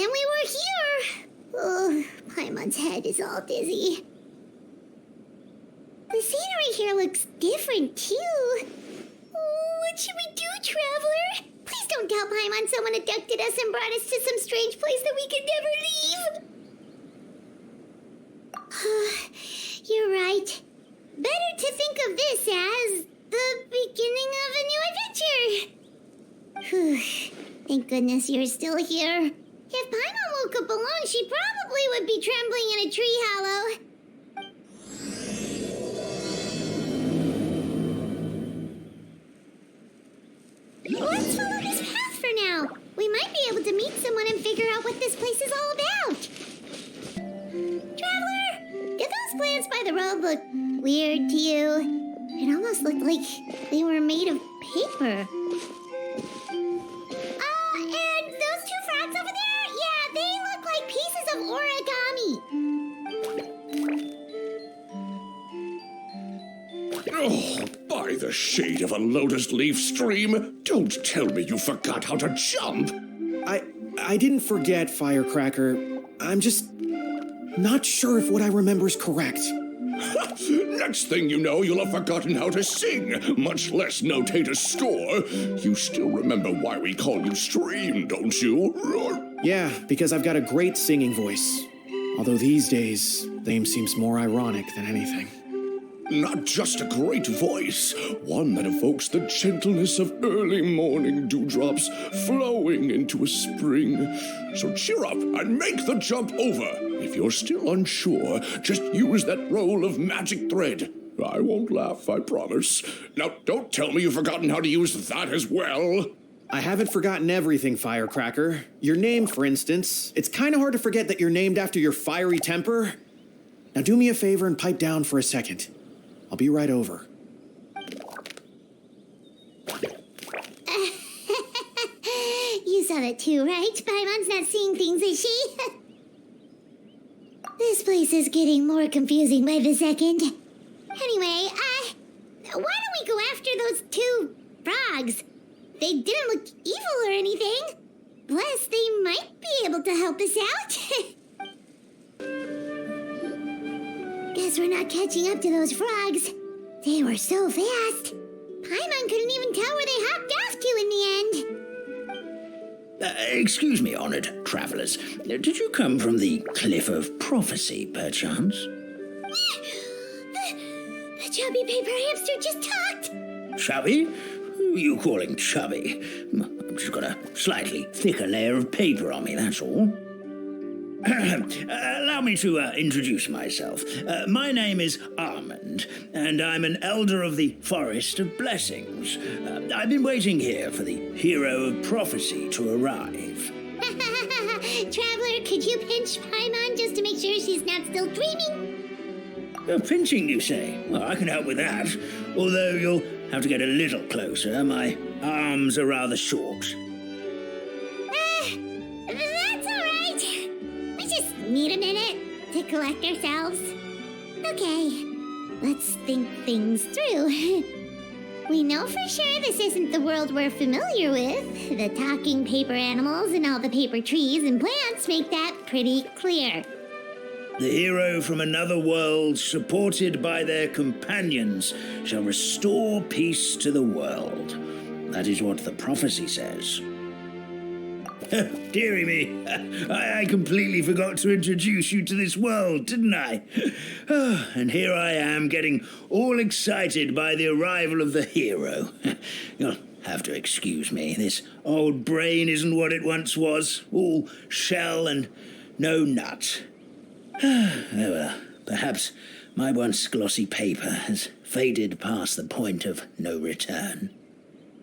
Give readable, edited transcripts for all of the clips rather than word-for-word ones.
then we were here. Oh, Paimon's head is all dizzy. The scenery here looks different, too. What should we do, Traveler? Please don't tell Paimon someone abducted us and brought us to some strange place that we could never leave. You're right. Better to think of this as the beginning of a new adventure. Thank goodness you're still here. If Paimon woke up alone, she probably would be trembling in a tree hollow. Let's follow this path for now. We might be able to meet someone and figure out what this place is all about. Traveler, did those plants by the road look weird to you? It almost looked like they were made of paper. And those two frogs over there? Yeah, they look like pieces of origami. Oh, by the shade of a lotus leaf stream, don't tell me you forgot how to jump. I didn't forget, Firecracker. I'm just not sure if what I remember is correct. Next thing you know, you'll have forgotten how to sing, much less notate a score. You still remember why we call you Stream, don't you? Yeah, because I've got a great singing voice. Although these days, the name seems more ironic than anything. Not just a great voice, one that evokes the gentleness of early morning dewdrops flowing into a spring. So cheer up and make the jump over. If you're still unsure, just use that roll of magic thread. I won't laugh, I promise. Now, don't tell me you've forgotten how to use that as well. I haven't forgotten everything, Firecracker. Your name, for instance. It's kind of hard to forget that you're named after your fiery temper. Now do me a favor and pipe down for a second. I'll be right over. You saw that too, right? Paimon's not seeing things, is she? This place is getting more confusing by the second. Anyway, why don't we go after those two frogs? They didn't look evil or anything. Plus, they might be able to help us out. Guess we're not catching up to those frogs. They were so fast. Paimon couldn't even tell where they hopped off to in the end. Excuse me, honored travelers. Did you come from the Cliff of Prophecy, perchance? The chubby paper hamster just talked. Chubby? Who are you calling chubby? I've just got a slightly thicker layer of paper on me, that's all. Allow me to introduce myself. My name is Armand, and I'm an elder of the Forest of Blessings. I've been waiting here for the hero of prophecy to arrive. Traveler, could you pinch Paimon just to make sure she's not still dreaming? Pinching, you say? Well, I can help with that. Although you'll have to get a little closer. My arms are rather short. That's all right. We just need a minute to collect ourselves. Okay, let's think things through. We know for sure this isn't the world we're familiar with. The talking paper animals and all the paper trees and plants make that pretty clear. The hero from another world, supported by their companions, shall restore peace to the world. That is what the prophecy says. Dearie me, I completely forgot to introduce you to this world, didn't I? And here I am, getting all excited by the arrival of the hero. You'll have to excuse me. This old brain isn't what it once was, all shell and no nut. Oh, well, perhaps my once glossy paper has faded past the point of no return.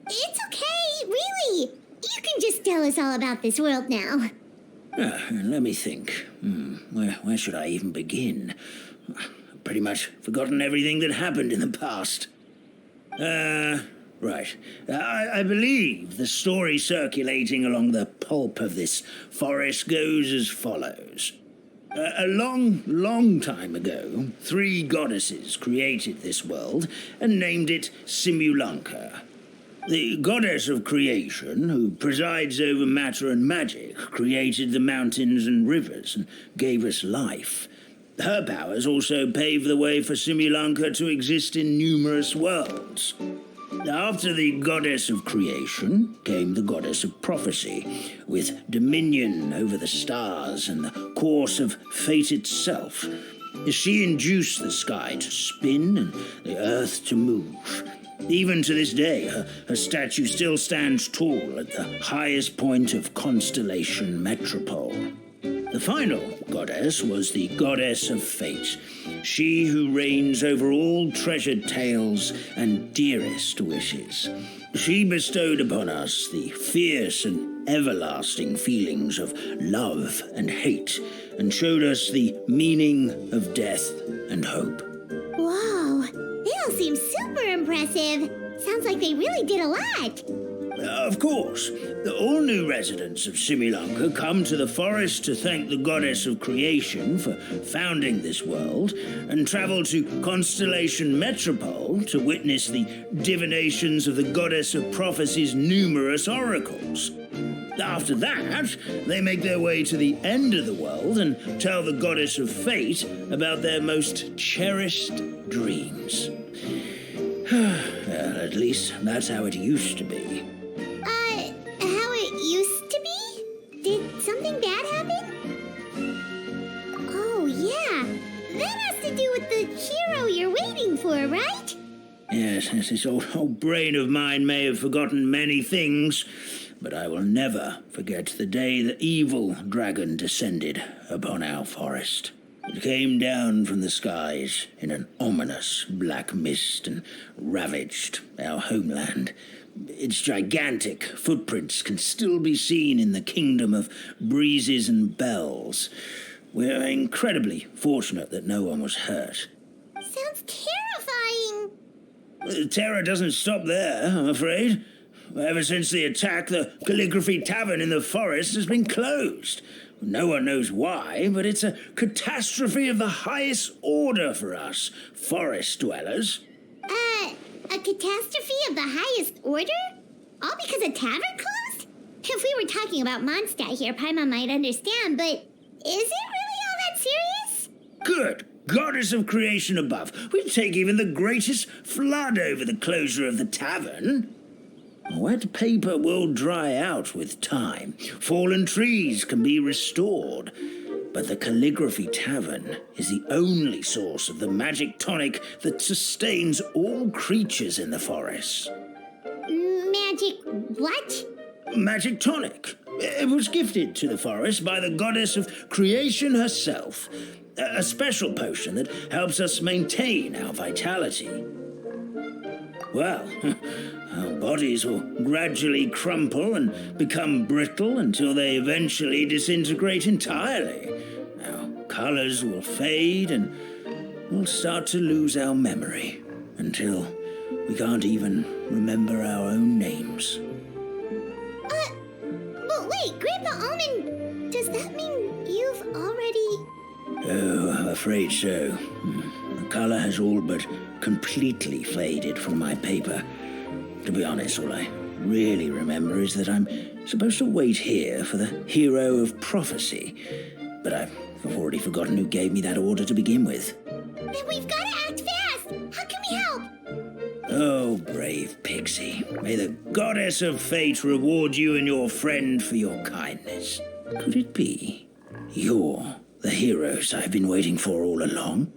It's okay, really. You can just tell us all about this world now. Let me think. Where should I even begin? I've pretty much forgotten everything that happened in the past. Right. I believe the story circulating along the pulp of this forest goes as follows. A long time ago, 3 goddesses created this world and named it Simulanka. The goddess of creation, who presides over matter and magic, created the mountains and rivers and gave us life. Her powers also pave the way for Simulanka to exist in numerous worlds. After the goddess of creation came the goddess of prophecy, with dominion over the stars and the course of fate itself. She induced the sky to spin and the earth to move. Even to this day, her statue still stands tall at the highest point of Constellation Metropole. The final goddess was the goddess of fate, she who reigns over all treasured tales and dearest wishes. She bestowed upon us the fierce and everlasting feelings of love and hate, and showed us the meaning of death and hope. Whoa, they all seem super impressive. Sounds like they really did a lot. Of course, all new residents of Simulanka come to the forest to thank the goddess of creation for founding this world, and travel to Constellation Metropole to witness the divinations of the goddess of prophecy's numerous oracles. After that, they make their way to the end of the world and tell the goddess of fate about their most cherished dreams. Well, at least that's how it used to be. How it used to be? Did something bad happen? Oh, yeah. That has to do with the hero you're waiting for, right? Yes, this old brain of mine may have forgotten many things, but I will never forget the day the evil dragon descended upon our forest. It came down from the skies in an ominous black mist and ravaged our homeland. Its gigantic footprints can still be seen in the kingdom of breezes and bells. We're incredibly fortunate that no one was hurt. Sounds terrifying. The terror doesn't stop there, I'm afraid. Ever since the attack, the Calligraphy Tavern in the forest has been closed. No one knows why, but it's a catastrophe of the highest order for us, forest dwellers. A catastrophe of the highest order? All because a tavern closed? If we were talking about Mondstadt here, Paimon might understand, but is it really all that serious? Good goddess of creation above, we'd take even the greatest flood over the closure of the tavern. Wet paper will dry out with time. Fallen trees can be restored. But the Calligraphy Tavern is the only source of the magic tonic that sustains all creatures in the forest. Magic what? Magic tonic. It was gifted to the forest by the goddess of creation herself. A special potion that helps us maintain our vitality. Well, our bodies will gradually crumple and become brittle until they eventually disintegrate entirely. Our colors will fade and we'll start to lose our memory until we can't even remember our own names. But wait, Grandpa Almond, does that mean you've already... Oh, I'm afraid so. The color has all but completely faded from my paper. To be honest, all I really remember is that I'm supposed to wait here for the hero of prophecy. But I've already forgotten who gave me that order to begin with. Then we've got to act fast! How can we help? Oh, brave Pixie. May the goddess of fate reward you and your friend for your kindness. Could it be you're the heroes I've been waiting for all along?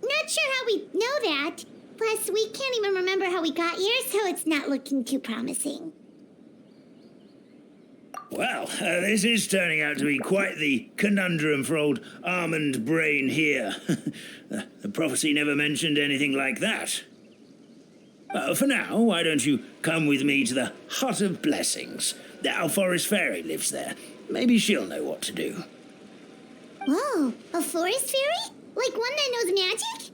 Not sure how we know that. Plus, we can't even remember how we got here, so it's not looking too promising. Well, this is turning out to be quite the conundrum for old Almond Brain here. The prophecy never mentioned anything like that. For now, why don't you come with me to the Hut of Blessings? Our forest fairy lives there. Maybe she'll know what to do. Whoa, a forest fairy? Like one that knows magic?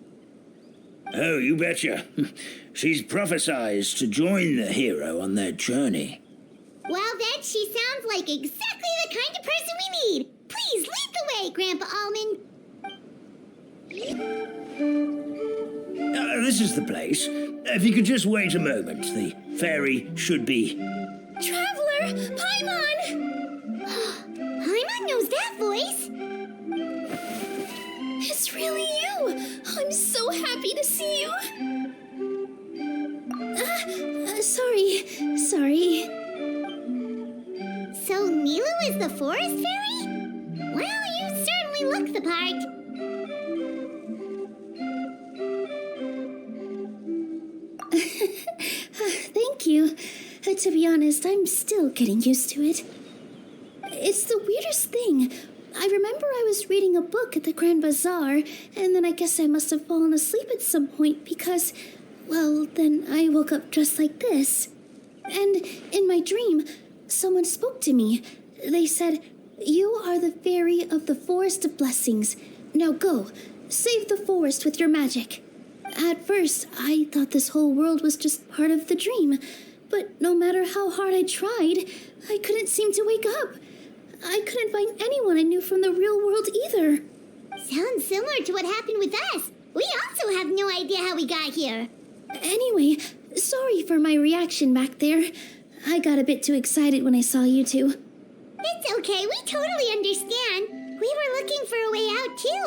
Oh, you betcha. She's prophesized to join the hero on their journey. Well, then she sounds like exactly the kind of person we need. Please lead the way, Grandpa Almond. This is the place. If you could just wait a moment, the fairy should be. Traveler! Paimon! Paimon knows that voice! It's really you! I'm so happy to see you! Sorry. So Nilu is the forest fairy? Well, you certainly look the part. Thank you. To be honest, I'm still getting used to it. It's the weirdest thing. I remember I was reading a book at the Grand Bazaar, and then I guess I must have fallen asleep at some point because, well, then I woke up just like this. And in my dream, someone spoke to me. They said, "You are the fairy of the Forest of Blessings. Now go, save the forest with your magic." At first, I thought this whole world was just part of the dream, but no matter how hard I tried, I couldn't seem to wake up. I couldn't find anyone I knew from the real world either. Sounds similar to what happened with us. We also have no idea how we got here. Anyway, sorry for my reaction back there. I got a bit too excited when I saw you two. It's okay, we totally understand. We were looking for a way out too.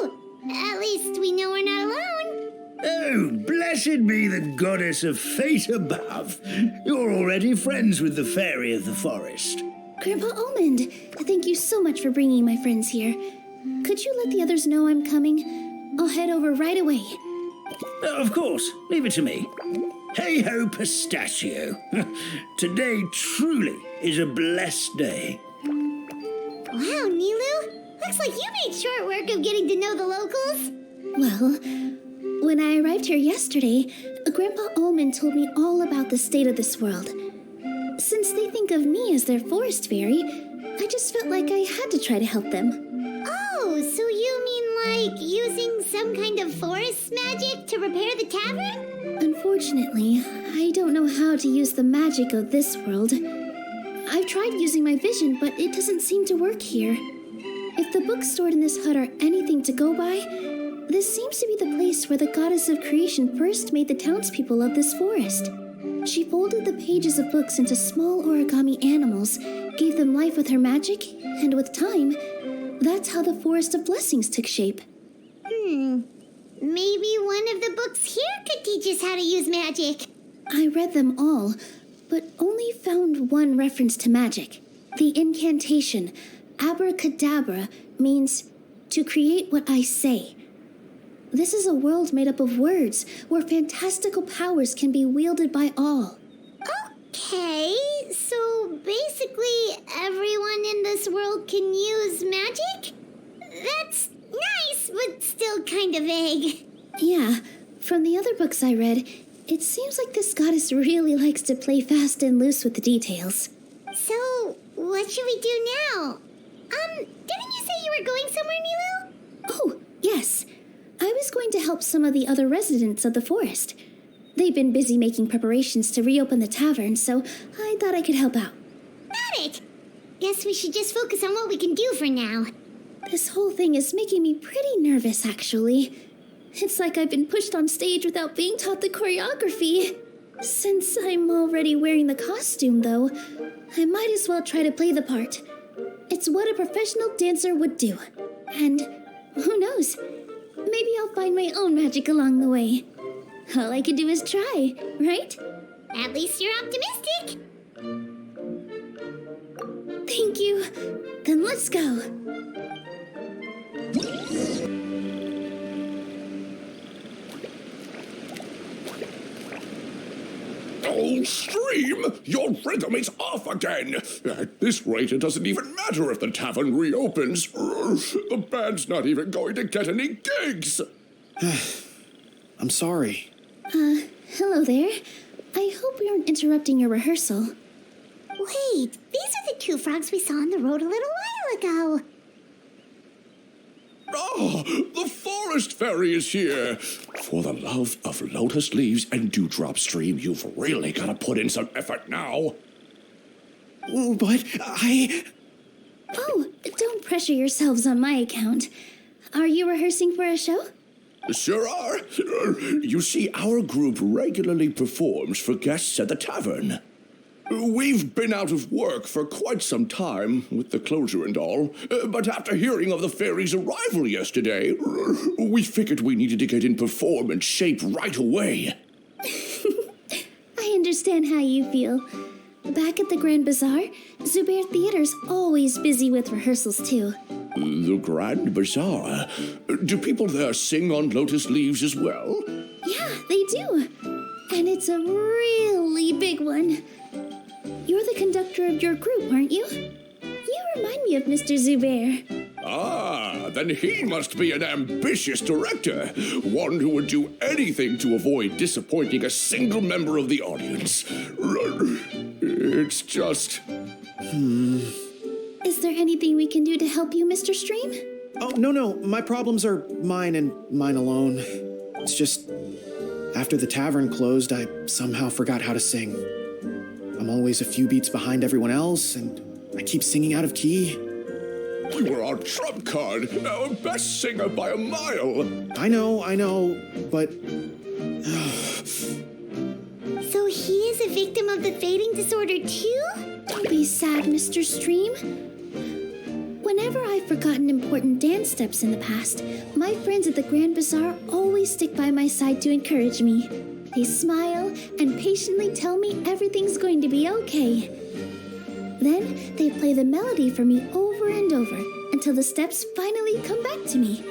At least we know we're not alone. Oh, blessed be the goddess of fate above. You're already friends with the fairy of the forest. Grandpa Almond, thank you so much for bringing my friends here. Could you let the others know I'm coming? I'll head over right away. Of course, leave it to me. Hey-ho, pistachio. Today truly is a blessed day. Wow, Nilu, looks like you made short work of getting to know the locals. Well, when I arrived here yesterday, Grandpa Almond told me all about the state of this world. Since they think of me as their forest fairy, I just felt like I had to try to help them. Oh, so you mean like using some kind of forest magic to repair the tavern? Unfortunately, I don't know how to use the magic of this world. I've tried using my vision, but it doesn't seem to work here. If the books stored in this hut are anything to go by, this seems to be the place where the goddess of creation first made the townspeople of this forest. She folded the pages of books into small origami animals, gave them life with her magic, and with time, that's how the Forest of Blessings took shape. Maybe one of the books here could teach us how to use magic. I read them all, but only found one reference to magic. The incantation, abracadabra, means to create what I say. This is a world made up of words, where fantastical powers can be wielded by all. Okay, so basically everyone in this world can use magic? That's nice, but still kind of vague. Yeah, from the other books I read, it seems like this goddess really likes to play fast and loose with the details. So, what should we do now? Didn't you say you were going somewhere, Nilu? Oh, yes. I was going to help some of the other residents of the forest. They've been busy making preparations to reopen the tavern, so I thought I could help out. Got it! Guess we should just focus on what we can do for now. This whole thing is making me pretty nervous, actually. It's like I've been pushed on stage without being taught the choreography. Since I'm already wearing the costume, though, I might as well try to play the part. It's what a professional dancer would do. And who knows? Maybe I'll find my own magic along the way. All I can do is try, right? At least you're optimistic. Thank you. Then let's go. Oh, Stream! Your rhythm is off again! At this rate, it doesn't even matter if the tavern reopens. The band's not even going to get any gigs! I'm sorry. Hello there. I hope we aren't interrupting your rehearsal. Wait, these are the two frogs we saw on the road a little while ago. Oh, the forest fairy is here! For the love of lotus leaves and dewdrop, Stream, you've really got to put in some effort now. But Oh, don't pressure yourselves on my account. Are you rehearsing for a show? Sure are. You see, our group regularly performs for guests at the tavern. We've been out of work for quite some time, with the closure and all, but after hearing of the fairy's arrival yesterday, we figured we needed to get in performance shape right away. I understand how you feel. Back at the Grand Bazaar, Zubair Theater's always busy with rehearsals too. The Grand Bazaar? Do people there sing on lotus leaves as well? Yeah, they do. And it's a really big one. You're the conductor of your group, aren't you? You remind me of Mr. Zubair. Ah, then he must be an ambitious director. One who would do anything to avoid disappointing a single member of the audience. It's just... Is there anything we can do to help you, Mr. Stream? Oh, no. My problems are mine and mine alone. It's just, after the tavern closed, I somehow forgot how to sing. I'm always a few beats behind everyone else, and I keep singing out of key. You were our trump card, our best singer by a mile. I know, but... So he is a victim of the fading disorder too? Don't be sad, Mr. Stream. Whenever I've forgotten important dance steps in the past, my friends at the Grand Bazaar always stick by my side to encourage me. They smile and patiently tell me everything's going to be okay. Then they play the melody for me over and over until the steps finally come back to me.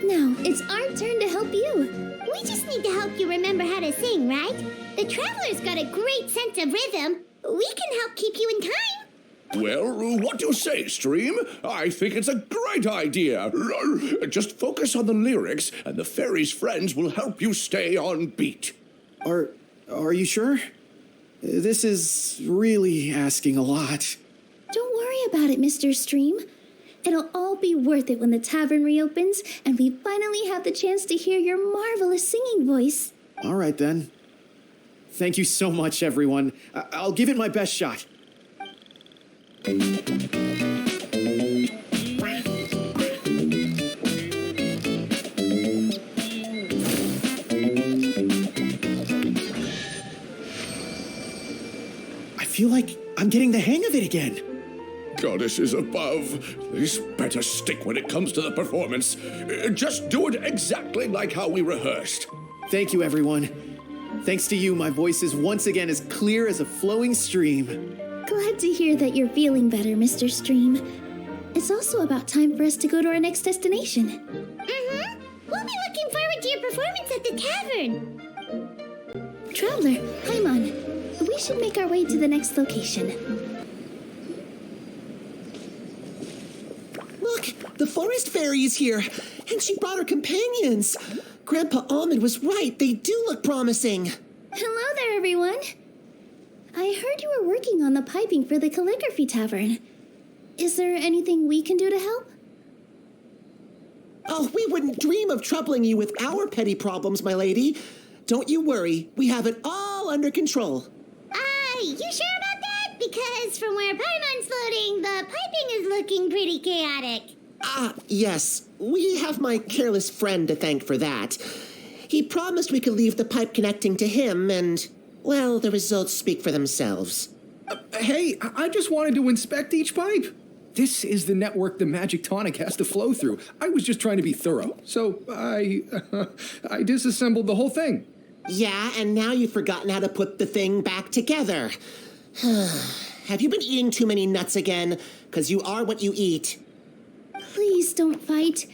Now it's our turn to help you. We just need to help you remember how to sing, right? The Traveler's got a great sense of rhythm. We can help keep you in time. Well, what do you say, Stream? I think it's a great idea. Just focus on the lyrics, and the fairy's friends will help you stay on beat. Are you sure? This is really asking a lot. Don't worry about it, Mr. Stream. It'll all be worth it when the tavern reopens and we finally have the chance to hear your marvelous singing voice. All right, then. Thank you so much, everyone. I'll give it my best shot. I feel like I'm getting the hang of it again. Goddesses above, this better stick when it comes to the performance. Just do it exactly like how we rehearsed. Thank you, everyone. Thanks to you, my voice is once again as clear as a flowing stream. Glad to hear that you're feeling better, Mr. Stream. It's also about time for us to go to our next destination. Mm-hmm. We'll be looking forward to your performance at the tavern. Traveler, Paimon, we should make our way to the next location. Look, the forest fairy is here, and she brought her companions. Grandpa Almond was right. They do look promising. Hello there, everyone. I heard you were working on the piping for the calligraphy tavern. Is there anything we can do to help? Oh, we wouldn't dream of troubling you with our petty problems, my lady. Don't you worry. We have it all under control. You sure about that? Because from where Paimon's floating, the piping is looking pretty chaotic. Yes. We have my careless friend to thank for that. He promised we could leave the pipe connecting to him, and, well, the results speak for themselves. Hey, I just wanted to inspect each pipe. This is the network the magic tonic has to flow through. I was just trying to be thorough, so I disassembled the whole thing. Yeah, and now you've forgotten how to put the thing back together. Have you been eating too many nuts again? 'Cause you are what you eat. Please don't fight.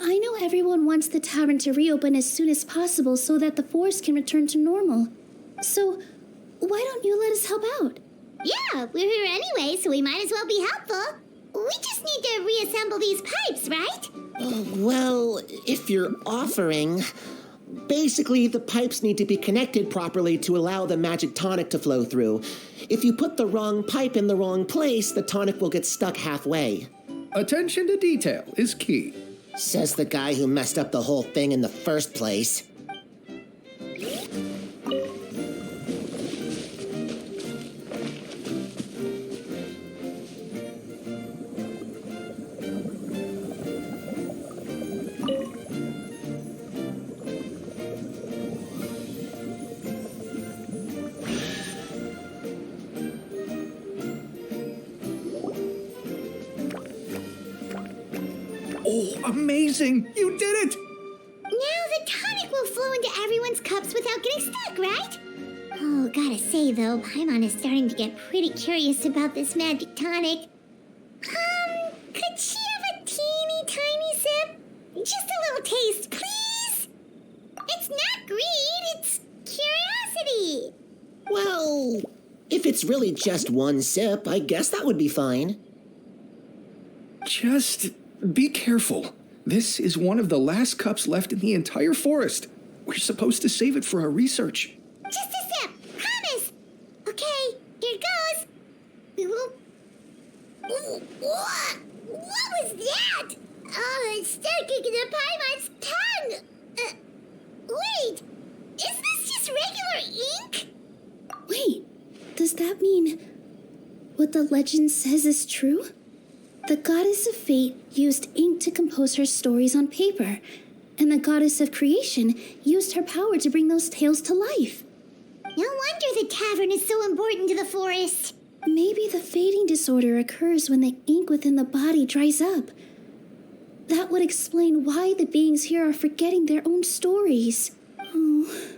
I know everyone wants the tavern to reopen as soon as possible so that the forest can return to normal. So, why don't you let us help out? Yeah, we're here anyway, so we might as well be helpful. We just need to reassemble these pipes, right? Well, if you're offering... Basically, the pipes need to be connected properly to allow the magic tonic to flow through. If you put the wrong pipe in the wrong place, the tonic will get stuck halfway. Attention to detail is key. Says the guy who messed up the whole thing in the first place. Oh, amazing! You did it! Now the tonic will flow into everyone's cups without getting stuck, right? Oh, gotta say though, Paimon is starting to get pretty curious about this magic tonic. Could she have a teeny tiny sip? Just a little taste, please? It's not greed, it's curiosity. Well, if it's really just one sip, I guess that would be fine. Just be careful. This is one of the last cups left in the entire forest. We're supposed to save it for our research. Just a sip, promise. Okay, here it goes. Ooh, what was that? Oh, it's sticking to Paimon's tongue. Wait, is this just regular ink? Wait, does that mean what the legend says is true? The goddess of fate used ink to compose her stories on paper, and the goddess of creation used her power to bring those tales to life. No wonder the tavern is so important to the forest. Maybe the fading disorder occurs when the ink within the body dries up. That would explain why the beings here are forgetting their own stories. Oh.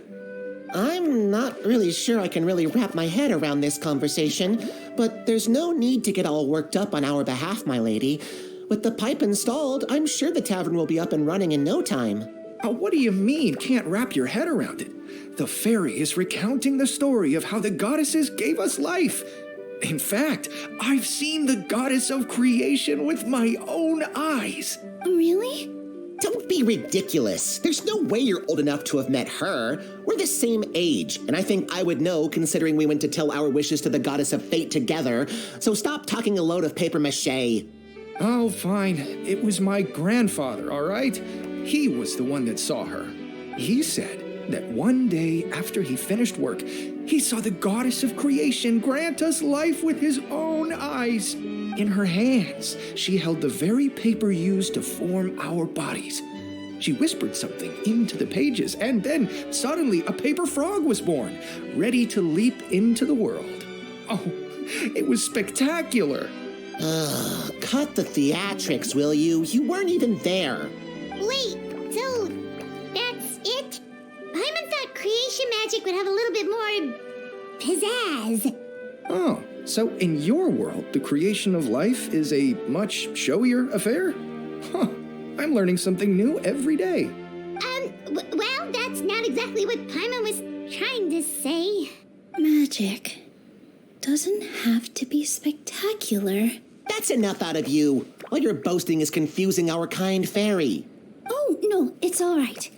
I'm not really sure I can really wrap my head around this conversation, but there's no need to get all worked up on our behalf, my lady. With the pipe installed, I'm sure the tavern will be up and running in no time. What do you mean, can't wrap your head around it? The fairy is recounting the story of how the goddesses gave us life. In fact, I've seen the goddess of creation with my own eyes. Really? Don't be ridiculous. There's no way you're old enough to have met her. We're the same age, and I think I would know considering we went to tell our wishes to the goddess of fate together. So stop talking a load of paper mache. Oh, fine. It was my grandfather, all right? He was the one that saw her. He said that one day after he finished work, he saw the goddess of creation grant us life with his own eyes. In her hands, she held the very paper used to form our bodies. She whispered something into the pages, and then suddenly a paper frog was born, ready to leap into the world. Oh, it was spectacular. Cut the theatrics, will you? You weren't even there. Wait, so that's it? Paimon thought creation magic would have a little bit more pizzazz. Oh, so in your world, the creation of life is a much showier affair? Huh, I'm learning something new every day. Well, that's not exactly what Paimon was trying to say. Magic doesn't have to be spectacular. That's enough out of you. All your boasting is confusing our kind fairy. Oh, no, it's all right.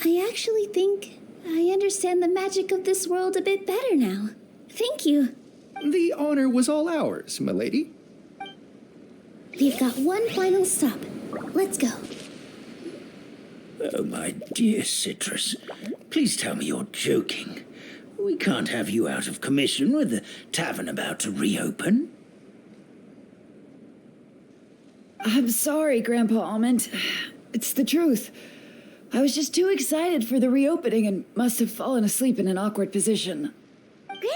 I actually think I understand the magic of this world a bit better now. Thank you. The honor was all ours, milady. We've got one final stop. Let's go. Oh, my dear Citrus, please tell me you're joking. We can't have you out of commission with the tavern about to reopen. I'm sorry, Grandpa Almond. It's the truth. I was just too excited for the reopening and must have fallen asleep in an awkward position. Grandpa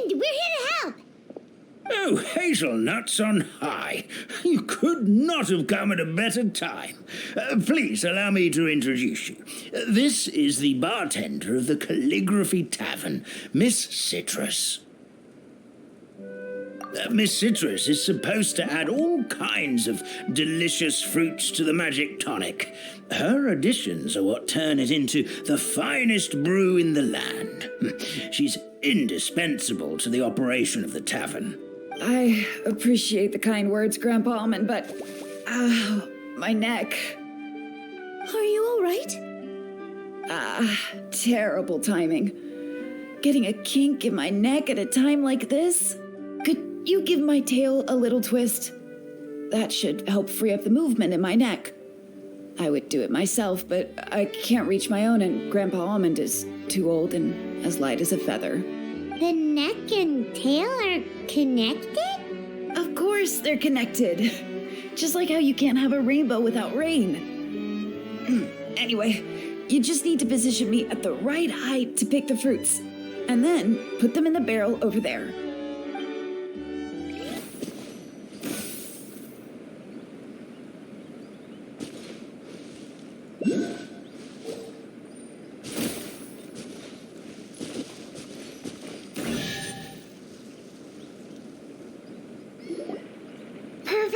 Almond, we're here to help. Oh, hazelnuts on high. You could not have come at a better time. Please allow me to introduce you. This is the bartender of the Calligraphy Tavern, Miss Citrus. Miss Citrus is supposed to add all kinds of delicious fruits to the magic tonic. Her additions are what turn it into the finest brew in the land. She's indispensable to the operation of the tavern. I appreciate the kind words, Grandpa Almond, but... my neck. Are you all right? Terrible timing. Getting a kink in my neck at a time like this? Could you give my tail a little twist? That should help free up the movement in my neck. I would do it myself, but I can't reach my own, and Grandpa Almond is too old and as light as a feather. The neck and tail are connected? Of course they're connected. Just like how you can't have a rainbow without rain. Anyway, you just need to position me at the right height to pick the fruits, and then put them in the barrel over there.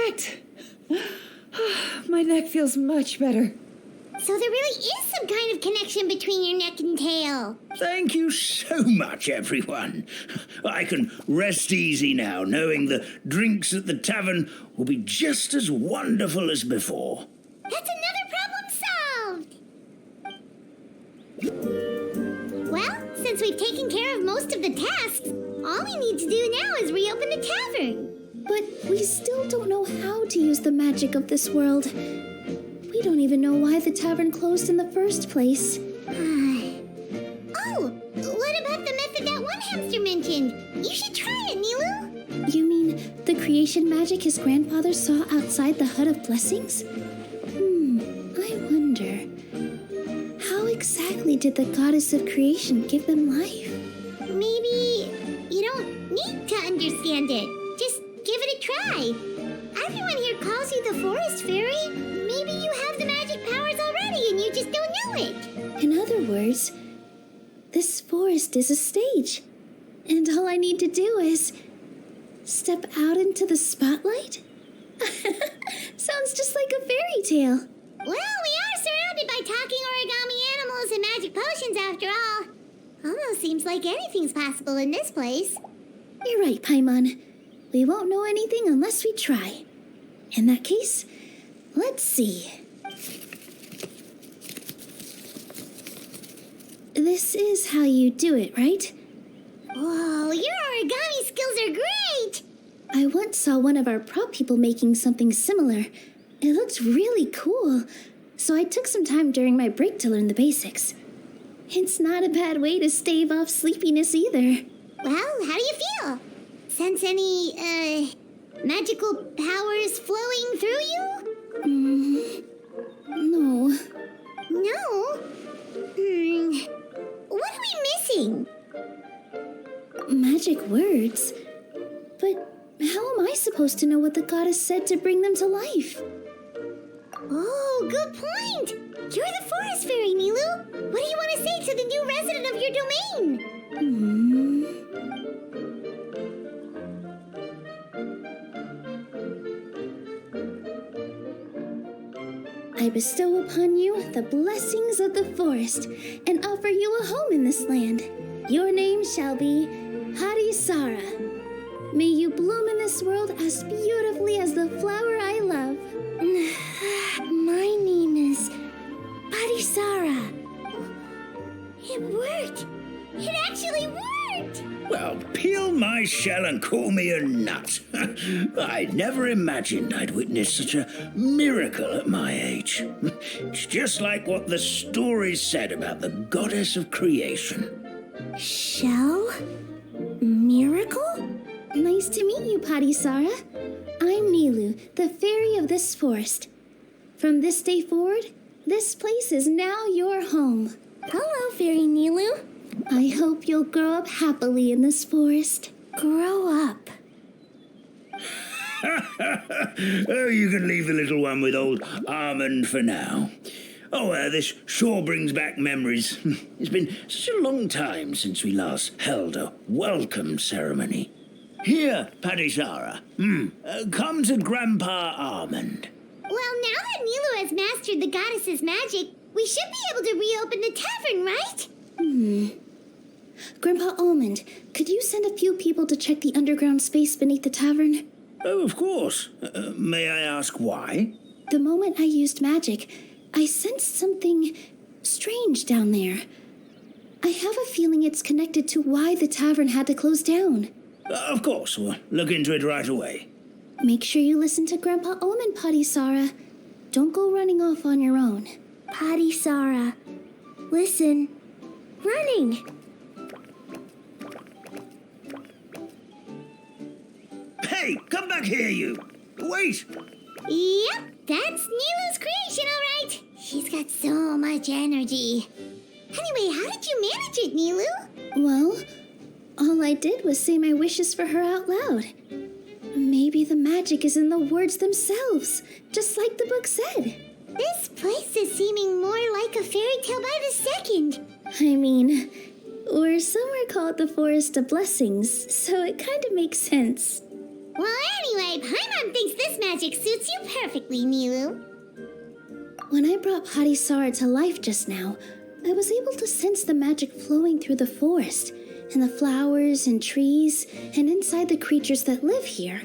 that? My neck feels much better. So there really is some kind of connection between your neck and tail. Thank you so much, everyone. I can rest easy now, knowing the drinks at the tavern will be just as wonderful as before. That's another problem solved! Well, since we've taken care of most of the tasks, all we need to do now is reopen the tavern. But we still don't know how to use the magic of this world. We don't even know why the tavern closed in the first place. Oh, what about the method that one hamster mentioned? You should try it, Nilu. You mean the creation magic his grandfather saw outside the Hut of Blessings? I wonder. How exactly did the goddess of creation give them life? Maybe you don't need to understand it. Just give it a try. Everyone here calls you the Forest Fairy. Maybe you have the magic powers already and you just don't know it. In other words, this forest is a stage. And all I need to do is step out into the spotlight? Sounds just like a fairy tale. Well, we are surrounded by talking origami animals and magic potions after all. Almost seems like anything's possible in this place. You're right, Paimon. We won't know anything unless we try. In that case, let's see. This is how you do it, right? Whoa, your origami skills are great! I once saw one of our prop people making something similar. It looked really cool, so I took some time during my break to learn the basics. It's not a bad way to stave off sleepiness either. Well, how do you feel? Sense any, magical powers flowing through you? No. No? What are we missing? Magic words? But how am I supposed to know what the goddess said to bring them to life? Oh, good point! You're the forest fairy, Nilu! What do you want to say to the new resident of your domain? I bestow upon you the blessings of the forest and offer you a home in this land. Your name shall be Harisara. May you bloom in this world as beautifully as the flower I love. My name is Harisara. It worked! It actually worked! Well, peel my shell and call me a nut. I never imagined I'd witness such a miracle at my age. It's just like what the stories said about the goddess of creation. Shell? Miracle? Nice to meet you, Parisara. I'm Nilu, the fairy of this forest. From this day forward, this place is now your home. Hello, Fairy Nilu. I hope you'll grow up happily in this forest. Grow up. Oh, you can leave the little one with old Almond for now. Oh, this sure brings back memories. It's been such a long time since we last held a welcome ceremony. Here, Parisara. Come to Grandpa Almond. Well, now that Nilu has mastered the goddess's magic, we should be able to reopen the tavern, right? Grandpa Almond, could you send a few people to check the underground space beneath the tavern? Oh, of course. May I ask why? The moment I used magic, I sensed something strange down there. I have a feeling it's connected to why the tavern had to close down. Of course. We'll look into it right away. Make sure you listen to Grandpa Almond, Parisara. Don't go running off on your own. Parisara, listen. Running. Hey, come back here, you! Wait! Yep, that's Nilu's creation, all right. She's got so much energy. Anyway, how did you manage it, Nilu? Well, all I did was say my wishes for her out loud. Maybe the magic is in the words themselves, just like the book said. This place is seeming more like a fairy tale by the second. I mean, we're somewhere called the Forest of Blessings, so it kind of makes sense. Well, anyway, Paimon thinks this magic magic suits you perfectly, Milu. When I brought Hadisara to life just now, I was able to sense the magic flowing through the forest, and the flowers and trees, and inside the creatures that live here.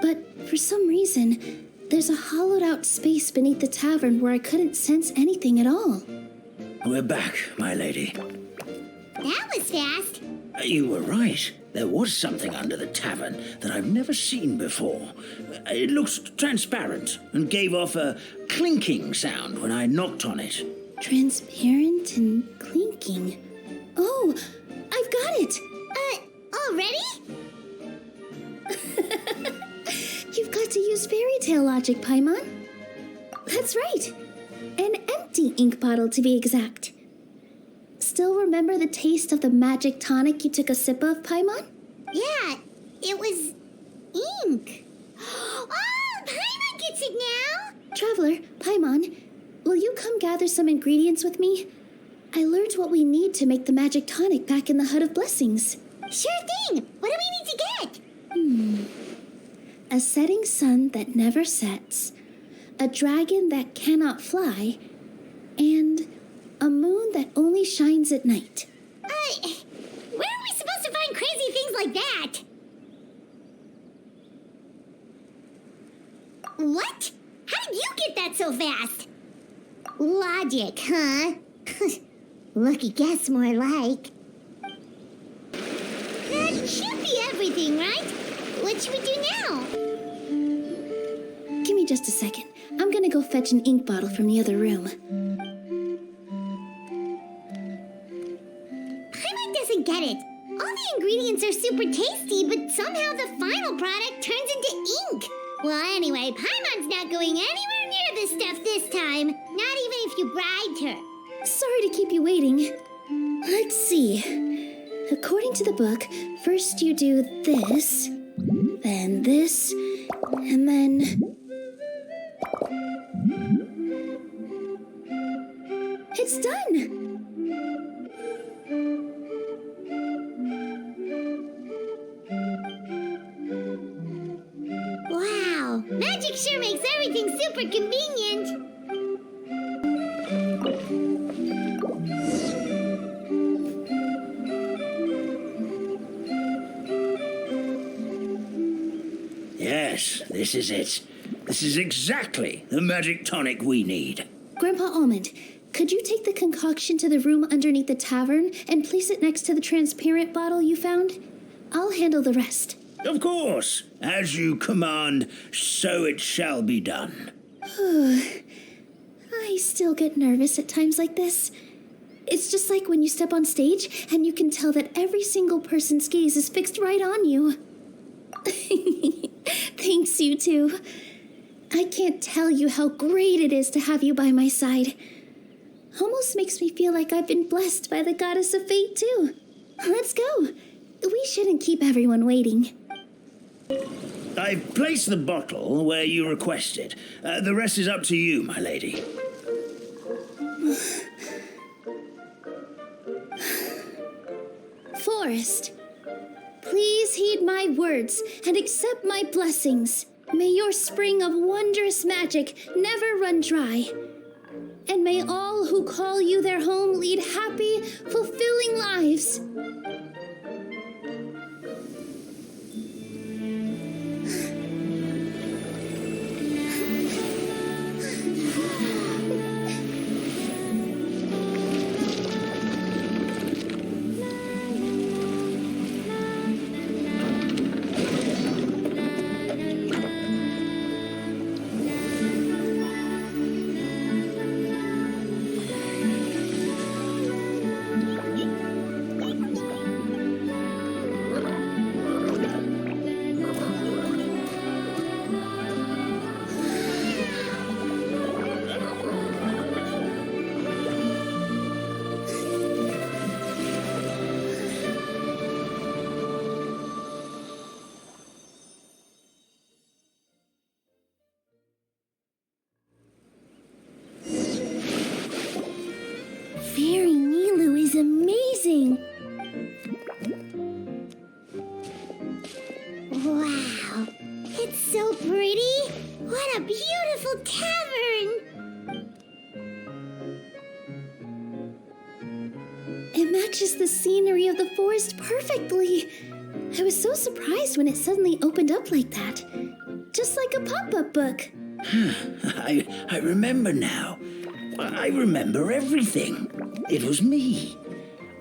But for some reason, there's a hollowed out space beneath the tavern where I couldn't sense anything at all. We're back, my lady. That was fast. You were right. There was something under the tavern that I've never seen before. It looked transparent and gave off a clinking sound when I knocked on it. Transparent and clinking. Oh, I've got it! Already? You've got to use fairy tale logic, Paimon. That's right. An empty ink bottle, to be exact. Still remember the taste of the magic tonic you took a sip of, Paimon? Yeah, it was ink. Oh, Paimon gets it now! Traveler, Paimon, will you come gather some ingredients with me? I learned what we need to make the magic tonic back in the Hut of Blessings. Sure thing! What do we need to get? A setting sun that never sets, a dragon that cannot fly, and a moon that only shines at night. Where are we supposed to find crazy things like that? What? How did you get that so fast? Logic, huh? Lucky guess, more like. That should be everything, right? What should we do now? Give me just a second. I'm gonna go fetch an ink bottle from the other room. Paimon doesn't get it. All the ingredients are super tasty, but somehow the final product turns into ink. Well, anyway, Paimon's not going anywhere near this stuff this time. Not even if you bribed her. Sorry to keep you waiting. Let's see. According to the book, first you do this, then this, and then... It's done! Wow, magic sure makes everything super convenient. Yes, this is it. This is exactly the magic tonic we need. Grandpa Almond, could you take the concoction to the room underneath the tavern and place it next to the transparent bottle you found? I'll handle the rest. Of course. As you command, so it shall be done. I still get nervous at times like this. It's just like when you step on stage and you can tell that every single person's gaze is fixed right on you. Thanks, you two. I can't tell you how great it is to have you by my side. Almost makes me feel like I've been blessed by the goddess of fate, too. Let's go. We shouldn't keep everyone waiting. I've placed the bottle where you requested. The rest is up to you, my lady. Forest, please heed my words and accept my blessings. May your spring of wondrous magic never run dry. And may all who call you their home lead happy, fulfilling lives. a beautiful tavern! It matches the scenery of the forest perfectly. I was so surprised when it suddenly opened up like that. Just like a pop-up book. I remember now. I remember everything. It was me.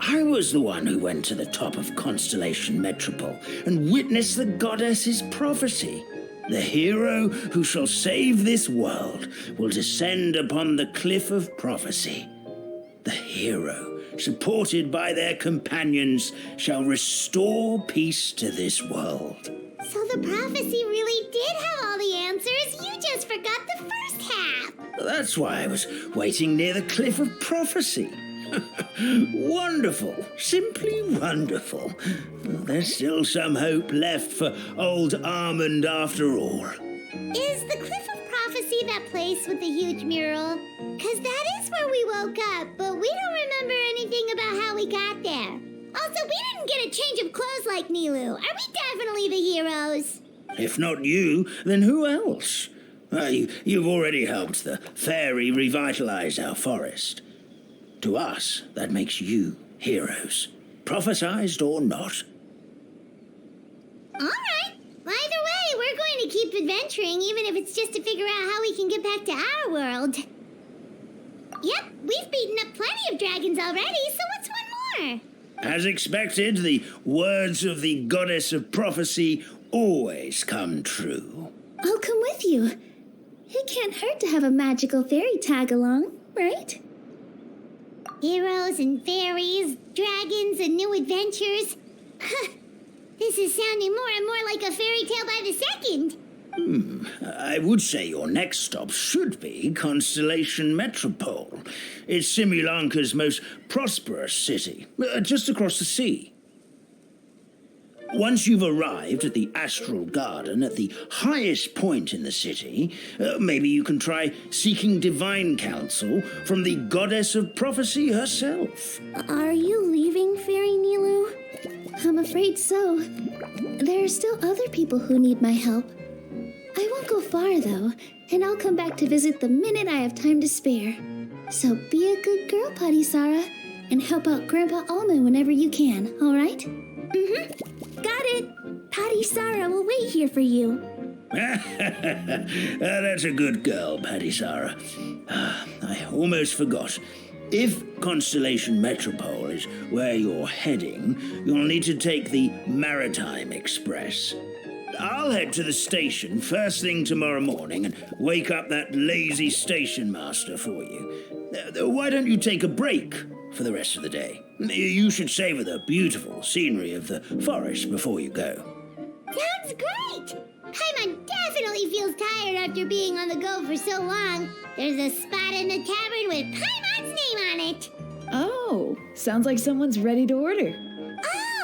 I was the one who went to the top of Constellation Metropole and witnessed the goddess's prophecy. The hero who shall save this world will descend upon the cliff of prophecy. The hero, supported by their companions, shall restore peace to this world. So the prophecy really did have all the answers. You just forgot the first half. That's why I was waiting near the cliff of prophecy. Wonderful. Simply wonderful. There's still some hope left for old Armand after all. Is the Cliff of Prophecy that place with the huge mural? 'Cause that is where we woke up, but we don't remember anything about how we got there. Also, we didn't get a change of clothes like Nilu. Are we definitely the heroes? If not you, then who else? You've already helped the fairy revitalize our forest. To us, that makes you heroes, prophesized or not. All right. Either way, we're going to keep adventuring, even if it's just to figure out how we can get back to our world. Yep, we've beaten up plenty of dragons already, so what's one more? As expected, the words of the goddess of prophecy always come true. I'll come with you. It can't hurt to have a magical fairy tag along, right? Heroes and fairies, dragons and new adventures. This is sounding more and more like a fairy tale by the second. I would say your next stop should be Constellation Metropole. It's Simulanka's most prosperous city, just across the sea. Once you've arrived at the Astral Garden at the highest point in the city, maybe you can try seeking divine counsel from the goddess of prophecy herself. Are you leaving, Fairy Nilu? I'm afraid so. There are still other people who need my help. I won't go far, though, and I'll come back to visit the minute I have time to spare. So be a good girl, Putty Sarah, and help out Grandpa Alma whenever you can, all right? Got it. Patty Sarah will wait here for you. That's a good girl, Patty Sarah. I almost forgot. If Constellation Metropole is where you're heading, you'll need to take the Maritime Express. I'll head to the station first thing tomorrow morning and wake up that lazy station master for you. Why don't you take a break for the rest of the day? You should savor the beautiful scenery of the forest before you go. Sounds great! Paimon definitely feels tired after being on the go for so long. There's a spot in the tavern with Paimon's name on it. Oh, sounds like someone's ready to order.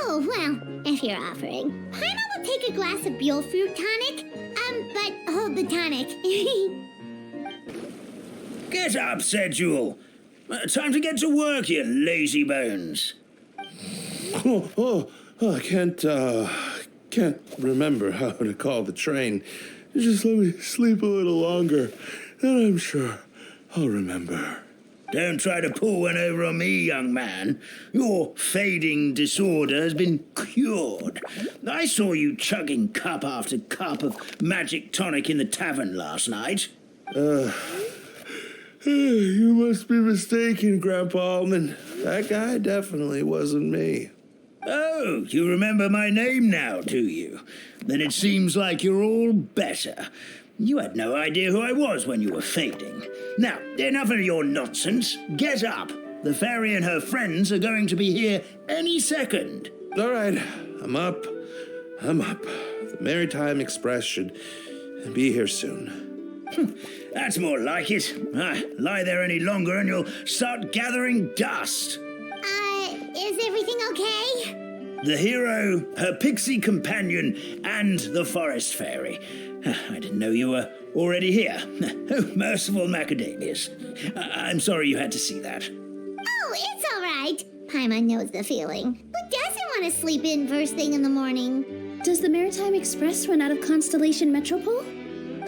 Oh, well, if you're offering. Paimon will take a glass of Buell fruit tonic. But hold the tonic. Get up, said Jewel. Time to get to work, you lazy bones. I can't remember how to call the train. Just let me sleep a little longer, and I'm sure I'll remember. Don't try to pull one over on me, young man. Your fading disorder has been cured. I saw you chugging cup after cup of magic tonic in the tavern last night. You must be mistaken, Grandpa Almond. That guy definitely wasn't me. Oh, you remember my name now, do you? Then it seems like you're all better. You had no idea who I was when you were fading. Now, enough of your nonsense. Get up. The fairy and her friends are going to be here any second. All right, I'm up. The Maritime Express should be here soon. That's more like it. Lie there any longer and you'll start gathering dust. Is everything okay? The hero, her pixie companion, and the forest fairy. I didn't know you were already here. Oh, merciful macadamias. I'm sorry you had to see that. Oh, it's all right. Paimon knows the feeling. Who doesn't want to sleep in first thing in the morning? Does the Maritime Express run out of Constellation Metropole?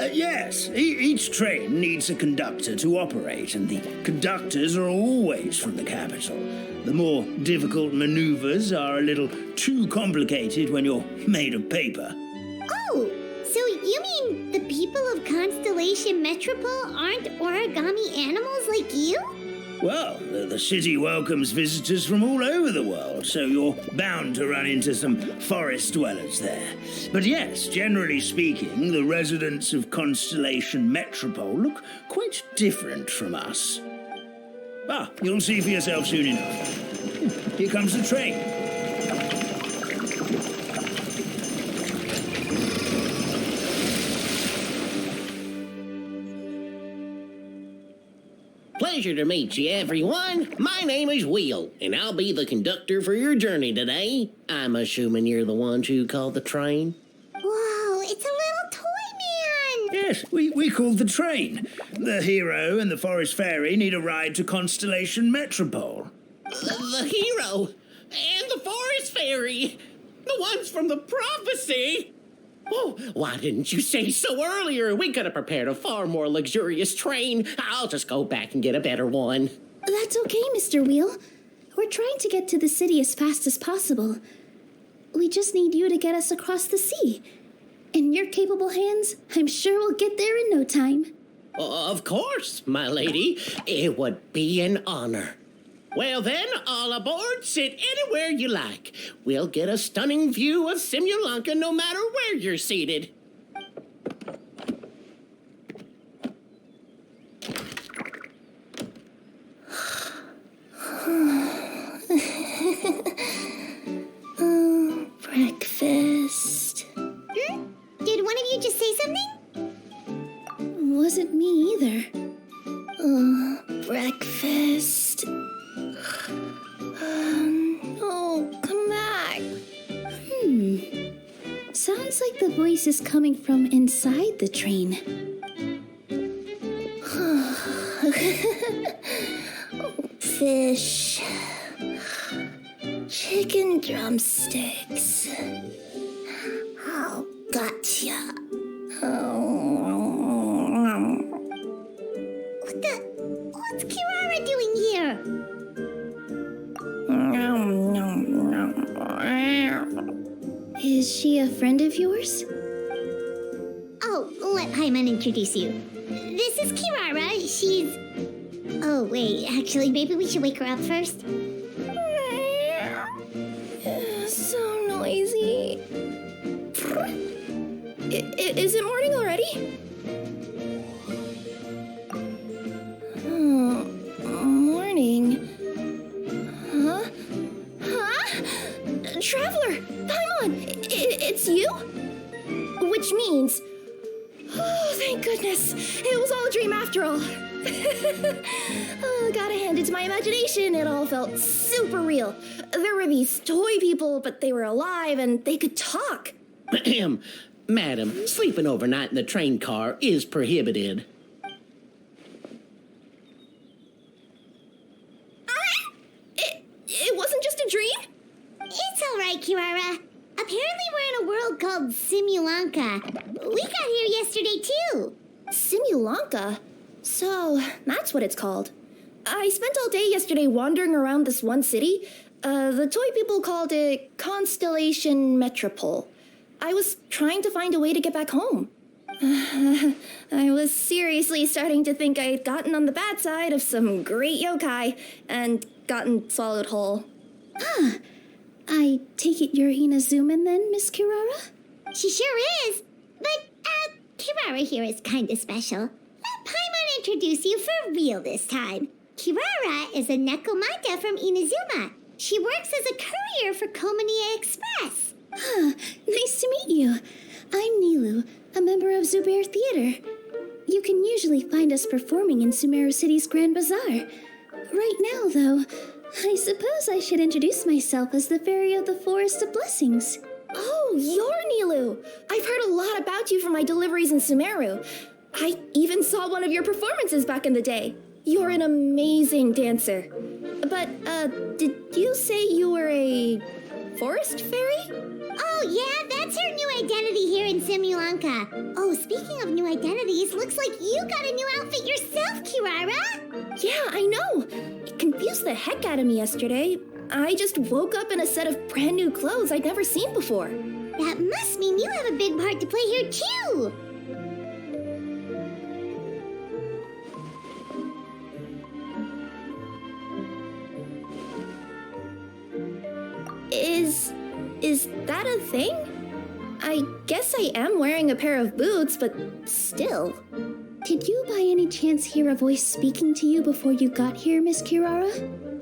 Yes, each train needs a conductor to operate, and the conductors are always from the capital. The more difficult maneuvers are a little too complicated when you're made of paper. Oh, so you mean the people of Constellation Metropole aren't origami animals like you? Well, the city welcomes visitors from all over the world, so you're bound to run into some forest dwellers there. But yes, generally speaking, the residents of Constellation Metropole look quite different from us. Ah, you'll see for yourself soon enough. Here comes the train. Pleasure to meet you, everyone. My name is Will, and I'll be the conductor for your journey today. I'm assuming you're the ones who called the train. Whoa, it's a little toy man! Yes, we called the train. The hero and the forest fairy need a ride to Constellation Metropole. The hero and the forest fairy, the ones from the prophecy. Oh, why didn't you say so earlier? We could have prepared a far more luxurious train. I'll just go back and get a better one. That's okay, Mr. Wheel. We're trying to get to the city as fast as possible. We just need you to get us across the sea. In your capable hands, I'm sure we'll get there in no time. Of course, my lady. It would be an honor. Well then, all aboard, sit anywhere you like. We'll get a stunning view of Simulanka no matter where you're seated. Breakfast. Did one of you just say something? Wasn't me either. Breakfast. Oh, come back. Sounds like the voice is coming from inside the train. Fish. Chicken drumsticks. Oh, gotcha. What's Kirara doing here? Is she a friend of yours? Oh, let Paimon introduce you. This is Kirara. She's... Oh, wait. Actually, maybe we should wake her up first. So noisy. Is it morning already? Morning. Huh? Traveler! Paimon! It's you? Which means... Oh, thank goodness. It was all a dream after all. Oh, gotta hand it to my imagination. It all felt super real. There were these toy people, but they were alive and they could talk. Madam, sleeping overnight in the train car is prohibited. It wasn't just a dream? It's all right, Kirara. Apparently we're in a world called Simulanka. We got here yesterday, too. Simulanka? So, that's what it's called. I spent all day yesterday wandering around this one city. The toy people called it Constellation Metropole. I was trying to find a way to get back home. I was seriously starting to think I had gotten on the bad side of some great yokai and gotten swallowed whole. I take it you're Inazuman then, Miss Kirara? She sure is. But, Kirara here is kind of special. Let Paimon introduce you for real this time. Kirara is a Nekomata from Inazuma. She works as a courier for Komania Express. Nice to meet you. I'm Nilu, a member of Zubair Theater. You can usually find us performing in Sumeru City's Grand Bazaar. Right now, though, I suppose I should introduce myself as the Fairy of the Forest of Blessings. Oh, you're Nilu! I've heard a lot about you from my deliveries in Sumeru. I even saw one of your performances back in the day. You're an amazing dancer. But, did you say you were a forest fairy? Oh, yeah, that's her new identity here in Simulanka. Oh, speaking of new identities, looks like you got a new outfit yourself, Kirara. Yeah, I know. It confused the heck out of me yesterday. I just woke up in a set of brand new clothes I'd never seen before. That must mean you have a big part to play here, too. Is that a thing? I guess I am wearing a pair of boots, but still. Did you by any chance hear a voice speaking to you before you got here, Miss Kirara?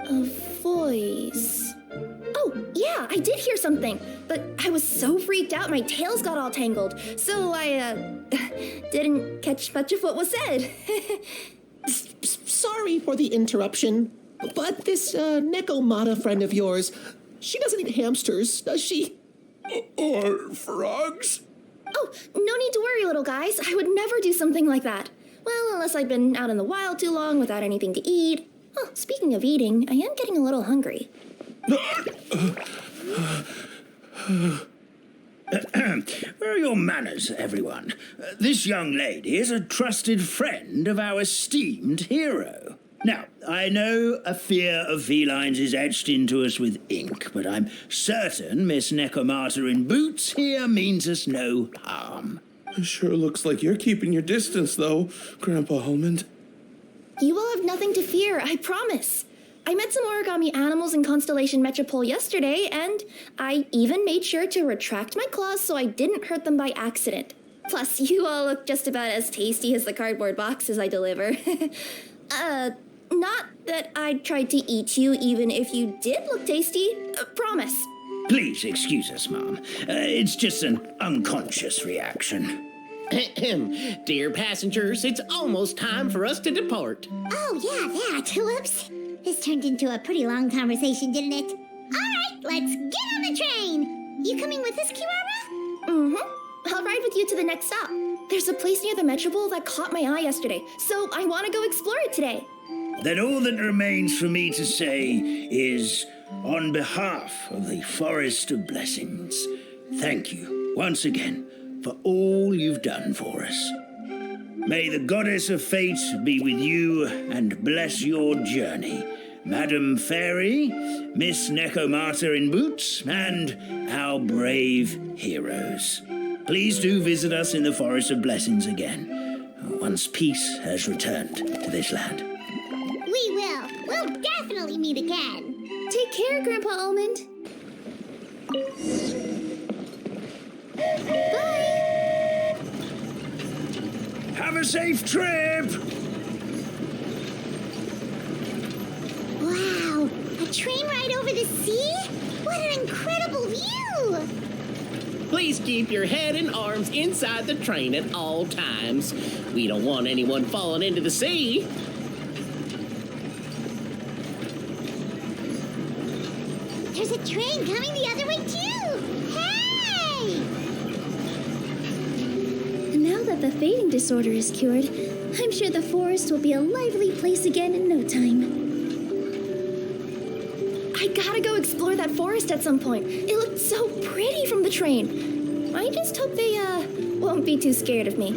A voice... Oh, yeah, I did hear something, but I was so freaked out my tails got all tangled, so I, didn't catch much of what was said. Sorry for the interruption, but this Nekomata friend of yours, she doesn't eat hamsters, does she? Or frogs? Oh, no need to worry, little guys. I would never do something like that. Well, unless I'd been out in the wild too long without anything to eat. Oh, speaking of eating, I am getting a little hungry. Where are your manners, everyone? This young lady is a trusted friend of our esteemed hero. Now, I know a fear of felines is etched into us with ink, but I'm certain Miss Nekomata in boots here means us no harm. Sure looks like you're keeping your distance, though, Grandpa Almond. You will have nothing to fear, I promise. I met some origami animals in Constellation Metropole yesterday, and I even made sure to retract my claws so I didn't hurt them by accident. Plus, you all look just about as tasty as the cardboard boxes I deliver. Not that I'd try to eat you even if you did look tasty. Promise. Please excuse us, Mom. It's just an unconscious reaction. Dear passengers, it's almost time for us to depart. Oh, yeah, that. Whoops. This turned into a pretty long conversation, didn't it? All right, let's get on the train. You coming with us, Kirara? Mm-hmm. I'll ride with you to the next stop. There's a place near the Metropole that caught my eye yesterday, so I want to go explore it today. Then all that remains for me to say is, on behalf of the Forest of Blessings, thank you once again for all you've done for us. May the Goddess of Fate be with you and bless your journey, Madam Fairy, Miss Nekomata in boots, and our brave heroes. Please do visit us in the Forest of Blessings again, once peace has returned to this land. We will. We'll definitely meet again. Take care, Grandpa Almond. Bye. Have a safe trip! Wow, a train ride over the sea? What an incredible view! Please keep your head and arms inside the train at all times. We don't want anyone falling into the sea. There's a train coming the other way, too! Hey! Now that the fading disorder is cured, I'm sure the forest will be a lively place again in no time. I gotta go explore that forest at some point. It looked so pretty from the train. I just hope they, won't be too scared of me.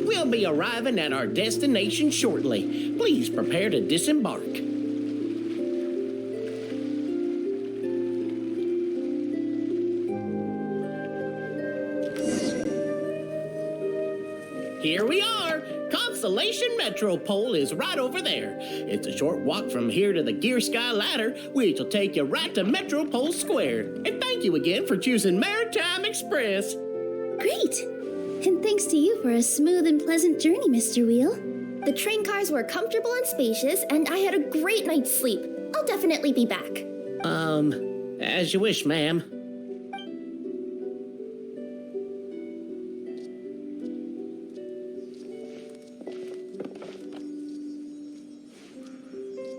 We'll be arriving at our destination shortly. Please prepare to disembark. Here we are. Constellation Metropole is right over there. It's a short walk from here to the Gear Sky Ladder, which will take you right to Metropole Square. And thank you again for choosing Maritime Express. Great! And thanks to you for a smooth and pleasant journey, Mr. Wheel. The train cars were comfortable and spacious, and I had a great night's sleep. I'll definitely be back. As you wish, ma'am.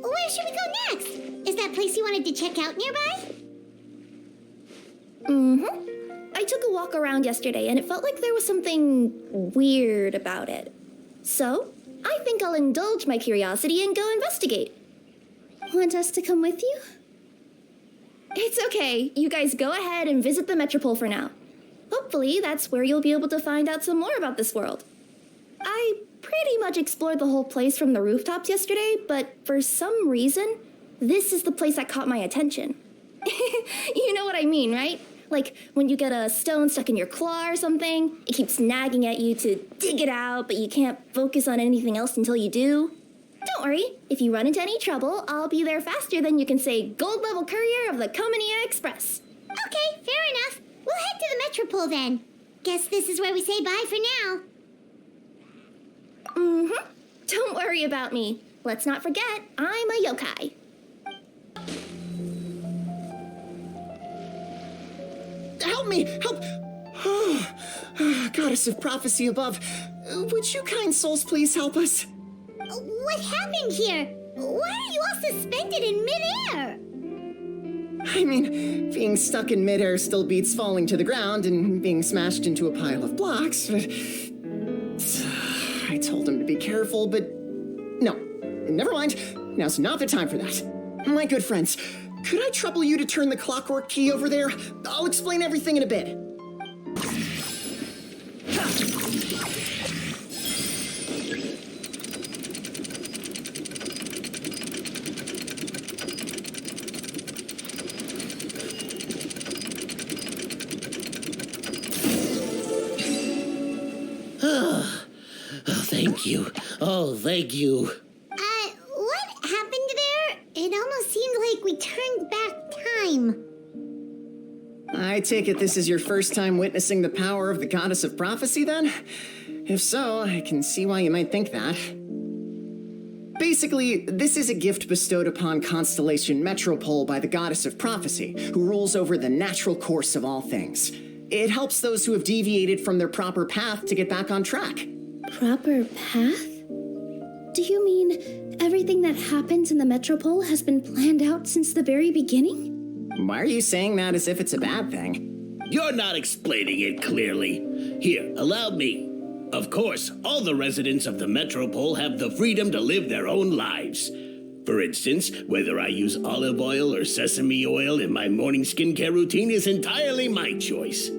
Where should we go next? Is that place you wanted to check out nearby? Mm-hmm. I took a walk around yesterday, and it felt like there was something weird about it. So, I think I'll indulge my curiosity and go investigate. Want us to come with you? It's okay. You guys go ahead and visit the Metropole for now. Hopefully, that's where you'll be able to find out some more about this world. I pretty much explored the whole place from the rooftops yesterday, but for some reason, this is the place that caught my attention. You know what I mean, right? Like when you get a stone stuck in your claw or something, it keeps nagging at you to dig it out, but you can't focus on anything else until you do. Don't worry, if you run into any trouble, I'll be there faster than you can say gold level courier of the Comania Express. Okay, fair enough. We'll head to the Metropole then. Guess this is where we say bye for now. Mm-hmm. Don't worry about me. Let's not forget, I'm a yokai. Help me! Help! Goddess of prophecy above, would you kind souls please help us? What happened here? Why are you all suspended in midair? I mean, being stuck in midair still beats falling to the ground and being smashed into a pile of blocks, but... I told him to be careful, but... No, never mind. Now's not the time for that. My good friends, could I trouble you to turn the clockwork key over there? I'll explain everything in a bit. Thank you. Oh, thank you. What happened there? It almost seemed like we turned back time. I take it this is your first time witnessing the power of the Goddess of Prophecy, then? If so, I can see why you might think that. Basically, this is a gift bestowed upon Constellation Metropole by the Goddess of Prophecy, who rules over the natural course of all things. It helps those who have deviated from their proper path to get back on track. Proper path? Do you mean everything that happens in the Metropole has been planned out since the very beginning? Why are you saying that as if it's a bad thing? You're not explaining it clearly. Here, allow me. Of course, all the residents of the Metropole have the freedom to live their own lives. For instance, whether I use olive oil or sesame oil in my morning skincare routine is entirely my choice.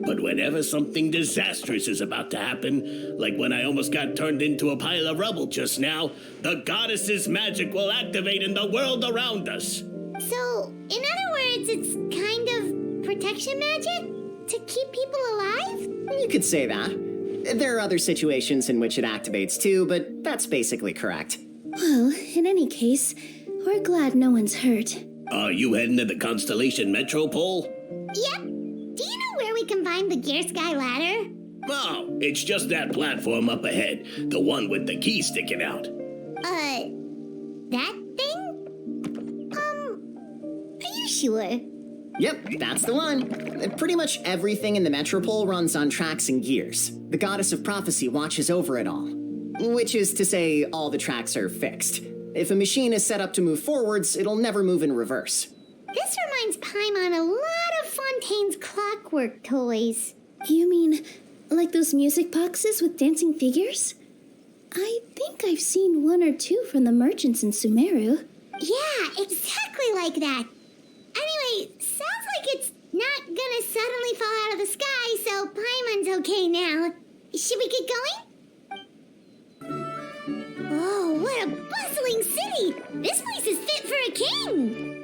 But whenever something disastrous is about to happen, like when I almost got turned into a pile of rubble just now, the goddess's magic will activate in the world around us. So, in other words, it's kind of protection magic? To keep people alive? You could say that. There are other situations in which it activates too, but that's basically correct. Well, in any case, we're glad no one's hurt. Are you heading to the Constellation Metropole? Yep. Do you know where we can find the Gear Sky Ladder? Oh, it's just that platform up ahead, the one with the key sticking out. That thing? Are you sure? Yep, that's the one. Pretty much everything in the Metropole runs on tracks and gears. The Goddess of Prophecy watches over it all. Which is to say, all the tracks are fixed. If a machine is set up to move forwards, it'll never move in reverse. This reminds Paimon a lot of Fontaine's clockwork toys. You mean like those music boxes with dancing figures? I think I've seen one or two from the merchants in Sumeru. Yeah, exactly like that. Anyway, sounds like it's not gonna suddenly fall out of the sky, so Paimon's okay now. Should we get going? Oh, what a bustling city! This place is fit for a king!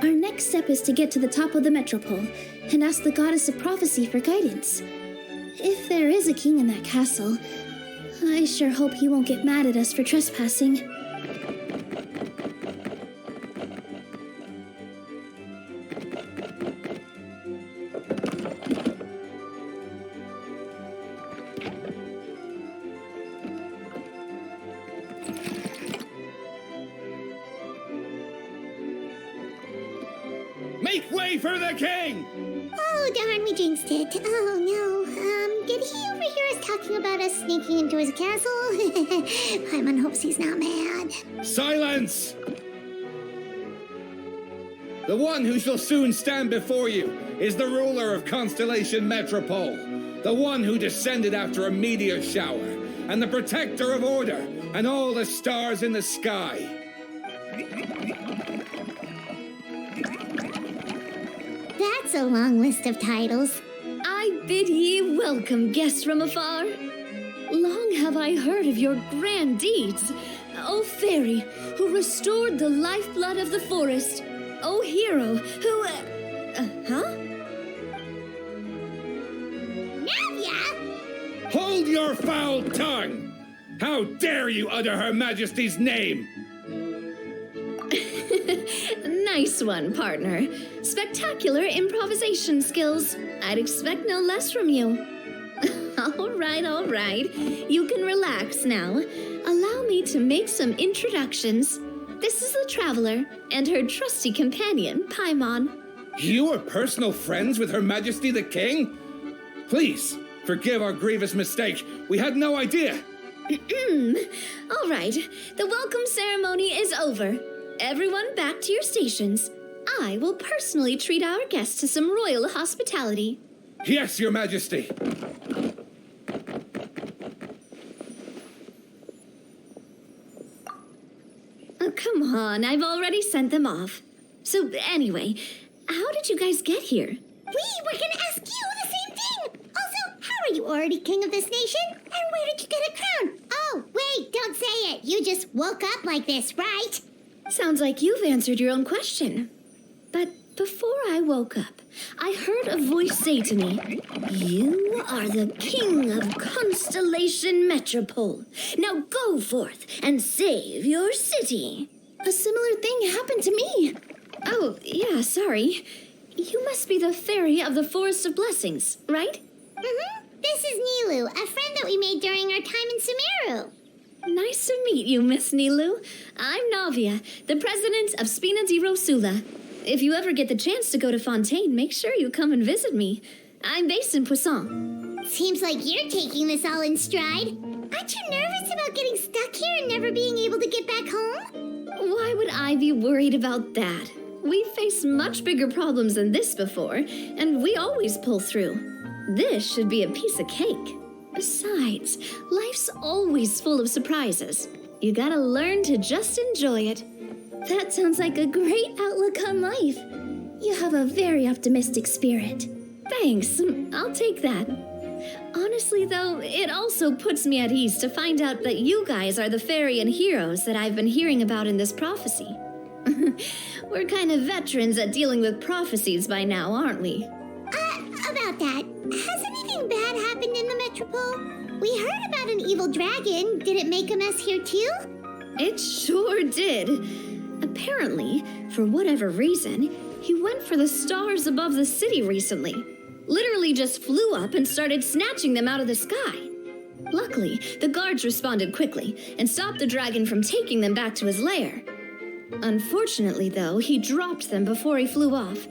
Our next step is to get to the top of the Metropole and ask the Goddess of Prophecy for guidance. If there is a king in that castle, I sure hope he won't get mad at us for trespassing. Make way for the king! Oh, darn, we jinxed it. Oh, no. Did he overhear us talking about us sneaking into his castle? Paimon hopes he's not mad. Silence! The one who shall soon stand before you is the ruler of Constellation Metropole, the one who descended after a meteor shower, and the protector of order and all the stars in the sky. That's a long list of titles. I bid ye welcome, guests from afar. Long have I heard of your grand deeds, O fairy, who restored the lifeblood of the forest. O hero, who... huh? Navia? Hold your foul tongue! How dare you utter Her Majesty's name? Nice one, partner. Spectacular improvisation skills. I'd expect no less from you. All right. You can relax now. Allow me to make some introductions. This is the Traveler and her trusty companion, Paimon. You are personal friends with Her Majesty the King? Please, forgive our grievous mistake. We had no idea. All right, the welcome ceremony is over. Everyone back to your stations. I will personally treat our guests to some royal hospitality. Yes, Your Majesty. Oh, come on, I've already sent them off. So anyway, how did you guys get here? We were gonna ask you the same thing! Also, how are you already king of this nation? And where did you get a crown? Oh, wait, don't say it. You just woke up like this, right? Sounds like you've answered your own question. But before I woke up, I heard a voice say to me, "You are the king of Constellation Metropole. Now go forth and save your city." A similar thing happened to me. Oh, yeah, sorry. You must be the fairy of the Forest of Blessings, right? Mm-hmm. This is Nilu, a friend that we made during our time in Sumeru. Nice to meet you, Miss Nilu. I'm Navia, the president of Spina di Rosula. If you ever get the chance to go to Fontaine, make sure you come and visit me. I'm based in Poisson. Seems like you're taking this all in stride. Aren't you nervous about getting stuck here and never being able to get back home? Why would I be worried about that? We've faced much bigger problems than this before, and we always pull through. This should be a piece of cake. Besides, life's always full of surprises. You gotta learn to just enjoy it. That sounds like a great outlook on life. You have a very optimistic spirit. Thanks, I'll take that. Honestly, though, it also puts me at ease to find out that you guys are the fairy and heroes that I've been hearing about in this prophecy. We're kind of veterans at dealing with prophecies by now, aren't we? About that, has anything bad happened in the Metropole? We heard about an evil dragon. Did it make a mess here too? It sure did. Apparently, for whatever reason, he went for the stars above the city recently. Literally just flew up and started snatching them out of the sky. Luckily, the guards responded quickly and stopped the dragon from taking them back to his lair. Unfortunately, though, he dropped them before he flew off.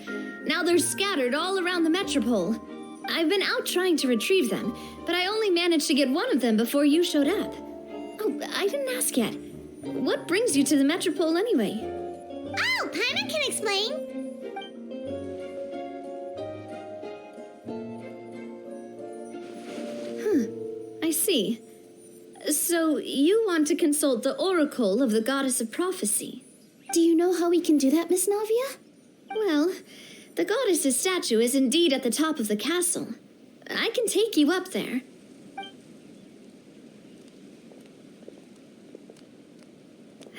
Now they're scattered all around the Metropole. I've been out trying to retrieve them, but I only managed to get one of them before you showed up. Oh, I didn't ask yet. What brings you to the Metropole anyway? Oh, Paimon can explain. I see. So you want to consult the oracle of the goddess of prophecy. Do you know how we can do that, Miss Navia? Well, the goddess's statue is indeed at the top of the castle. I can take you up there.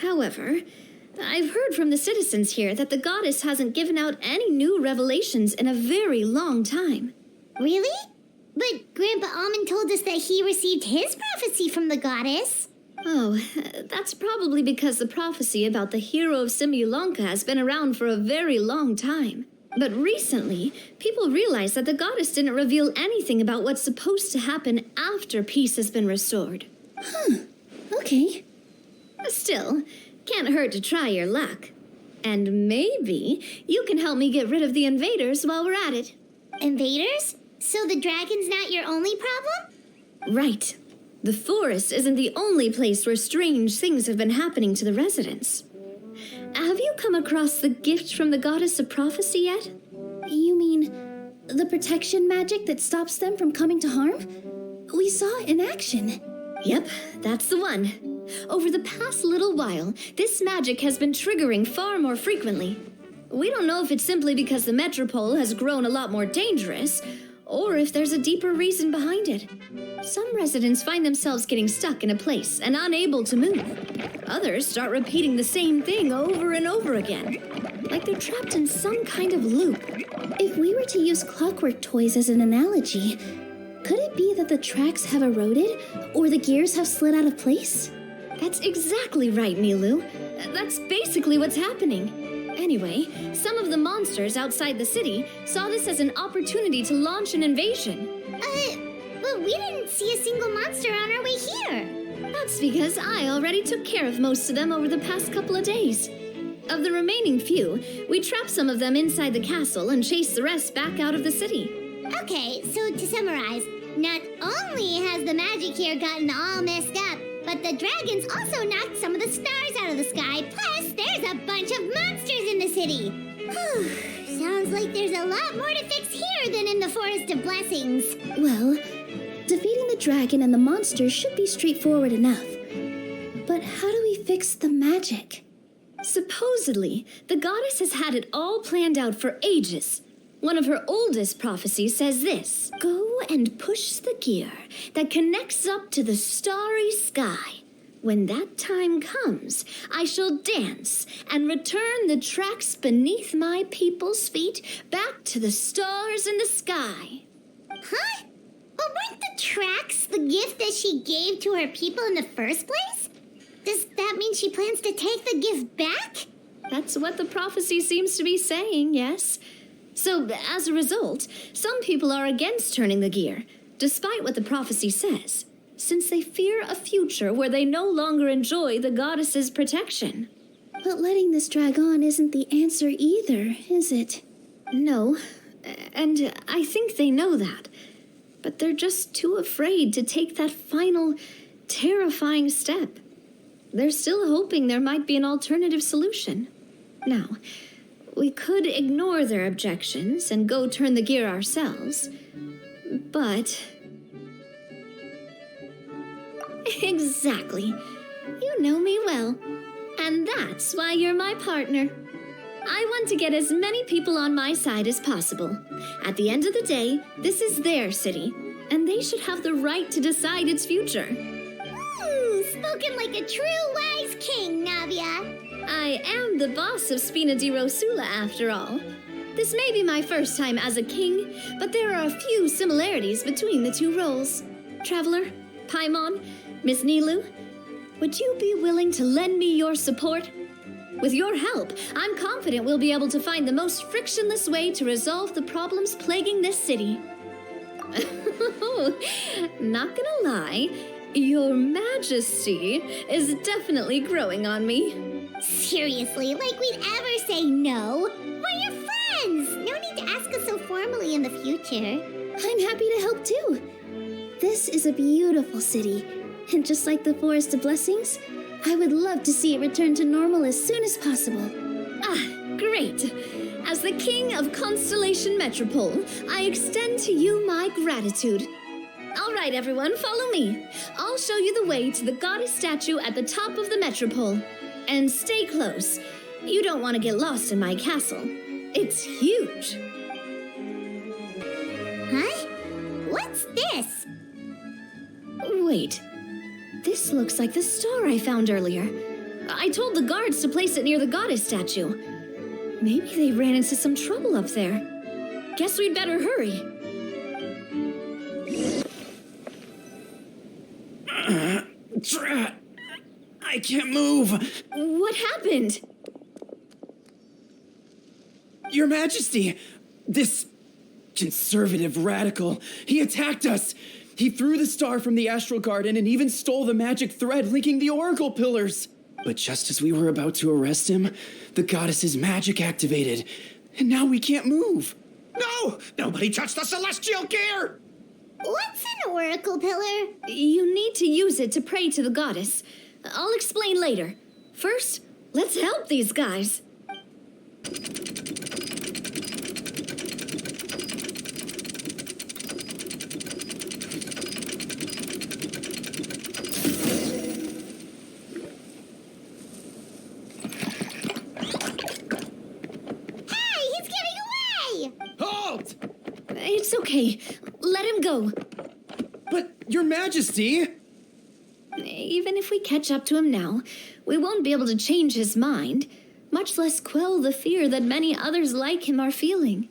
However, I've heard from the citizens here that the goddess hasn't given out any new revelations in a very long time. Really? But Grandpa Almond told us that he received his prophecy from the goddess. Oh, that's probably because the prophecy about the hero of Simulanka has been around for a very long time. But recently, people realized that the goddess didn't reveal anything about what's supposed to happen after peace has been restored. Okay. Still, can't hurt to try your luck. And maybe you can help me get rid of the invaders while we're at it. Invaders? So the dragon's not your only problem? Right. The forest isn't the only place where strange things have been happening to the residents. Have you come across the gift from the goddess of prophecy yet? You mean the protection magic that stops them from coming to harm? We saw it in action. Yep, that's the one. Over the past little while, this magic has been triggering far more frequently. We don't know if it's simply because the metropole has grown a lot more dangerous, or if there's a deeper reason behind it. Some residents find themselves getting stuck in a place and unable to move. Others start repeating the same thing over and over again, like they're trapped in some kind of loop. If we were to use clockwork toys as an analogy, could it be that the tracks have eroded or the gears have slid out of place? That's exactly right, Nilu. That's basically what's happening. Anyway, some of the monsters outside the city saw this as an opportunity to launch an invasion. But we didn't see a single monster on our way here. That's because I already took care of most of them over the past couple of days. Of the remaining few, we trapped some of them inside the castle and chased the rest back out of the city. Okay, so to summarize, not only has the magic here gotten all messed up, but the dragons also knocked some of the stars out of the sky, plus there's a bunch of monsters in the city. Whew, sounds like there's a lot more to fix here than in the Forest of Blessings. Well, defeating the dragon and the monsters should be straightforward enough. But how do we fix the magic? Supposedly, the goddess has had it all planned out for ages. One of her oldest prophecies says this: "Go and push the gear that connects up to the starry sky. When that time comes, I shall dance and return the tracks beneath my people's feet back to the stars in the sky." Huh? But weren't the tracks the gift that she gave to her people in the first place? Does that mean she plans to take the gift back? That's what the prophecy seems to be saying, yes. So, as a result, some people are against turning the gear, despite what the prophecy says, since they fear a future where they no longer enjoy the goddess's protection. But letting this drag on isn't the answer either, is it? No, and I think they know that. But they're just too afraid to take that final, terrifying step. They're still hoping there might be an alternative solution. Now, we could ignore their objections and go turn the gear ourselves, but... Exactly. You know me well. And that's why you're my partner. I want to get as many people on my side as possible. At the end of the day, this is their city, and they should have the right to decide its future. Spoken like a true wise king, Navia. I am the boss of Spina di Rosula, after all. This may be my first time as a king, but there are a few similarities between the two roles. Traveler, Paimon, Miss Nilu, would you be willing to lend me your support? With your help, I'm confident we'll be able to find the most frictionless way to resolve the problems plaguing this city. Not gonna lie, Your Majesty is definitely growing on me. Seriously, like we'd ever say no? We're your friends! No need to ask us so formally in the future. I'm happy to help too. This is a beautiful city, and just like the Forest of Blessings, I would love to see it return to normal as soon as possible. Ah, great. As the King of Constellation Metropole, I extend to you my gratitude. All right, everyone, follow me. I'll show you the way to the goddess statue at the top of the metropole. And stay close. You don't want to get lost in my castle. It's huge. Huh? What's this? Wait. This looks like the star I found earlier. I told the guards to place it near the goddess statue. Maybe they ran into some trouble up there. Guess we'd better hurry. Drat! I can't move! What happened? Your Majesty! This conservative radical, he attacked us! He threw the star from the Astral Garden and even stole the magic thread linking the Oracle Pillars! But just as we were about to arrest him, the goddess's magic activated, and now we can't move! No! Nobody touched the celestial gear! What's an oracle pillar? You need to use it to pray to the goddess. I'll explain later. First, let's help these guys. Your Majesty! Even if we catch up to him now, we won't be able to change his mind, much less quell the fear that many others like him are feeling.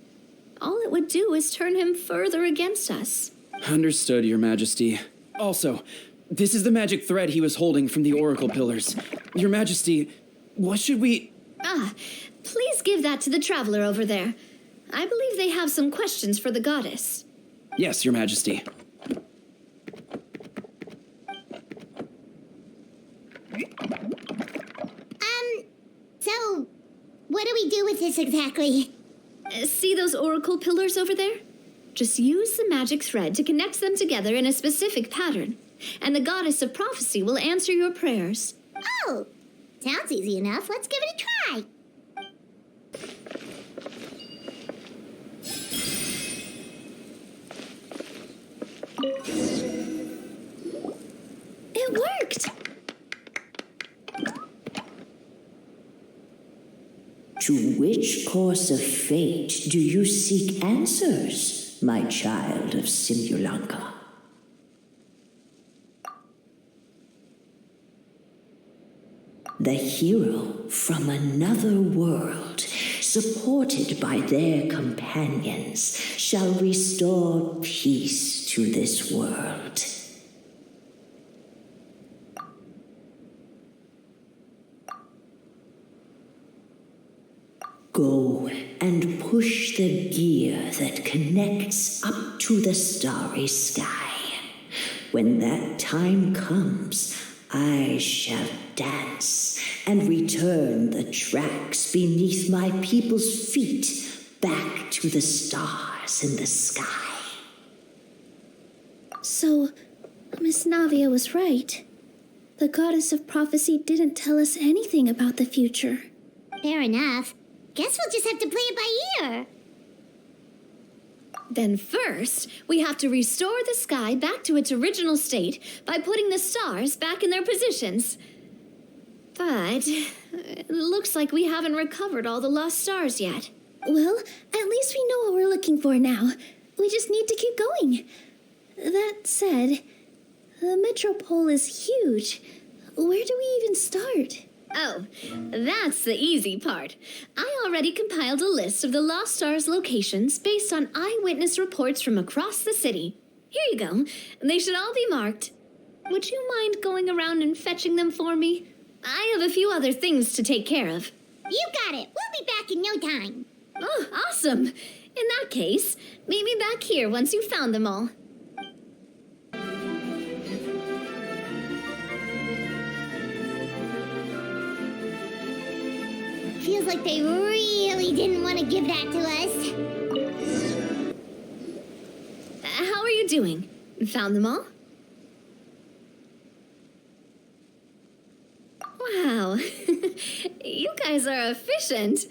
All it would do is turn him further against us. Understood, Your Majesty. Also, this is the magic thread he was holding from the oracle pillars. Your Majesty, what should we... Please give that to the traveler over there. I believe they have some questions for the goddess. Yes, Your Majesty. So, what do we do with this exactly? See those oracle pillars over there? Just use the magic thread to connect them together in a specific pattern, and the goddess of prophecy will answer your prayers. Oh, sounds easy enough. Let's give it a try. It worked! To which course of fate do you seek answers, my child of Simulanka? The hero from another world, supported by their companions, shall restore peace to this world. Go and push the gear that connects up to the starry sky. When that time comes, I shall dance and return the tracks beneath my people's feet back to the stars in the sky. So, Miss Navia was right. The goddess of prophecy didn't tell us anything about the future. Fair enough. Guess we'll just have to play it by ear. Then first, we have to restore the sky back to its original state by putting the stars back in their positions. But it looks like we haven't recovered all the lost stars yet. Well, at least we know what we're looking for now. We just need to keep going. That said, the metropole is huge. Where do we even start? Oh, that's the easy part. I already compiled a list of the Lost Stars locations based on eyewitness reports from across the city. Here you go. They should all be marked. Would you mind going around and fetching them for me? I have a few other things to take care of. You got it. We'll be back in no time. Oh, awesome. In that case, meet me back here once you've found them all. Feels like they really didn't want to give that to us. How are you doing? Found them all? Wow. You guys are efficient.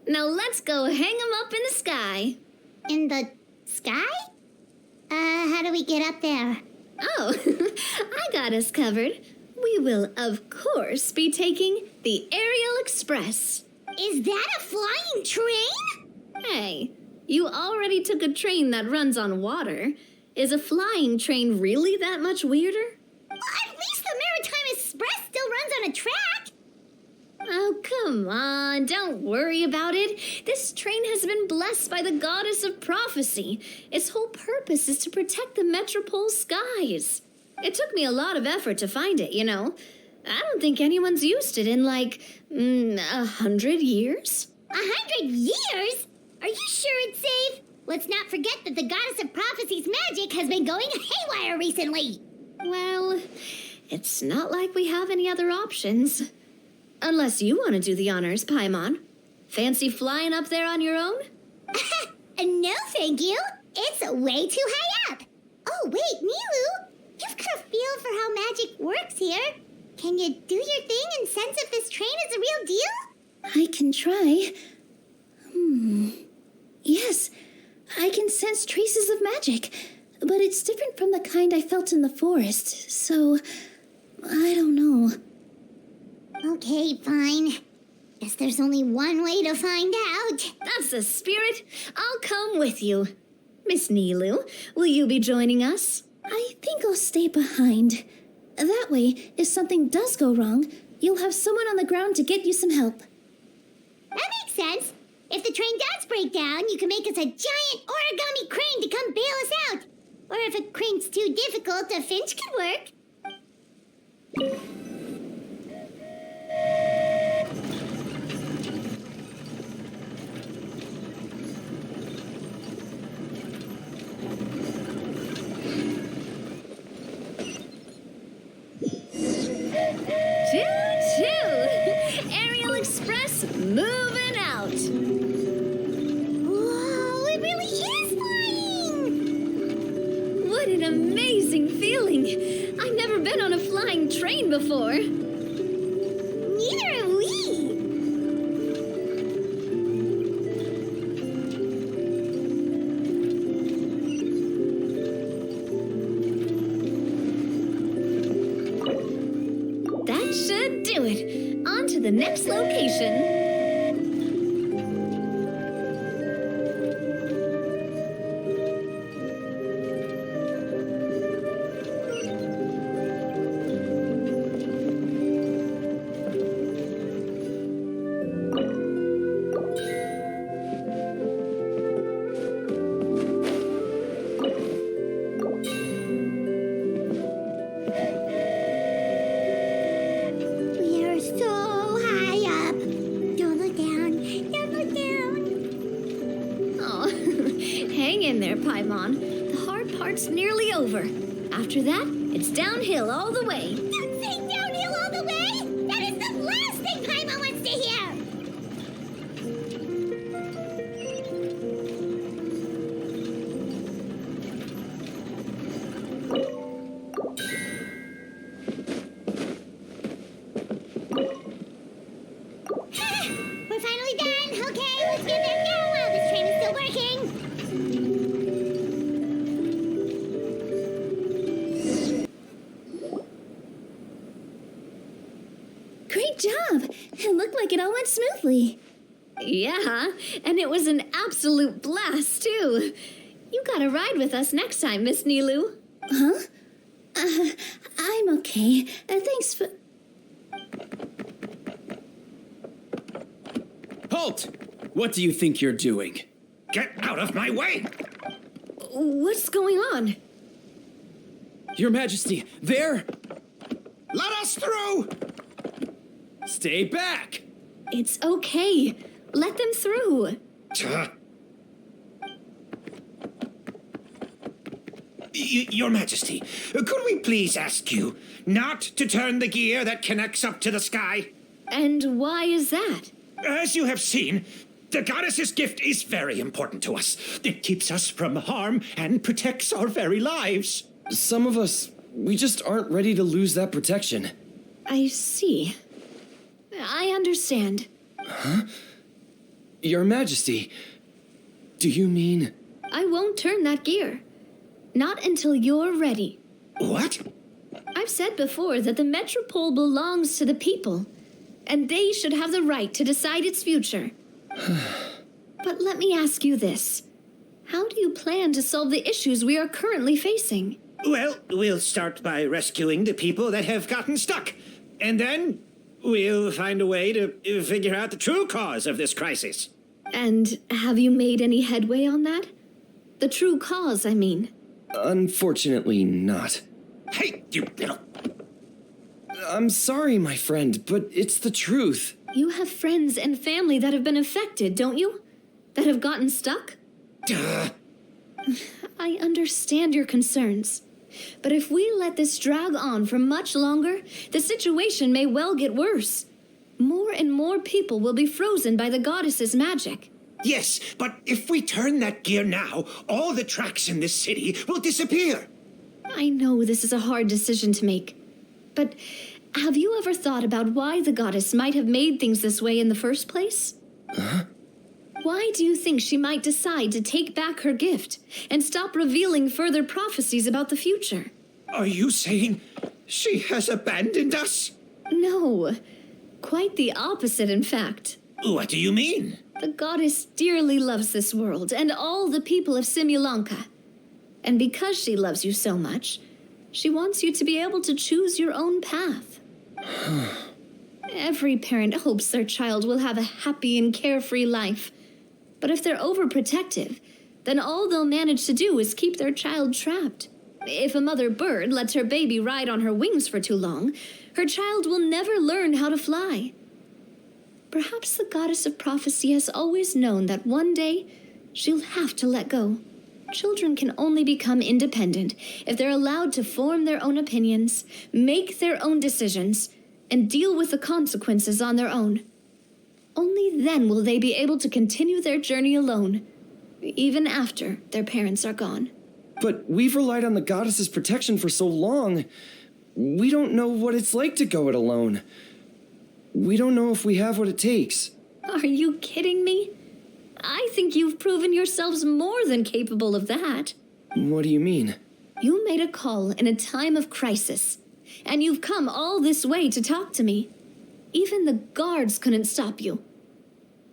Now let's go hang them up in the sky. In the sky? How do we get up there? Oh, I got us covered. We will, of course, be taking the Aerial Express. Is that a flying train? Hey, you already took a train that runs on water. Is a flying train really that much weirder? Well, at least the Maritime Express still runs on a track. Oh, come on, don't worry about it. This train has been blessed by the goddess of prophecy. Its whole purpose is to protect the metropole's skies. It took me a lot of effort to find it, you know. I don't think anyone's used it in, 100 years. 100 years? Are you sure it's safe? Let's not forget that the goddess of prophecy's magic has been going haywire recently. Well, it's not like we have any other options. Unless you want to do the honors, Paimon. Fancy flying up there on your own? No, thank you. It's way too high up. Oh, wait, Nilu. You've got a feel for how magic works here. Can you do your thing and sense if this train is a real deal? I can try. Yes, I can sense traces of magic, but it's different from the kind I felt in the forest, so I don't know. Okay, fine. Guess there's only one way to find out. That's the spirit. I'll come with you. Miss Nilu, will you be joining us? I think I'll stay behind. That way, if something does go wrong, you'll have someone on the ground to get you some help. That makes sense. If the train does break down, you can make us a giant origami crane to come bail us out. Or if a crane's too difficult, a finch could work. Choo-choo! Aerial Express moving out. Whoa, it really is flying! What an amazing feeling! I've never been on a flying train before. Neither have we. That should do it. On to the next location. We are so high up. Don't look down. Don't look down. Oh, hang in there, Paimon. The hard part's nearly over. After that, it's downhill all the way. Don't say downhill all the way. That is the last thing Paimon wants to hear. We're finally done. Okay, let's get there now while this train is still working. Great job! It looked like it all went smoothly. Yeah, and it was an absolute blast, too. You gotta ride with us next time, Miss Nilu. Huh? I'm okay. Thanks for... Halt! What do you think you're doing? Get out of my way! What's going on? Your Majesty, there! Let us through! Stay back! It's okay. Let them through. Your Majesty, could we please ask you not to turn the gear that connects up to the sky? And why is that? As you have seen, the goddess's gift is very important to us. It keeps us from harm and protects our very lives. Some of us, we just aren't ready to lose that protection. I see. I understand. Huh? Your Majesty, do you mean... I won't turn that gear. Not until you're ready. What? I've said before that the Metropole belongs to the people, and they should have the right to decide its future. But let me ask you this. How do you plan to solve the issues we are currently facing? Well, we'll start by rescuing the people that have gotten stuck. And then we'll find a way to figure out the true cause of this crisis. And have you made any headway on that? The true cause, I mean. Unfortunately not. Hey, you little... I'm sorry, my friend, but it's the truth. You have friends and family that have been affected, don't you? That have gotten stuck? Duh. I understand your concerns. But if we let this drag on for much longer, the situation may well get worse. More and more people will be frozen by the goddess's magic. Yes, but if we turn that gear now, all the tracks in this city will disappear. I know this is a hard decision to make. But have you ever thought about why the goddess might have made things this way in the first place? Huh? Why do you think she might decide to take back her gift and stop revealing further prophecies about the future? Are you saying she has abandoned us? No. Quite the opposite, in fact. What do you mean? The goddess dearly loves this world and all the people of Simulanka. And because she loves you so much, She wants you to be able to choose your own path. Every parent hopes their child will have a happy and carefree life. But if they're overprotective, then all they'll manage to do is keep their child trapped. If a mother bird lets her baby ride on her wings for too long, her child will never learn how to fly. Perhaps the goddess of prophecy has always known that one day she'll have to let go. Children can only become independent if they're allowed to form their own opinions, make their own decisions, and deal with the consequences on their own. Only then will they be able to continue their journey alone, even after their parents are gone. But we've relied on the goddess's protection for so long. We don't know what it's like to go it alone. We don't know if we have what it takes. Are you kidding me? I think you've proven yourselves more than capable of that. What do you mean? You made a call in a time of crisis, and you've come all this way to talk to me. Even the guards couldn't stop you.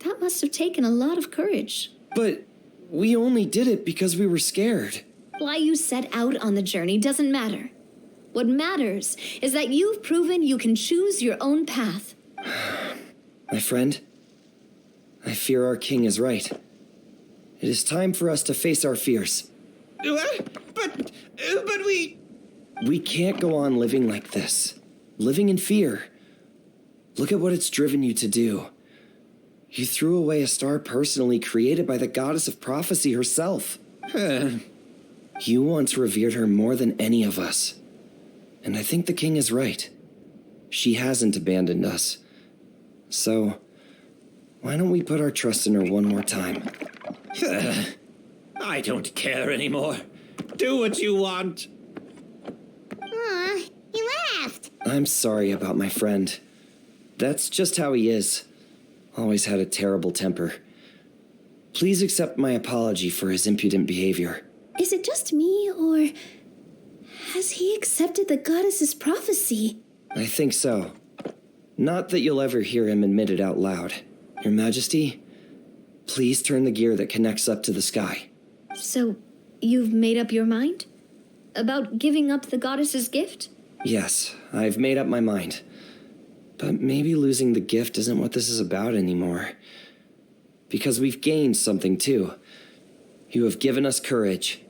That must have taken a lot of courage. But we only did it because we were scared. Why you set out on the journey doesn't matter. What matters is that you've proven you can choose your own path. My friend, I fear our king is right. It is time for us to face our fears. But we... We can't go on living like this. Living in fear. Look at what it's driven you to do. You threw away a star personally created by the goddess of prophecy herself. You once revered her more than any of us. And I think the king is right. She hasn't abandoned us. So, why don't we put our trust in her one more time? I don't care anymore. Do what you want. Aw, he laughed. I'm sorry about my friend. That's just how he is. Always had a terrible temper. Please accept my apology for his impudent behavior. Is it just me, or has he accepted the goddess's prophecy? I think so. Not that you'll ever hear him admit it out loud. Your Majesty, please turn the gear that connects up to the sky. So, you've made up your mind? About giving up the goddess's gift? Yes, I've made up my mind. But maybe losing the gift isn't what this is about anymore. Because we've gained something too. You have given us courage.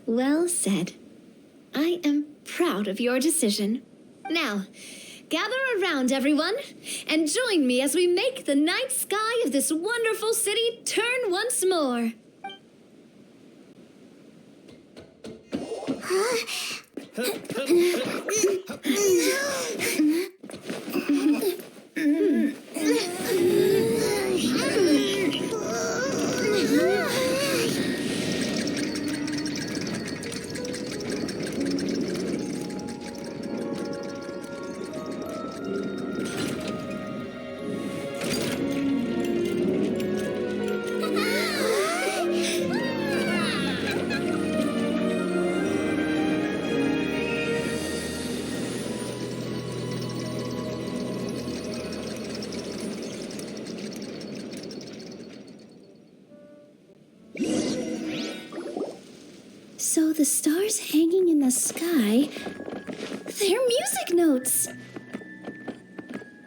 Well said. I am proud of your decision. Now, gather around, everyone, and join me as we make the night sky of this wonderful city turn once more. So the stars hanging in the sky, they're music notes.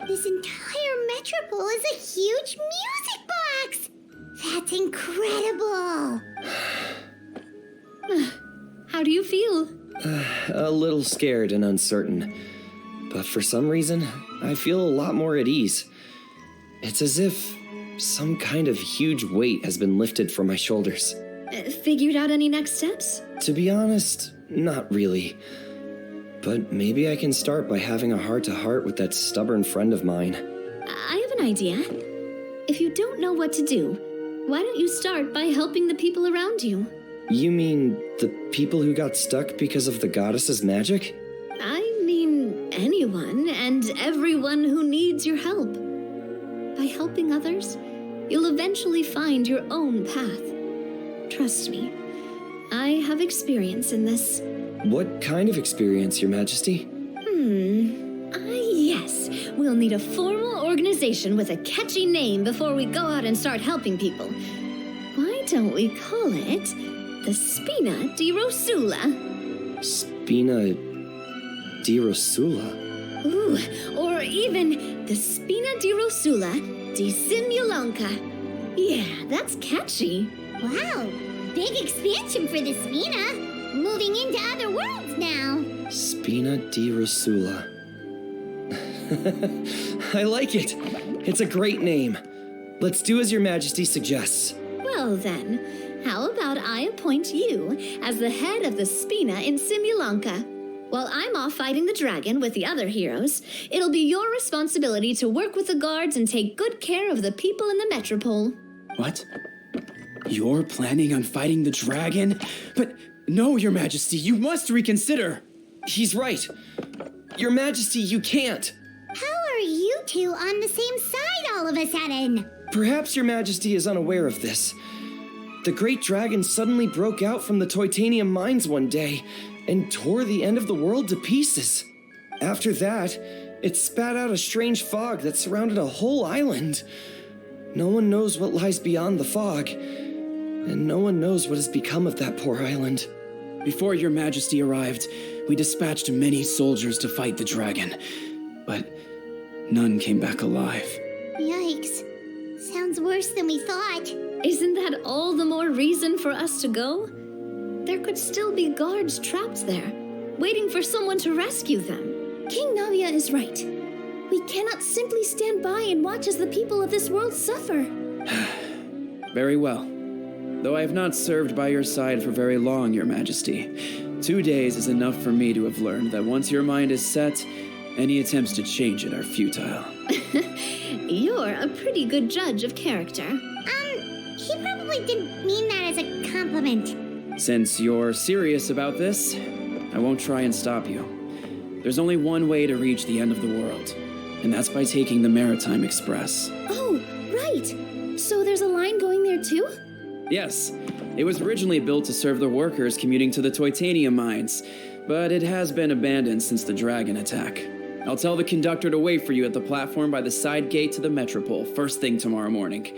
This entire metropole is a huge music box. That's incredible. How do you feel? A little scared and uncertain. But for some reason, I feel a lot more at ease. It's as if some kind of huge weight has been lifted from my shoulders. Figured out any next steps? To be honest, not really. But maybe I can start by having a heart-to-heart with that stubborn friend of mine. I have an idea. If you don't know what to do, why don't you start by helping the people around you? You mean the people who got stuck because of the goddess's magic? I mean anyone and everyone who needs your help. By helping others, you'll eventually find your own path. Trust me, I have experience in this. What kind of experience, Your Majesty? Yes. We'll need a formal organization with a catchy name before we go out and start helping people. Why don't we call it the Spina di Rosula? Spina di Rosula. Ooh, or even the Spina di Rosula di Simulanka. Yeah, that's catchy. Wow, big expansion for the Spina. Moving into other worlds now. Spina di Rosula. I like it. It's a great name. Let's do as Your Majesty suggests. Well then, how about I appoint you as the head of the Spina in Simulanka? While I'm off fighting the dragon with the other heroes, it'll be your responsibility to work with the guards and take good care of the people in the metropole. What? You're planning on fighting the dragon? But no, Your Majesty, you must reconsider. He's right. Your Majesty, you can't. How are you two on the same side all of a sudden? Perhaps Your Majesty is unaware of this. The great dragon suddenly broke out from the Titanium mines one day and tore the end of the world to pieces. After that, it spat out a strange fog that surrounded a whole island. No one knows what lies beyond the fog, and no one knows what has become of that poor island. Before Your Majesty arrived, we dispatched many soldiers to fight the dragon, but none came back alive. Yikes. Sounds worse than we thought. Isn't that all the more reason for us to go? There could still be guards trapped there, waiting for someone to rescue them. King Navia is right. We cannot simply stand by and watch as the people of this world suffer. Very well. Though I have not served by your side for very long, Your Majesty, 2 days is enough for me to have learned that once your mind is set, any attempts to change it are futile. You're a pretty good judge of character. He probably didn't mean that as a compliment. Since you're serious about this, I won't try and stop you. There's only one way to reach the end of the world, and that's by taking the Maritime Express. Oh, right. So there's a line going there too? Yes, it was originally built to serve the workers commuting to the Titanium mines, but it has been abandoned since the dragon attack. I'll tell the conductor to wait for you at the platform by the side gate to the Metropole first thing tomorrow morning.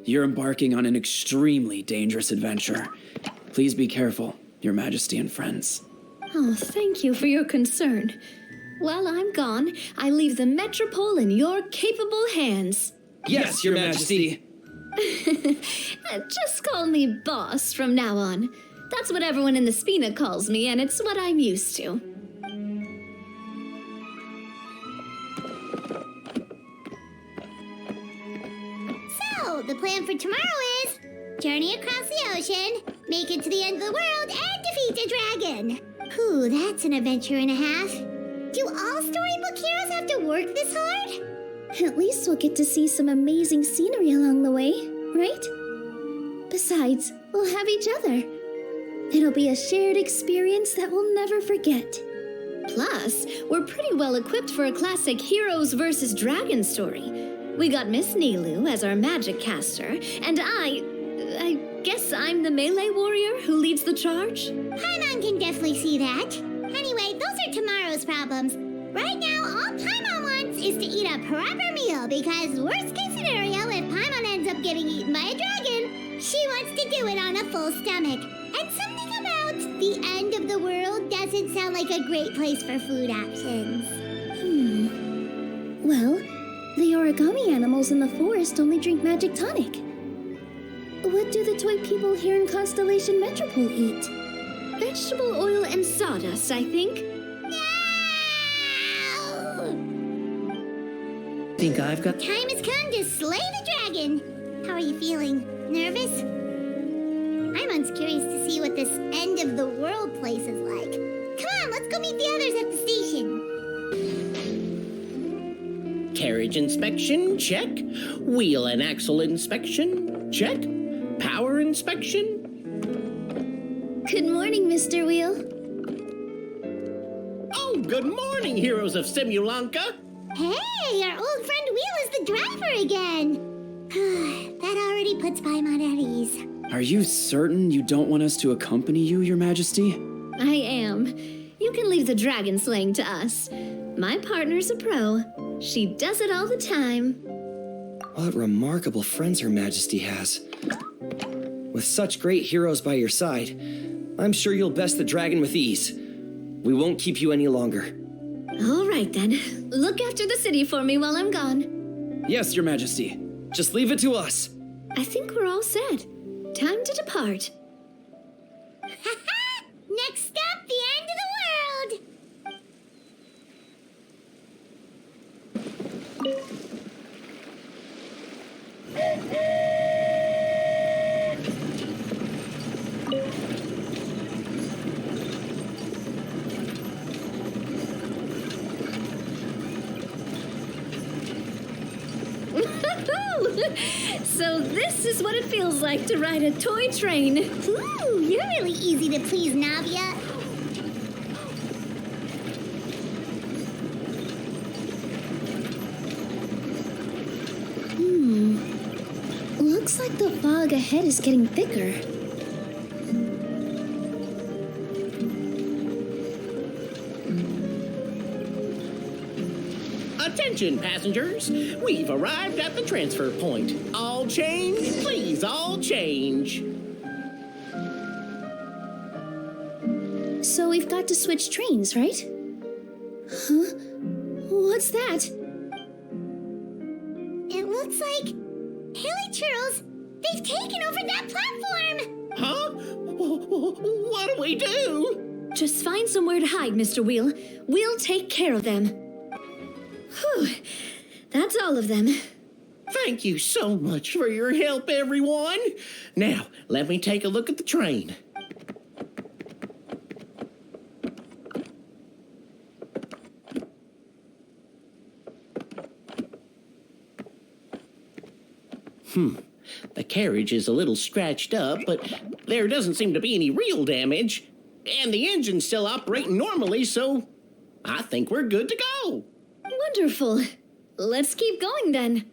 You're embarking on an extremely dangerous adventure. Please be careful, Your Majesty and friends. Oh, thank you for your concern. While I'm gone, I leave the Metropole in your capable hands. Yes, Your Majesty. Just call me boss from now on. That's what everyone in the Spina calls me, and it's what I'm used to. So, the plan for tomorrow is journey across the ocean, make it to the end of the world, and defeat a dragon. Ooh, that's an adventure and a half. Do all storybook heroes have to work this hard? At least we'll get to see some amazing scenery along the way, right? Besides, we'll have each other. It'll be a shared experience that we'll never forget. Plus, we're pretty well equipped for a classic heroes versus dragon story. We got Miss Nilu as our magic caster, and I guess I'm the melee warrior who leads the charge? Paimon can definitely see that. Anyway, those are tomorrow's problems. Right now, all Paimon wants is to eat a proper meal, because worst case scenario, if Paimon ends up getting eaten by a dragon, she wants to do it on a full stomach. And something about the end of the world doesn't sound like a great place for food options. Well, the origami animals in the forest only drink magic tonic. What do the toy people here in Constellation Metropole eat? Vegetable oil and sawdust, I think. Think I've got... Time has come to slay the dragon. How are you feeling? Nervous? I'm curious to see what this end of the world place is like. Come on, let's go meet the others at the station. Carriage inspection, check. Wheel and axle inspection, check. Power inspection. Good morning, Mr. Wheel. Oh, good morning, heroes of Simulanka. Hey, our old friend Wheel is the driver again. That already puts Paimon at ease. Are you certain you don't want us to accompany you, Your Majesty? I am. You can leave the dragon slaying to us. My partner's a pro. She does it all the time. What remarkable friends Her Majesty has. With such great heroes by your side, I'm sure you'll best the dragon with ease. We won't keep you any longer. All right then. Look after the city for me while I'm gone. Yes, Your Majesty. Just leave it to us. I think we're all set. Time to depart. Next stop, the end of the world! So this is what it feels like to ride a toy train. Ooh, you're really easy to please, Navia. Looks like the fog ahead is getting thicker. Attention, passengers. We've arrived at the transfer point. All change, please, all change. So we've got to switch trains, right? Huh? What's that? It looks like Haley Churls, they've taken over that platform! Huh? What do we do? Just find somewhere to hide, Mr. Wheel. We'll take care of them. Whew. That's all of them. Thank you so much for your help, everyone. Now, let me take a look at the train. The carriage is a little scratched up, but there doesn't seem to be any real damage. And the engine's still operating normally, so I think we're good to go. Wonderful. Let's keep going then.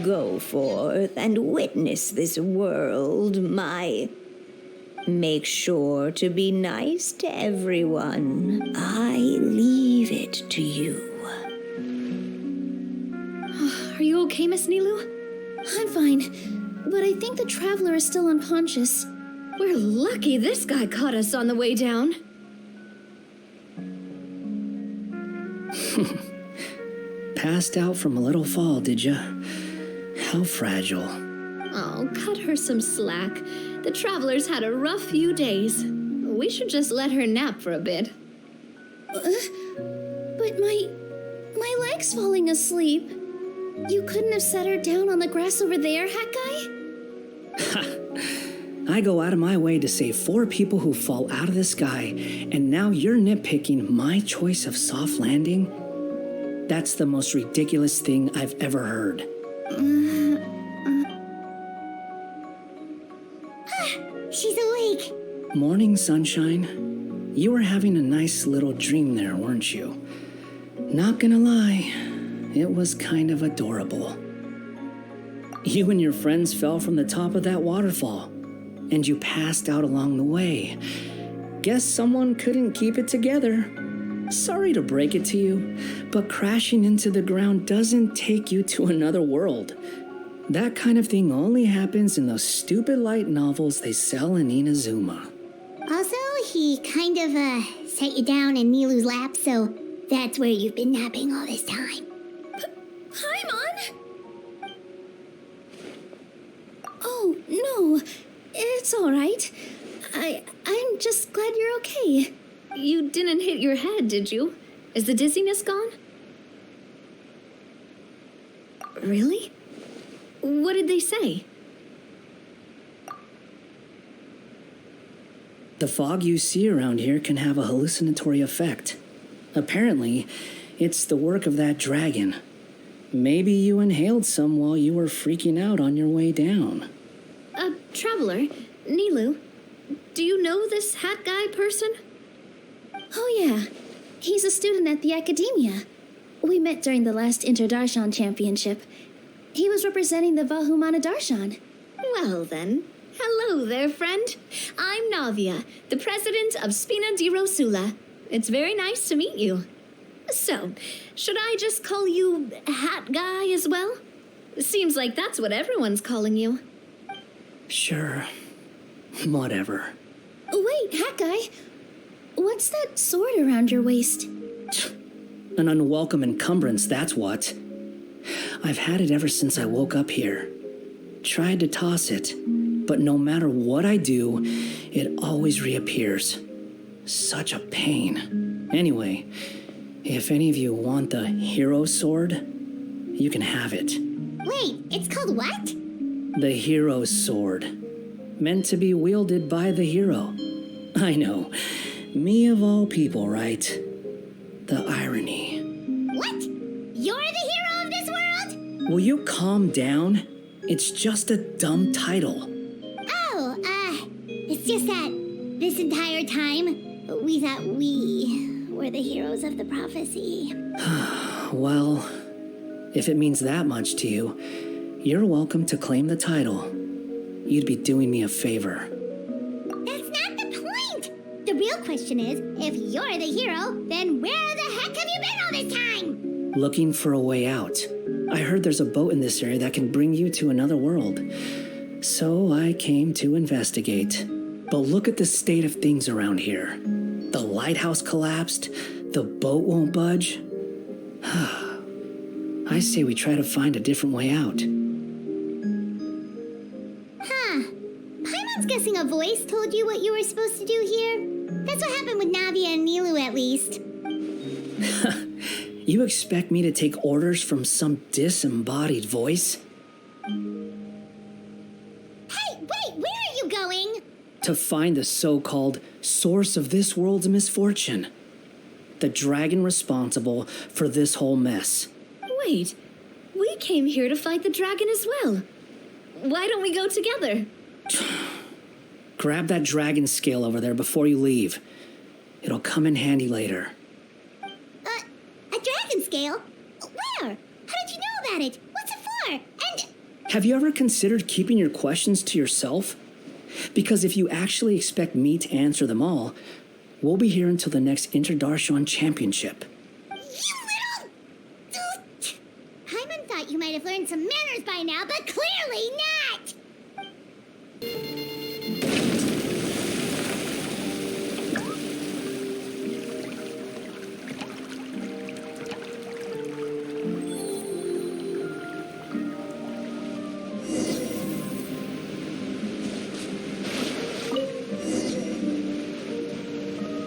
Go forth and witness this world, my... Make sure to be nice to everyone. I leave it to you. Are you okay, Miss Nilu? I'm fine, but I think the traveler is still unconscious. We're lucky this guy caught us on the way down. Passed out from a little fall, did ya? How fragile. Oh, cut her some slack. The traveler's had a rough few days. We should just let her nap for a bit. But my leg's falling asleep. You couldn't have set her down on the grass over there, Hat Guy? I go out of my way to save 4 people who fall out of the sky, and now you're nitpicking my choice of soft landing? That's the most ridiculous thing I've ever heard. She's awake. Morning, sunshine. You were having a nice little dream there, weren't you? Not gonna lie, it was kind of adorable. You and your friends fell from the top of that waterfall, and you passed out along the way. Guess someone couldn't keep it together. Sorry to break it to you, but crashing into the ground doesn't take you to another world. That kind of thing only happens in those stupid light novels they sell in Inazuma. Also, he kind of, set you down in Nilu's lap, so that's where you've been napping all this time. Paimon? Oh, no. It's all right. I'm just glad you're okay. You didn't hit your head, did you? Is the dizziness gone? Really? What did they say? The fog you see around here can have a hallucinatory effect. Apparently, it's the work of that dragon. Maybe you inhaled some while you were freaking out on your way down. Traveler, Nilu, do you know this hat guy person? Oh yeah, he's a student at the academia. We met during the last Interdarshan Championship. He was representing the Vahumana Darshan. Well then, hello there, friend. I'm Navia, the president of Spina di Rosula. It's very nice to meet you. So, should I just call you Hat Guy as well? Seems like that's what everyone's calling you. Sure. Whatever. Wait, Hat Guy. What's that sword around your waist? An unwelcome encumbrance, that's what. I've had it ever since I woke up here. Tried to toss it, but no matter what I do, it always reappears. Such a pain. Anyway, if any of you want the hero sword, you can have it. Wait, it's called what? The hero's sword. Meant to be wielded by the hero. I know. Me of all people, right? The irony. What? You're the hero of this world? Will you calm down? It's just a dumb title. Oh, it's just that this entire time, we thought we were the heroes of the prophecy. Well, if it means that much to you, you're welcome to claim the title. You'd be doing me a favor. That's not the point! The real question is, if you're the hero, then where the heck have you been all this time? Looking for a way out. I heard there's a boat in this area that can bring you to another world. So I came to investigate. But look at the state of things around here. The lighthouse collapsed. The boat won't budge. I say we try to find a different way out. Paimon's guessing a voice told you what you were supposed to do here. That's what happened with Navia and Nilu, at least. You expect me to take orders from some disembodied voice? Hey, wait, where are you going? To find the so-called source of this world's misfortune. The dragon responsible for this whole mess. Wait, we came here to fight the dragon as well. Why don't we go together? Grab that dragon scale over there before you leave. It'll come in handy later. A dragon scale? Where? How did you know about it? What's it for? And... Have you ever considered keeping your questions to yourself? Because if you actually expect me to answer them all, we'll be here until the next Interdarshan Championship. You little... Paimon thought you might have learned some manners by now, but clearly not!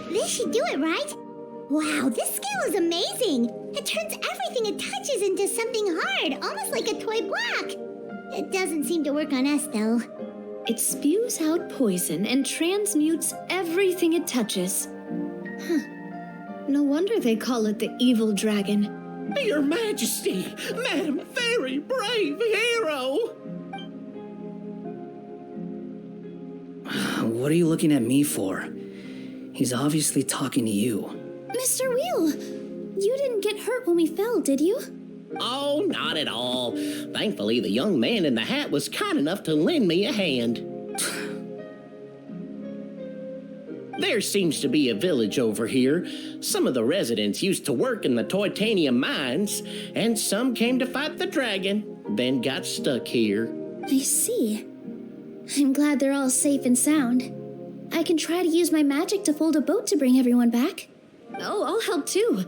This should do it, right? Wow, this scale is amazing! It turns everything it touches into something hard, almost like a toy block. It doesn't seem to work on us, though. It spews out poison and transmutes everything it touches. Huh. No wonder they call it the evil dragon. Your Majesty, Madam Very Brave Hero! What are you looking at me for? He's obviously talking to you. Mr. Wheel, you didn't get hurt when we fell, did you? Oh, not at all. Thankfully, the young man in the hat was kind enough to lend me a hand. There seems to be a village over here. Some of the residents used to work in the Titanium mines, and some came to fight the dragon, then got stuck here. I see. I'm glad they're all safe and sound. I can try to use my magic to fold a boat to bring everyone back. Oh, I'll help too.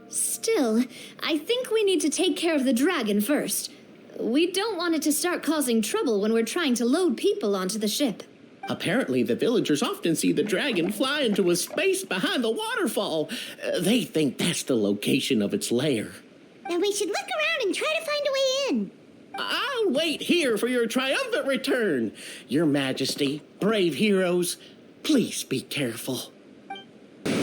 Still, I think we need to take care of the dragon first. We don't want it to start causing trouble when we're trying to load people onto the ship. Apparently, the villagers often see the dragon fly into a space behind the waterfall. They think that's the location of its lair. Then we should look around and try to find a way in. I'll wait here for your triumphant return. Your Majesty, brave heroes, Please be careful. Well,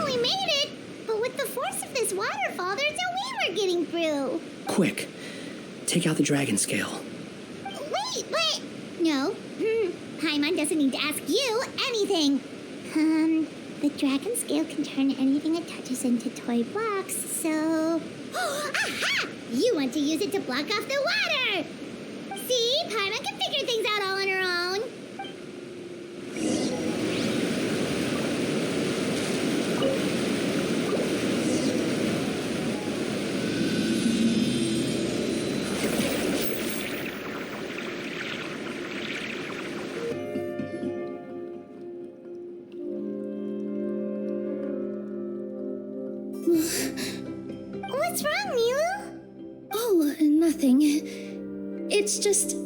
we made it. But with the force of this waterfall, there's no way we're getting through. Quick, take out the dragon scale. Wait, but... No. Paimon doesn't need to ask you anything. The dragon scale can turn anything it touches into toy blocks, so... Aha! You want to use it to block off the water! See? Paimon can figure things out all on her own. What's wrong, Milu? Oh, nothing. It's just...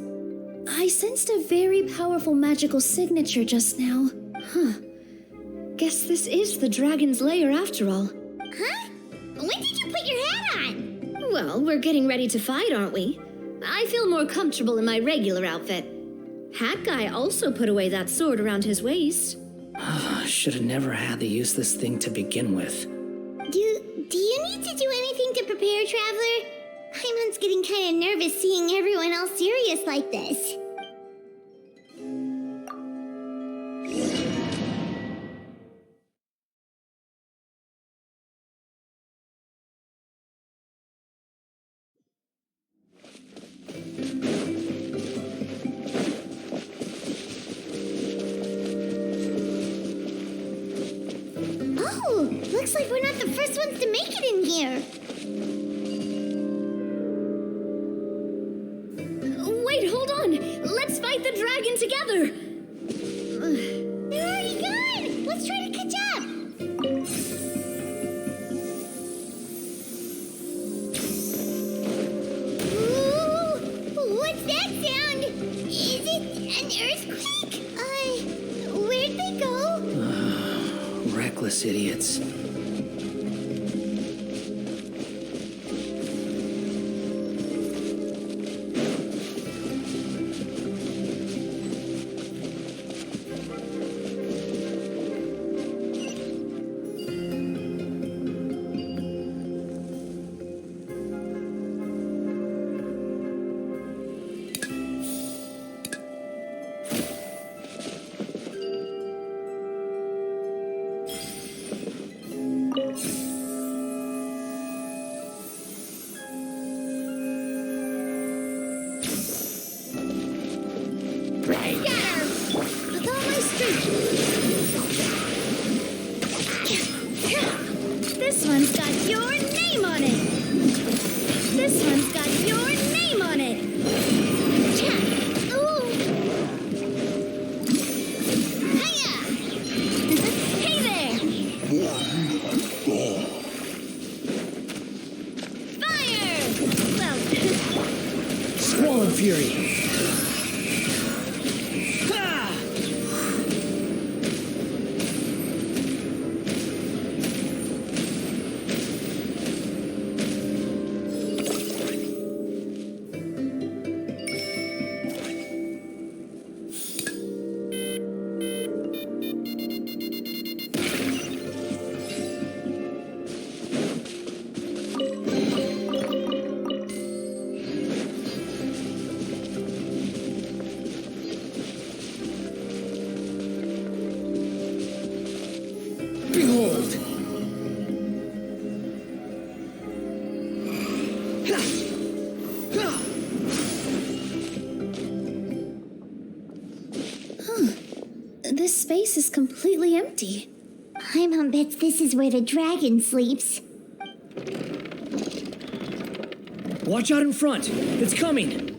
I sensed a very powerful magical signature just now. Huh. Guess this is the dragon's lair after all. Huh? When did you put your hat on? Well, we're getting ready to fight, aren't we? I feel more comfortable in my regular outfit. Hat Guy also put away that sword around his waist. Should have never had to use this thing to begin with. Do you need to do anything to prepare, Traveler? Paimon's getting kind of nervous seeing everyone else serious like this. Oh, looks like we're not the first ones to make it in here. Wait, hold on! Let's fight the dragon together! They're already gone! Let's try to catch up! Ooh, what's that sound? Is it an earthquake? Where'd they go? Reckless idiots. With all my strength. This one's got your name on it. This one's got your name on it. Ooh. Hiya! Hey there! Fire! Well, Squall Fury! Behold! This space is completely empty. Paimon bets this is where the dragon sleeps. Watch out in front! It's coming!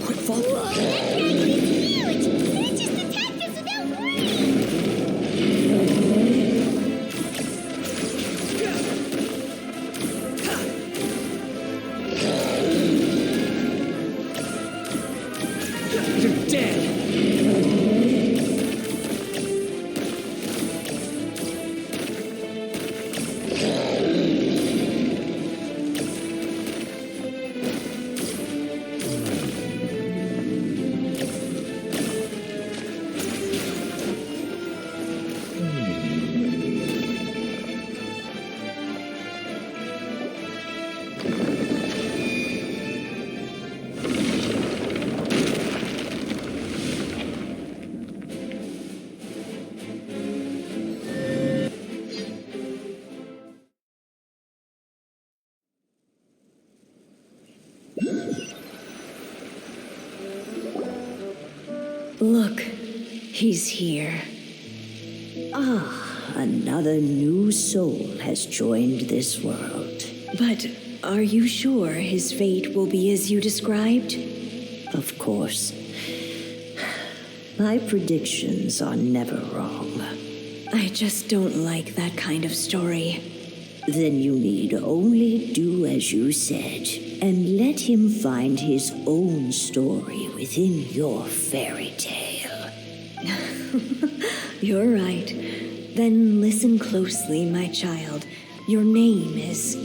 Quick, follow up! That dragon is huge! It just attacked us without warning! Look, he's here. Ah, another new soul has joined this world. But are you sure his fate will be as you described? Of course. My predictions are never wrong. I just don't like that kind of story. Then you need only do as you said, and let him find his own story within your fairy tale. You're right. Then listen closely, my child. Your name is...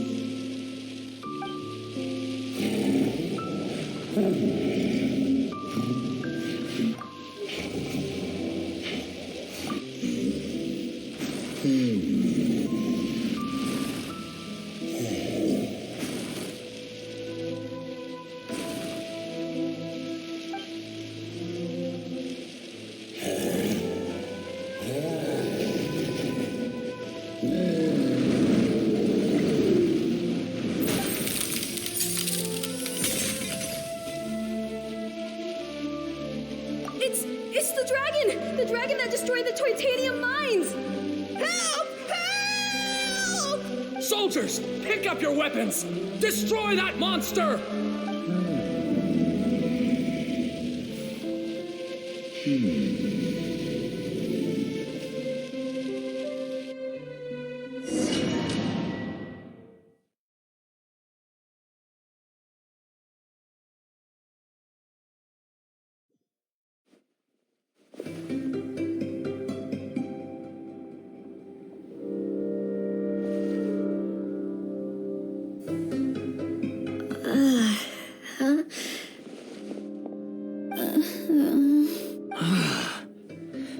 It's the dragon! The dragon that destroyed the Titanium mines! Help! Help! Soldiers, pick up your weapons! Destroy that monster!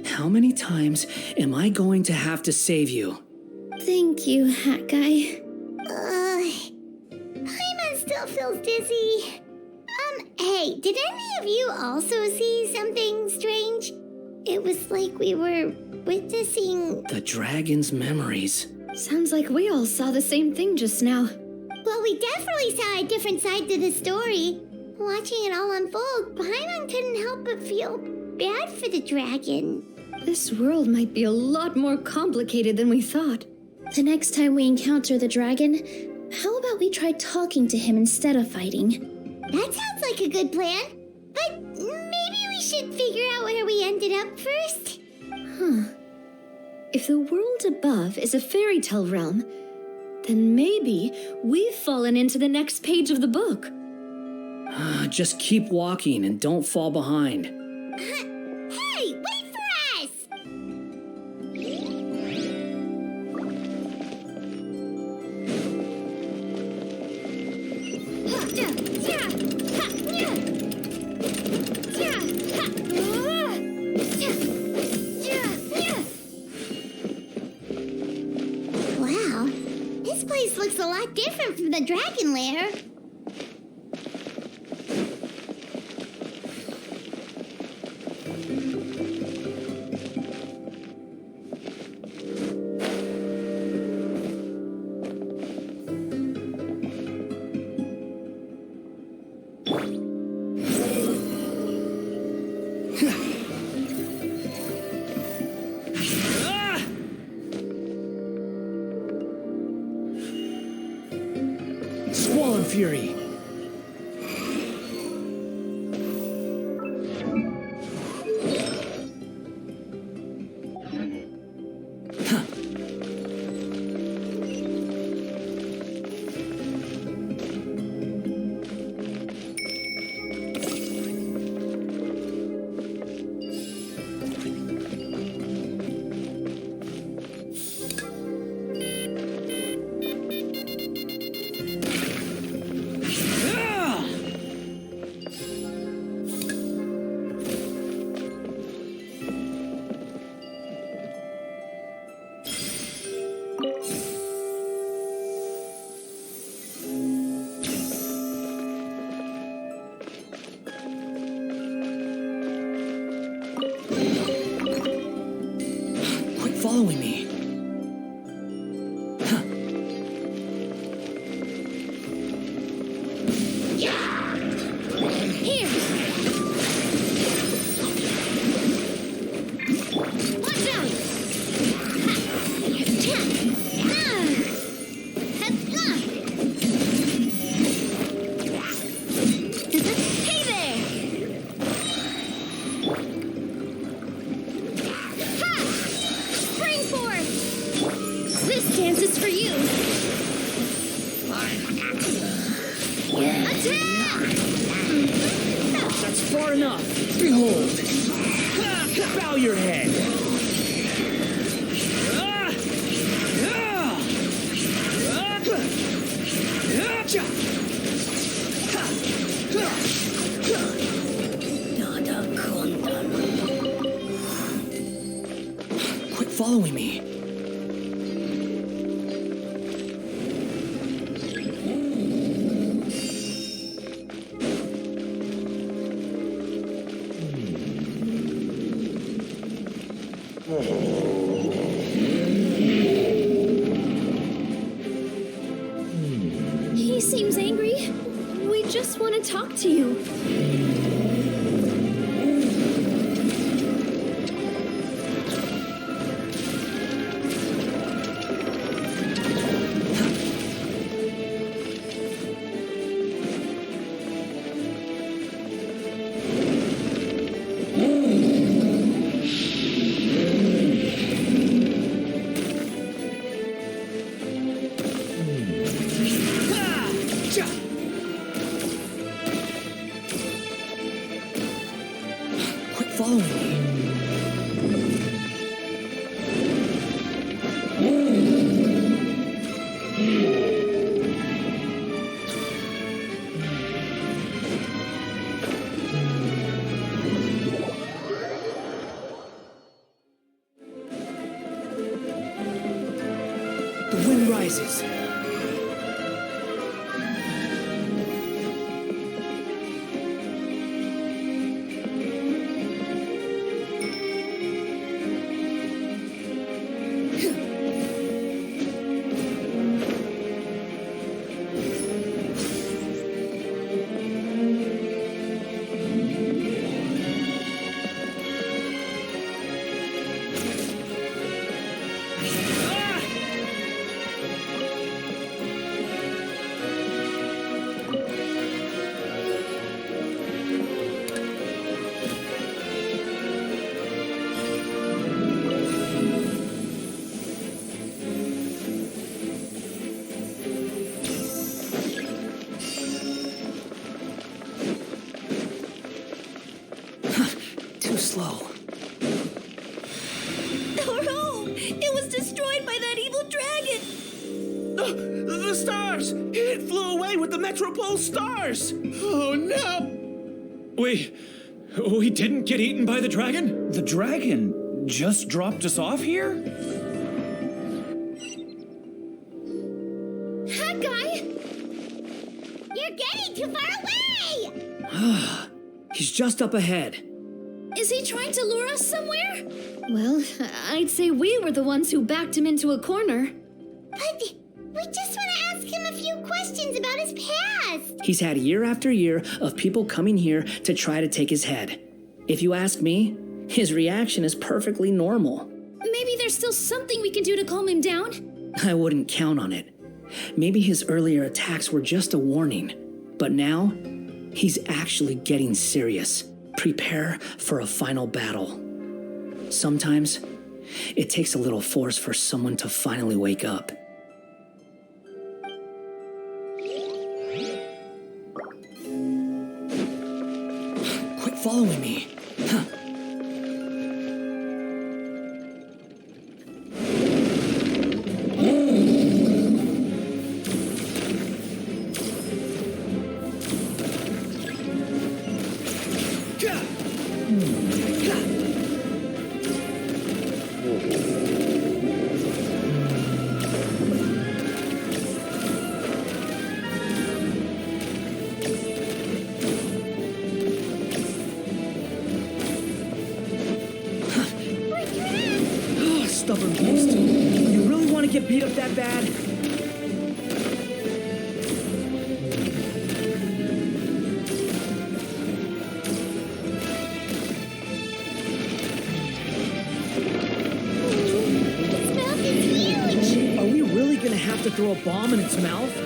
How many times am I going to have to save you? Thank you, Hat Guy. Paimon still feels dizzy. Hey, did any of you also see something strange? It was like we were witnessing... The dragon's memories. Sounds like we all saw the same thing just now. Well, we definitely saw a different side to the story. Watching it all unfold, Paimon couldn't help but feel bad for the dragon. This world might be a lot more complicated than we thought. The next time we encounter the dragon, how about we try talking to him instead of fighting? That sounds like a good plan. But maybe we should figure out where we ended up first. Huh. If the world above is a fairy tale realm, then maybe we've fallen into the next page of the book. Just keep walking and don't fall behind. Hey, wait for us! Wow, this place looks a lot different from the dragon lair. Swollen Fury! Following me. Here! far enough. Behold. Bow your head. Quit following me. He seems angry. We just want to talk to you. Quit following me. The wind rises. Too slow. Our home! It was destroyed by that evil dragon! The stars! It flew away with the Metropole stars! Oh no! We didn't get eaten by the dragon? The dragon just dropped us off here? Hot guy! You're getting too far away! He's just up ahead. Is he trying to lure us somewhere? Well, I'd say we were the ones who backed him into a corner. But we just want to ask him a few questions about his past. He's had year after year of people coming here to try to take his head. If you ask me, his reaction is perfectly normal. Maybe there's still something we can do to calm him down? I wouldn't count on it. Maybe his earlier attacks were just a warning, but now he's actually getting serious. Prepare for a final battle. Sometimes it takes a little force for someone to finally wake up. Quit following me. Huh. Stubborn beast. You really want to get beat up that bad? His mouth is huge! Are we really gonna have to throw a bomb in its mouth?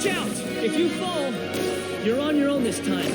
Watch out! If you fall, you're on your own this time.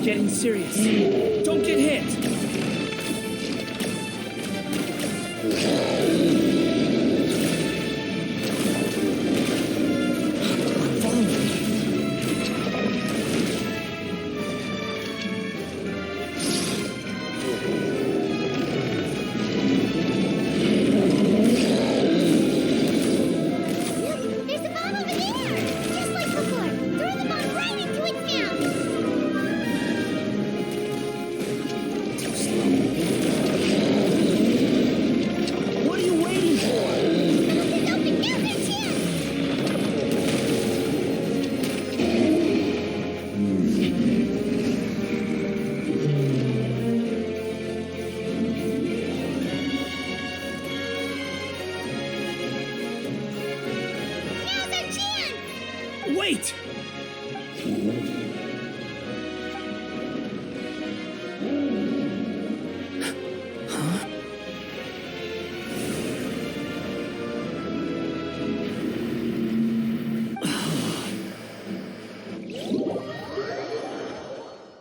Getting serious. Don't get hit. There's a bomb over there! Just like before! Throw the bomb right into its mouth! What are you waiting for? Wait! Huh?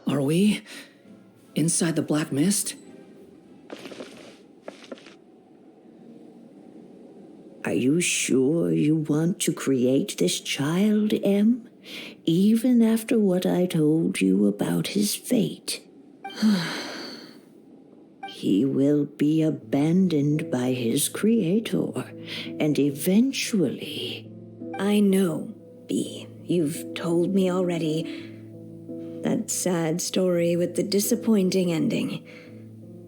Are we inside the black mist? Are you sure you want to create this child, Em? Even after what I told you about his fate? He will be abandoned by his creator, and eventually... I know, B. You've told me already. That sad story with the disappointing ending.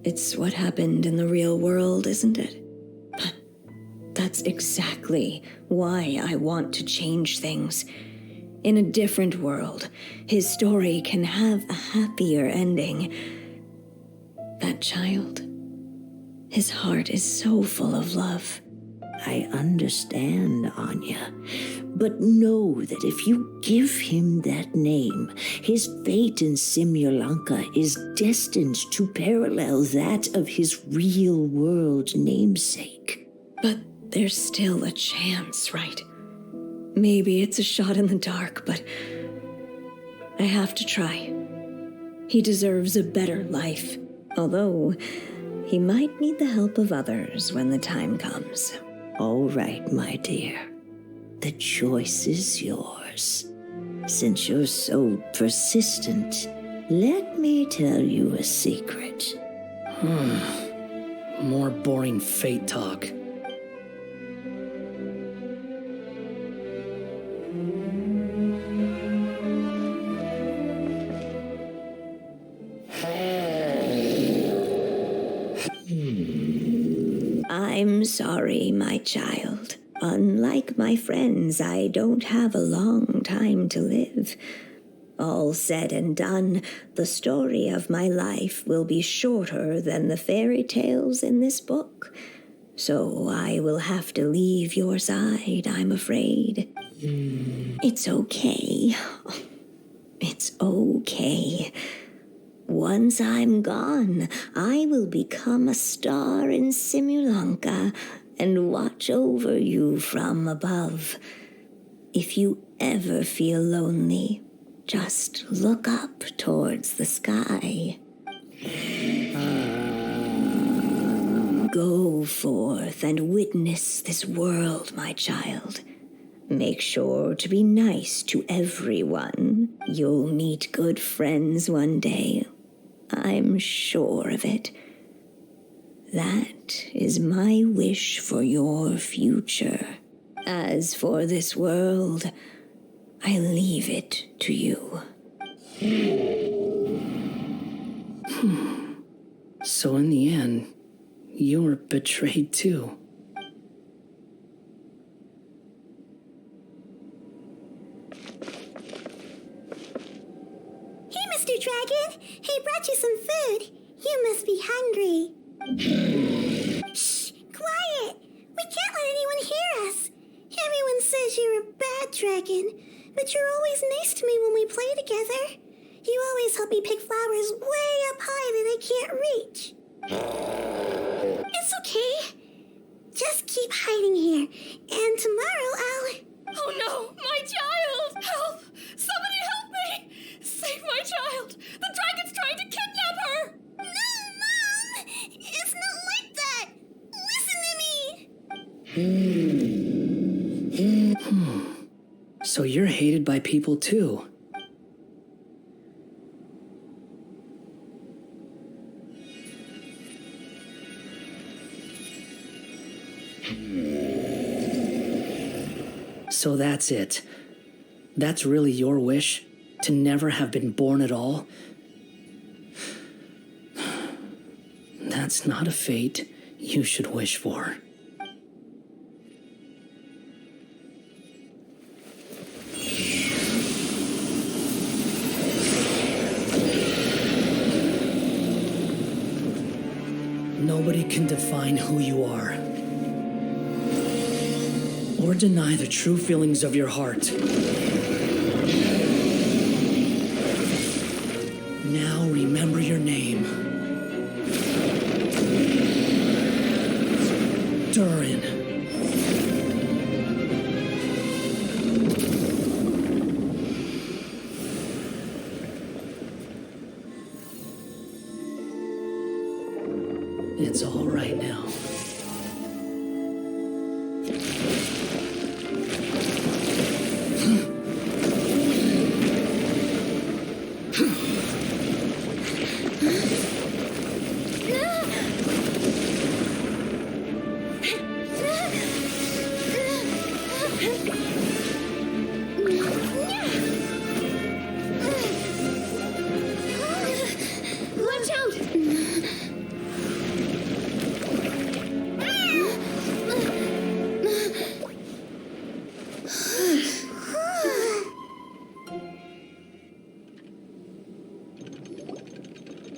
It's what happened in the real world, isn't it? But that's exactly why I want to change things. In a different world, his story can have a happier ending. That child, his heart is so full of love. I understand, Anya. But know that if you give him that name, his fate in Simulanka is destined to parallel that of his real-world namesake. But there's still a chance, right? Maybe it's a shot in the dark, but I have to try. He deserves a better life, although he might need the help of others when the time comes. All right, my dear. The choice is yours. Since you're so persistent, let me tell you a secret. More boring fate talk. I'm sorry, my child. Unlike my friends, I don't have a long time to live. All said and done, the story of my life will be shorter than the fairy tales in this book. So I will have to leave your side, I'm afraid. It's okay. It's okay. Once I'm gone, I will become a star in Simulanka and watch over you from above. If you ever feel lonely, just look up towards the sky. Go forth and witness this world, my child. Make sure to be nice to everyone. You'll meet good friends one day. I'm sure of it. That is my wish for your future. As for this world, I leave it to you. So in the end, you were betrayed too. Hey, Mr. Dragon. He brought you some food. You must be hungry. Shh! Quiet! We can't let anyone hear us. Everyone says you're a bad dragon, but you're always nice to me when we play together. You always help me pick flowers way up high that I can't reach. It's okay. Just keep hiding here, and tomorrow I'll... Oh no, my child! Help! Somebody help me! Save my child! The dragon's trying to kidnap her! No, Mom! It's not like that! Listen to me! So you're hated by people too. So that's it. That's really your wish? To never have been born at all? That's not a fate you should wish for. Nobody can define who you are, or deny the true feelings of your heart. Now remember your name. Durin. It's all right now. Watch out!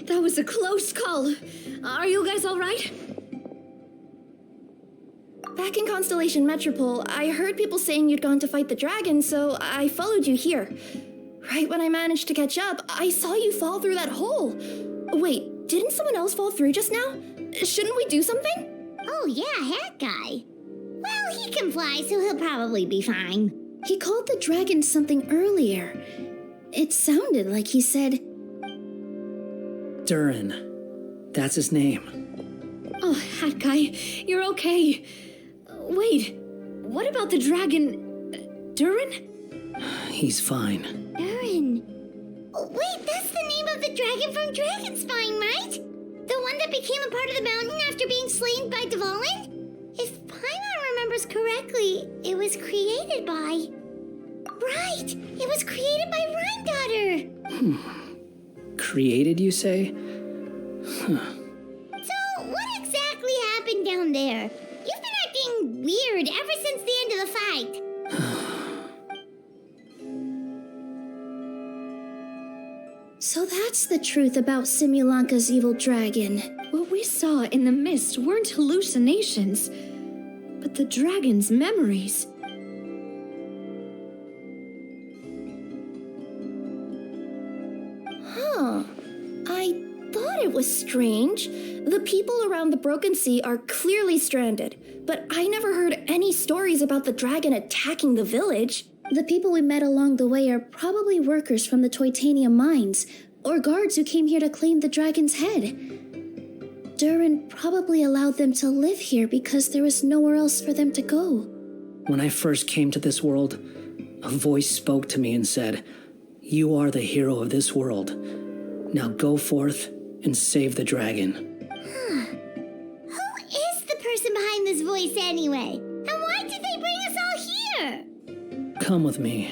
That was a close call. Are you guys all right? Back in Constellation Metropole, I heard people saying you'd gone to fight the dragon, so I followed you here. Right when I managed to catch up, I saw you fall through that hole. Wait, didn't someone else fall through just now? Shouldn't we do something? Oh yeah, Hat Guy. Well, he can fly, so he'll probably be fine. He called the dragon something earlier. It sounded like he said... Durin. That's his name. Oh, Hat Guy, you're okay. Wait, what about the dragon... Durin? He's fine. Durin. Wait, that's the name of the dragon from Dragonspine, right? The one that became a part of the mountain after being slain by Dvalin? If Paimon remembers correctly, it was created by... Right! It was created by Rhyme Daughter! Created, you say? Huh. So, what exactly happened down there? You've been acting weird ever since the end of the fight. So that's the truth about Simulanka's evil dragon. What we saw in the mist weren't hallucinations, but the dragon's memories. Huh. I thought it was strange. The people around the Broken Sea are clearly stranded, but I never heard any stories about the dragon attacking the village. The people we met along the way are probably workers from the Toitania mines, or guards who came here to claim the dragon's head. Durin probably allowed them to live here because there was nowhere else for them to go. When I first came to this world, a voice spoke to me and said, "You are the hero of this world. Now go forth and save the dragon." Huh. Who is the person behind this voice anyway? And why did they bring us all here? Come with me.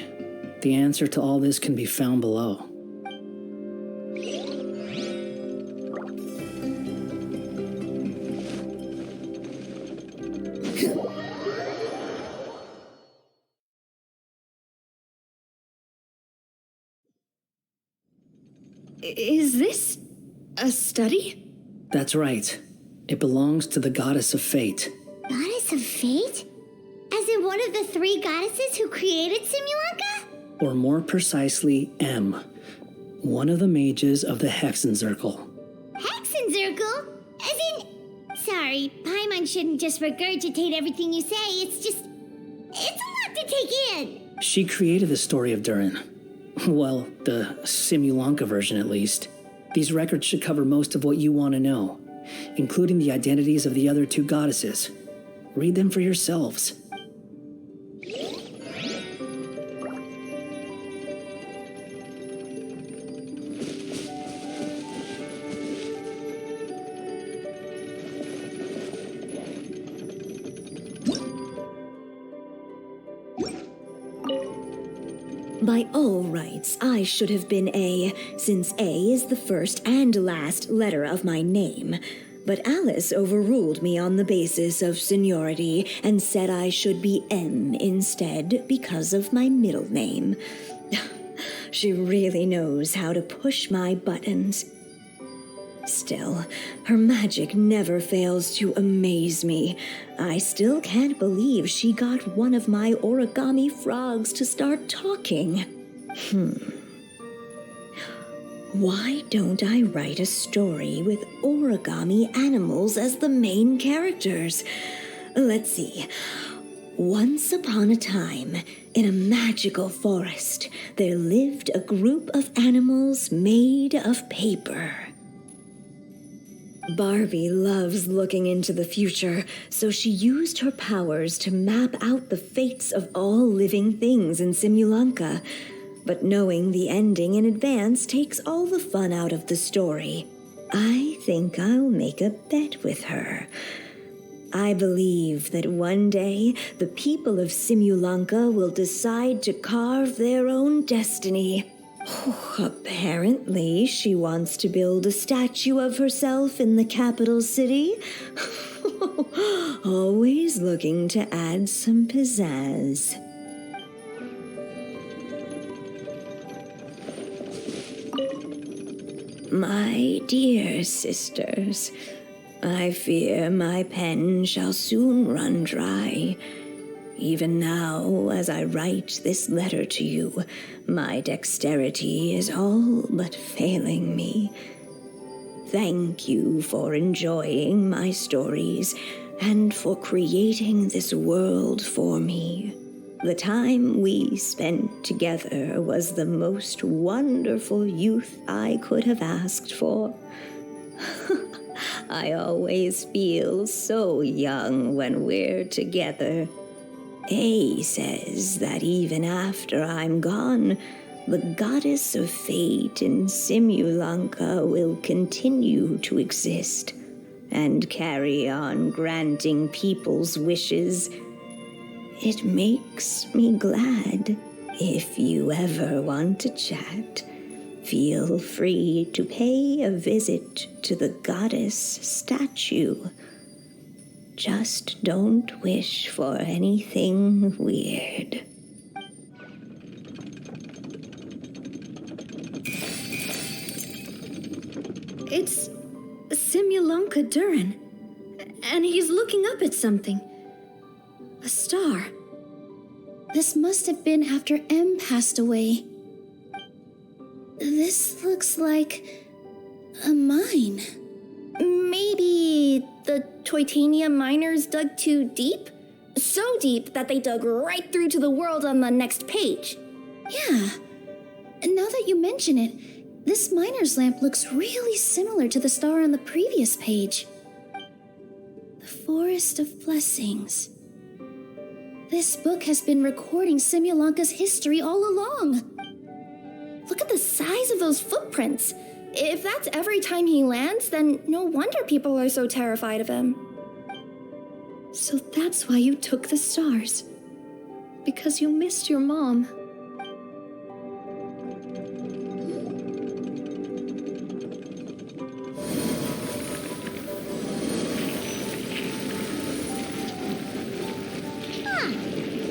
The answer to all this can be found below. Is this a study? That's right. It belongs to the goddess of fate. Goddess of fate? As in one of the three goddesses who created Simulanka? Or more precisely, M. One of the mages of the Hexenzirkel. Hexenzirkel? As in... Sorry, Paimon shouldn't just regurgitate everything you say. It's a lot to take in. She created the story of Durin. Well, the Simulanka version at least. These records should cover most of what you want to know, including the identities of the other two goddesses. Read them for yourselves. By all rights, I should have been A, since A is the first and last letter of my name. But Alice overruled me on the basis of seniority and said I should be M instead because of my middle name. She really knows how to push my buttons. Still, her magic never fails to amaze me. I still can't believe she got one of my origami frogs to start talking. Why don't I write a story with origami animals as the main characters? Let's see. Once upon a time, in a magical forest, there lived a group of animals made of paper. Barbie loves looking into the future, so she used her powers to map out the fates of all living things in Simulanka. But knowing the ending in advance takes all the fun out of the story. I think I'll make a bet with her. I believe that one day the people of Simulanka will decide to carve their own destiny. Apparently, she wants to build a statue of herself in the capital city. Always looking to add some pizzazz. My dear sisters, I fear my pen shall soon run dry. Even now, as I write this letter to you, my dexterity is all but failing me. Thank you for enjoying my stories and for creating this world for me. The time we spent together was the most wonderful youth I could have asked for. I always feel so young when we're together. A says that even after I'm gone, the goddess of fate in Simulanka will continue to exist and carry on granting people's wishes. It makes me glad. If you ever want to chat, feel free to pay a visit to the goddess statue. Just don't wish for anything weird. It's Simulanka Durin, and he's looking up at something. A star. This must have been after M passed away. This looks like a mine. Maybe the Toitania miners dug too deep? So deep that they dug right through to the world on the next page. Yeah. And now that you mention it, this miner's lamp looks really similar to the star on the previous page. The Forest of Blessings. This book has been recording Simulanka's history all along. Look at the size of those footprints. If that's every time he lands, then no wonder people are so terrified of him. So that's why you took the stars. Because you missed your mom.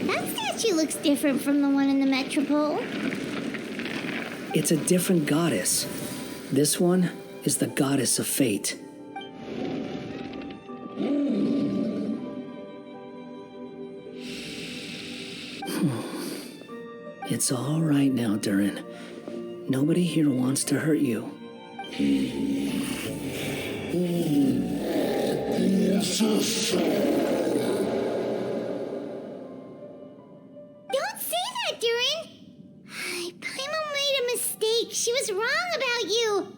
That statue looks different from the one in the Metropole. It's a different goddess. This one is the goddess of fate. It's all right now, Durin. Nobody here wants to hurt you. Don't say that, Durin! Paimon made a mistake. She was wrong about you.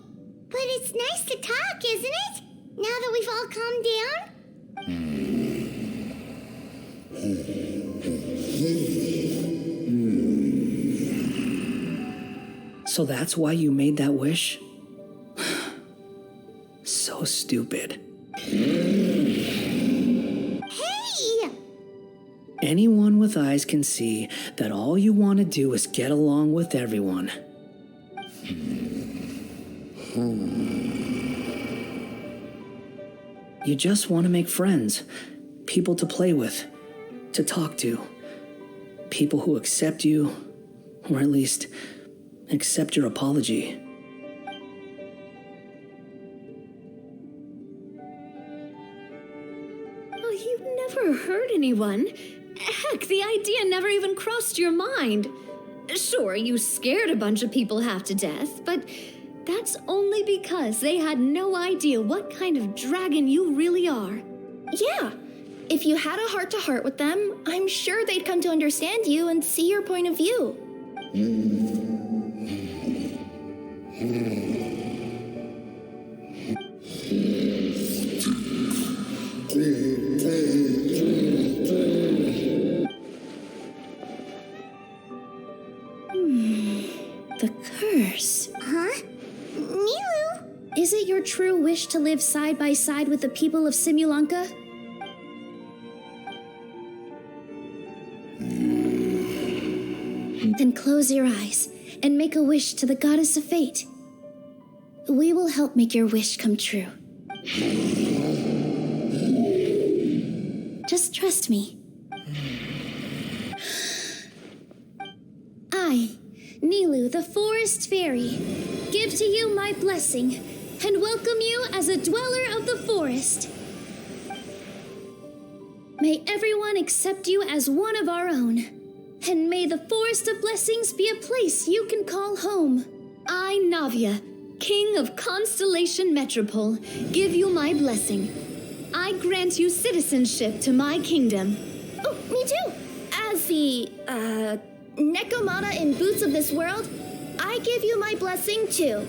But it's nice to talk, isn't it? Now that we've all calmed down? So that's why you made that wish? So stupid. Hey! Anyone with eyes can see that all you want to do is get along with everyone. You just want to make friends, people to play with, to talk to, people who accept you, or at least accept your apology. Oh, you never hurt anyone. Heck, the idea never even crossed your mind. Sure, you scared a bunch of people half to death, but that's only because they had no idea what kind of dragon you really are. Yeah. If you had a heart-to-heart with them, I'm sure they'd come to understand you and see your point of view. The curse. Huh? Nilu? Is it your true wish to live side by side with the people of Simulanka? Then close your eyes and make a wish to the goddess of fate. We will help make your wish come true. Just trust me. I, Nilu, the Forest Fairy, give to you my blessing and welcome you as a dweller of the forest. May everyone accept you as one of our own, and may the Forest of Blessings be a place you can call home. I, Navia, King of Constellation Metropole, give you my blessing. I grant you citizenship to my kingdom. Oh, me too. As see. Nekomata in Boots of this world, I give you my blessing too.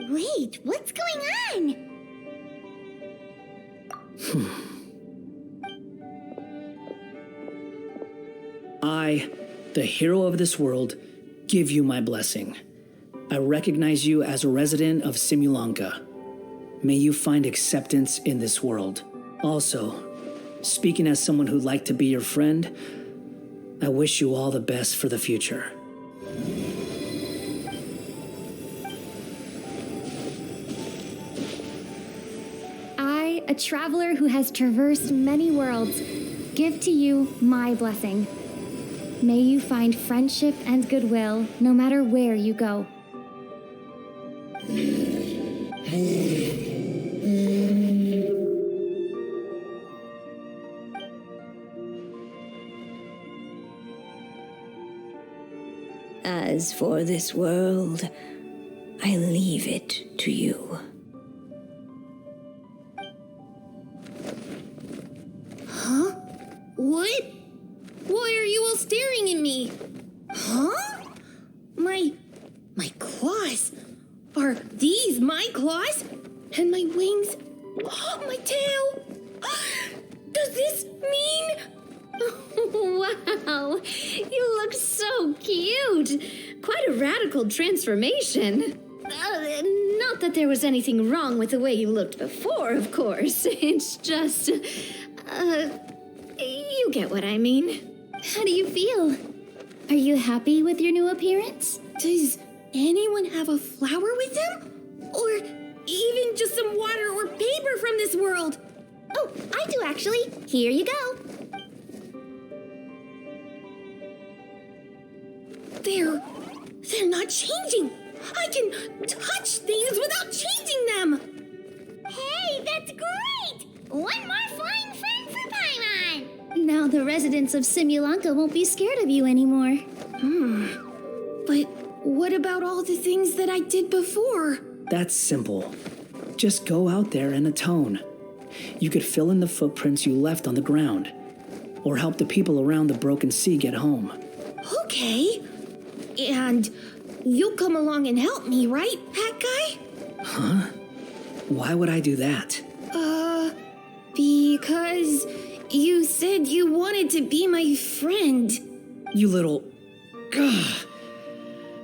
Wait, what's going on? I, the hero of this world, give you my blessing. I recognize you as a resident of Simulanka. May you find acceptance in this world. Also, speaking as someone who'd like to be your friend, I wish you all the best for the future. I, a traveler who has traversed many worlds, give to you my blessing. May you find friendship and goodwill no matter where you go. As for this world, I leave it to you. Huh? What? Why are you all staring at me? Huh? My claws? Are these my claws? And my wings? Oh, my tail? Does this mean... Wow, you look so cute. Quite a radical transformation. Not that there was anything wrong with the way you looked before, of course. It's just, you get what I mean. How do you feel? Are you happy with your new appearance? Does anyone have a flower with them? Or even just some water or paper from this world? Oh, I do actually. Here you go. They're not changing. I can touch things without changing them. Hey, that's great! One more flying friend for Paimon! Now the residents of Simulanka won't be scared of you anymore. But what about all the things that I did before? That's simple. Just go out there and atone. You could fill in the footprints you left on the ground, or help the people around the broken sea get home. Okay. And you'll come along and help me, right, Hat Guy? Huh? Why would I do that? Because you said you wanted to be my friend. You little...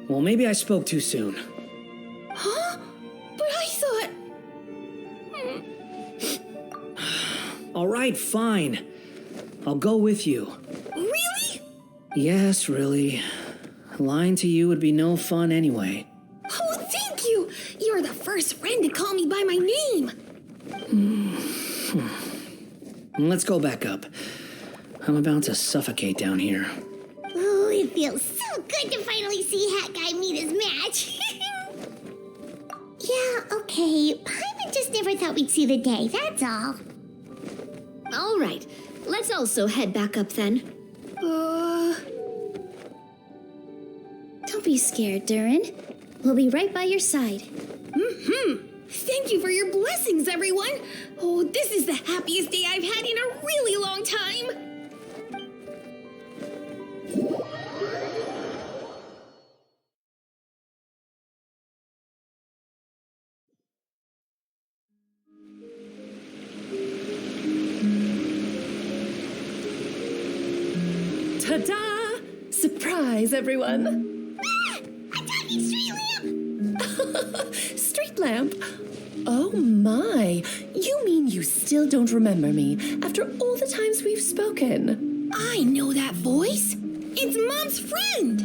Well, maybe I spoke too soon. Huh? But I thought... All right, fine. I'll go with you. Really? Yes, really. Lying to you would be no fun anyway. Oh, thank you! You're the first friend to call me by my name! Let's go back up. I'm about to suffocate down here. Oh, it feels so good to finally see Hat Guy meet his match. Yeah, okay. Paimon just never thought we'd see the day, that's all. All right, let's also head back up then. Don't be scared, Durin. We'll be right by your side. Thank you for your blessings, everyone. Oh, this is the happiest day I've had in a really long time. Ta-da! Surprise, everyone! Ah! A talking street lamp! Street lamp? Oh my! You mean you still don't remember me after all the times we've spoken? I know that voice. It's Mom's friend.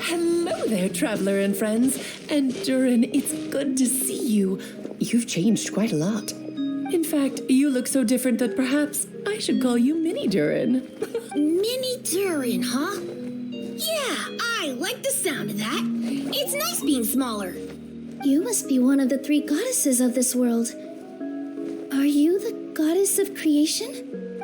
Hello there, traveler and friends. And Durin, it's good to see you. You've changed quite a lot. In fact, you look so different that perhaps I should call you Mini Durin. Mini Durin, huh? Yeah, I like the sound of that. It's nice being smaller. You must be one of the three goddesses of this world. Are you the goddess of creation?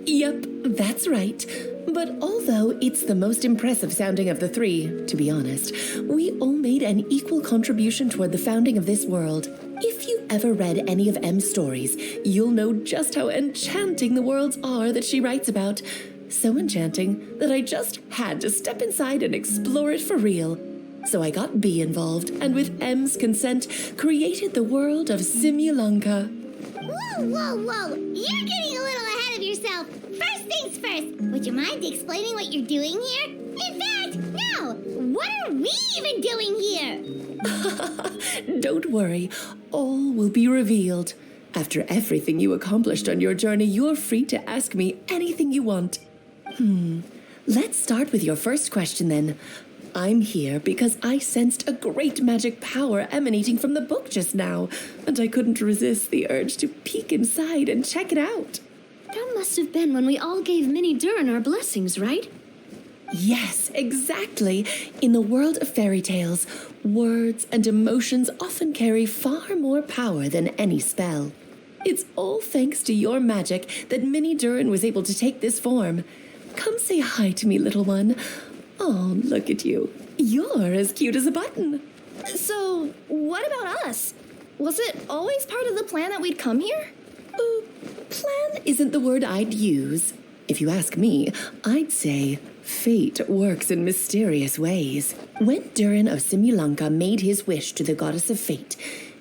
Yep, that's right. But although it's the most impressive sounding of the three, to be honest, we all made an equal contribution toward the founding of this world. If you've ever read any of M's stories, you'll know just how enchanting the worlds are that she writes about. So enchanting that I just had to step inside and explore it for real. So I got B involved, and with M's consent, created the world of Simulunka. Whoa, whoa, whoa! You're getting a little ahead of yourself. First things first, would you mind explaining what you're doing here? In fact, no! What are we even doing here? Don't worry, all will be revealed. After everything you accomplished on your journey, you're free to ask me anything you want. Let's start with your first question then. I'm here because I sensed a great magic power emanating from the book just now, and I couldn't resist the urge to peek inside and check it out. That must have been when we all gave Minnie Durin our blessings, right? Yes, exactly. In the world of fairy tales, words and emotions often carry far more power than any spell. It's all thanks to your magic that Minnie Durin was able to take this form. Come say hi to me, little one. Oh, look at you. You're as cute as a button. So, what about us? Was it always part of the plan that we'd come here? Plan isn't the word I'd use. If you ask me, I'd say fate works in mysterious ways. When Durin of Simulunka made his wish to the goddess of fate,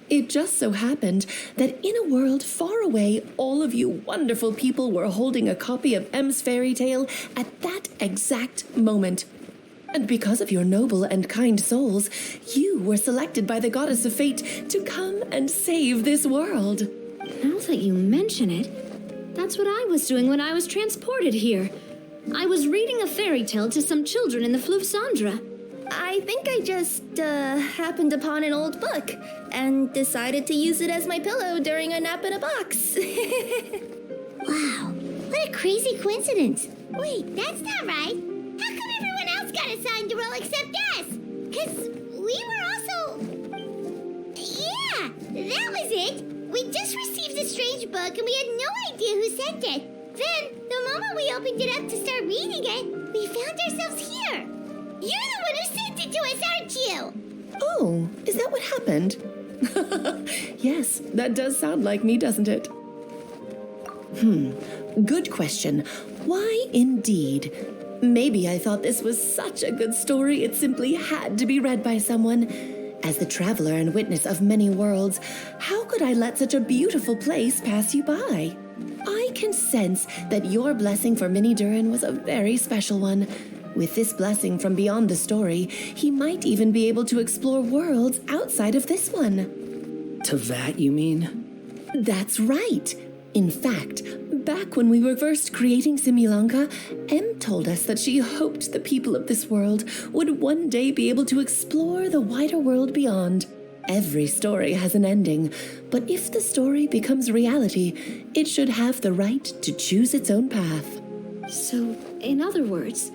it just so happened that in a world far away, all of you wonderful people were holding a copy of M's fairy tale at that exact moment. And because of your noble and kind souls, you were selected by the goddess of fate to come and save this world. Now that you mention it, that's what I was doing when I was transported here. I was reading a fairy tale to some children in the Flufsandra. I think I just, happened upon an old book and decided to use it as my pillow during a nap in a box. Wow, what a crazy coincidence. Wait, that's not right. How come everyone else got assigned a role except us? Because we were also... Yeah, that was it. We just received a strange book and we had no idea who sent it. Then, the moment we opened it up to start reading it, we found ourselves here. You're the one who sent it to us, aren't you? Oh, is that what happened? Yes, that does sound like me, doesn't it? Good question. Why indeed? Maybe I thought this was such a good story it simply had to be read by someone. As the traveler and witness of many worlds, how could I let such a beautiful place pass you by? I can sense that your blessing for Minnie Durin was a very special one. With this blessing from beyond the story, he might even be able to explore worlds outside of this one. Teyvat, you mean? That's right. In fact, back when we were first creating Simulunka, Em told us that she hoped the people of this world would one day be able to explore the wider world beyond. Every story has an ending, but if the story becomes reality, it should have the right to choose its own path. So, in other words,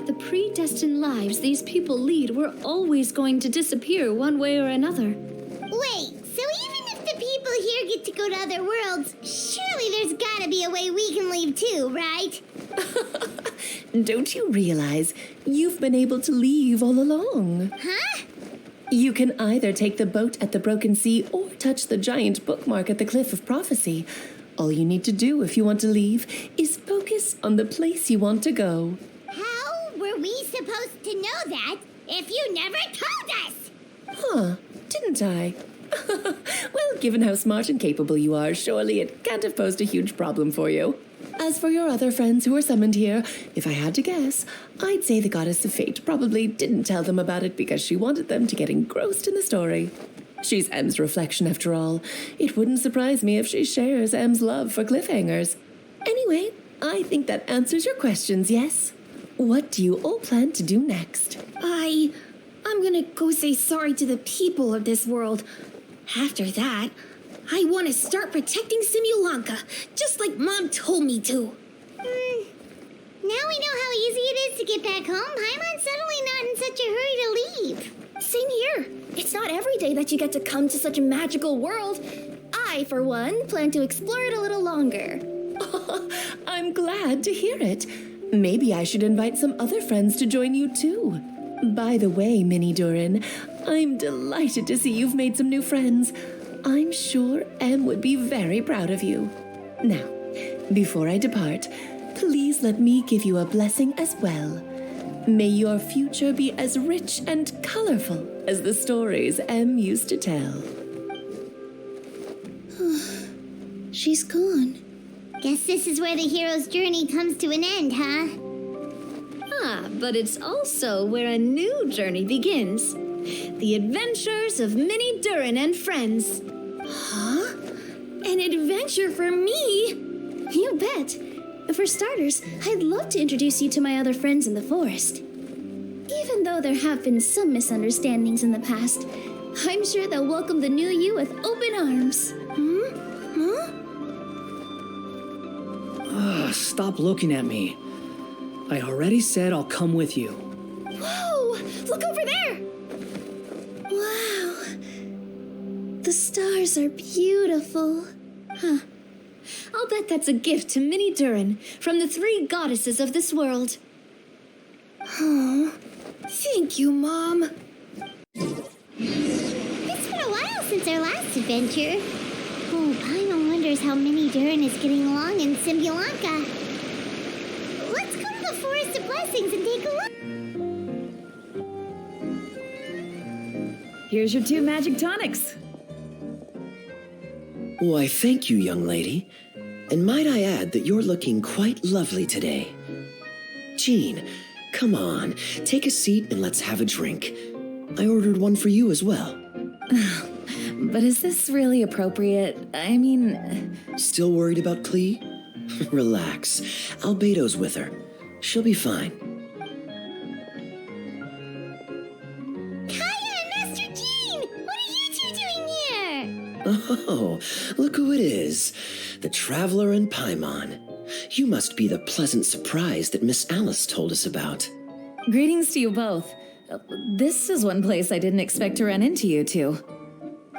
the predestined lives these people lead were always going to disappear one way or another. Wait, so even if the people here get to go to other worlds, surely there's gotta be a way we can leave too, right? Don't you realize you've been able to leave all along? Huh? You can either take the boat at the Broken Sea or touch the giant bookmark at the Cliff of Prophecy. All you need to do if you want to leave is focus on the place you want to go. How were we supposed to know that if you never told us? Huh, didn't I? Well, given how smart and capable you are, surely it can't have posed a huge problem for you. As for your other friends who were summoned here, if I had to guess, I'd say the Goddess of Fate probably didn't tell them about it because she wanted them to get engrossed in the story. She's Em's reflection, after all. It wouldn't surprise me if she shares Em's love for cliffhangers. Anyway, I think that answers your questions, yes? What do you all plan to do next? I'm gonna go say sorry to the people of this world. After that, I want to start protecting Simulunka, just like Mom told me to. Now we know how easy it is to get back home. Paimon's suddenly not in such a hurry to leave. Same here. It's not every day that you get to come to such a magical world. I, for one, plan to explore it a little longer. I'm glad to hear it. Maybe I should invite some other friends to join you too. By the way, Minnie Durin, I'm delighted to see you've made some new friends. I'm sure Em would be very proud of you. Now, before I depart, please let me give you a blessing as well. May your future be as rich and colorful as the stories Em used to tell. She's gone. Guess this is where the hero's journey comes to an end, huh? But it's also where a new journey begins. The adventures of Minnie Durin and friends. Huh? An adventure for me? You bet. For starters, I'd love to introduce you to my other friends in the forest. Even though there have been some misunderstandings in the past, I'm sure they'll welcome the new you with open arms. Stop looking at me. I already said I'll come with you. Whoa! Look over there! Wow. The stars are beautiful. Huh. I'll bet that's a gift to Minnie Durin from the 3 goddesses of this world. Oh, thank you, Mom. It's been a while since our last adventure. Oh, Paimon wonders how Minnie Durin is getting along in Symbulanka. Let's go to the Forest of Blessings and take a look. Here's your 2 magic tonics. Why, thank you, young lady. And might I add that you're looking quite lovely today. Jean, come on, take a seat and let's have a drink. I ordered one for you as well. But is this really appropriate? I mean... Still worried about Klee? Relax. Albedo's with her. She'll be fine. Kaya and Master Jean! What are you 2 doing here? Oh, look who it is. The Traveler and Paimon. You must be the pleasant surprise that Miss Alice told us about. Greetings to you both. This is one place I didn't expect to run into you two.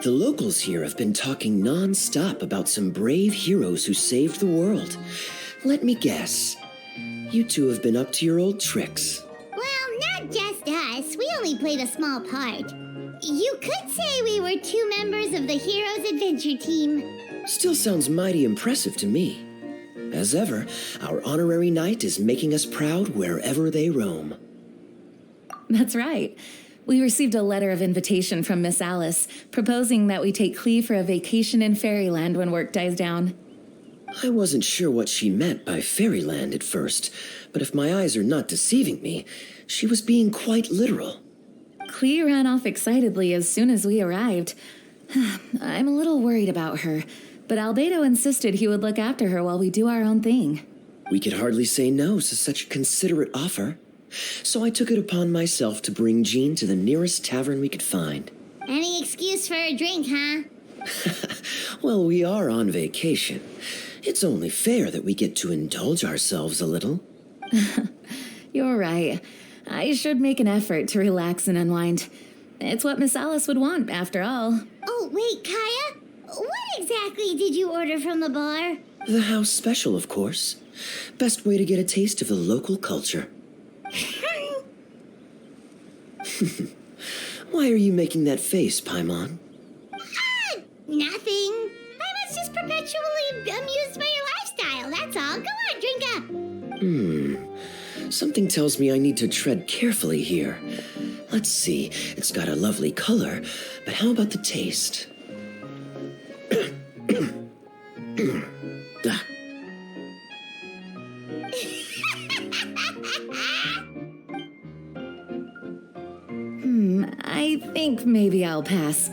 The locals here have been talking non-stop about some brave heroes who saved the world. Let me guess. You two have been up to your old tricks. Well, not just us. We only played a small part. You could say we were 2 members of the Heroes Adventure Team. Still sounds mighty impressive to me. As ever, our honorary knight is making us proud wherever they roam. That's right. We received a letter of invitation from Miss Alice, proposing that we take Klee for a vacation in Fairyland when work dies down. I wasn't sure what she meant by Fairyland at first, but if my eyes are not deceiving me, she was being quite literal. Klee ran off excitedly as soon as we arrived. I'm a little worried about her, but Albedo insisted he would look after her while we do our own thing. We could hardly say no to such a considerate offer. So I took it upon myself to bring Jean to the nearest tavern we could find. Any excuse for a drink, huh? Well, we are on vacation. It's only fair that we get to indulge ourselves a little. You're right. I should make an effort to relax and unwind. It's what Miss Alice would want, after all. Oh, wait, Kaya? What exactly did you order from the bar? The house special, of course. Best way to get a taste of the local culture. Why are you making that face, Paimon? Nothing. I was just perpetually amused by your lifestyle, that's all. Go on, drink up. Something tells me I need to tread carefully here. Let's see, it's got a lovely color, but how about the taste? I think maybe I'll pass,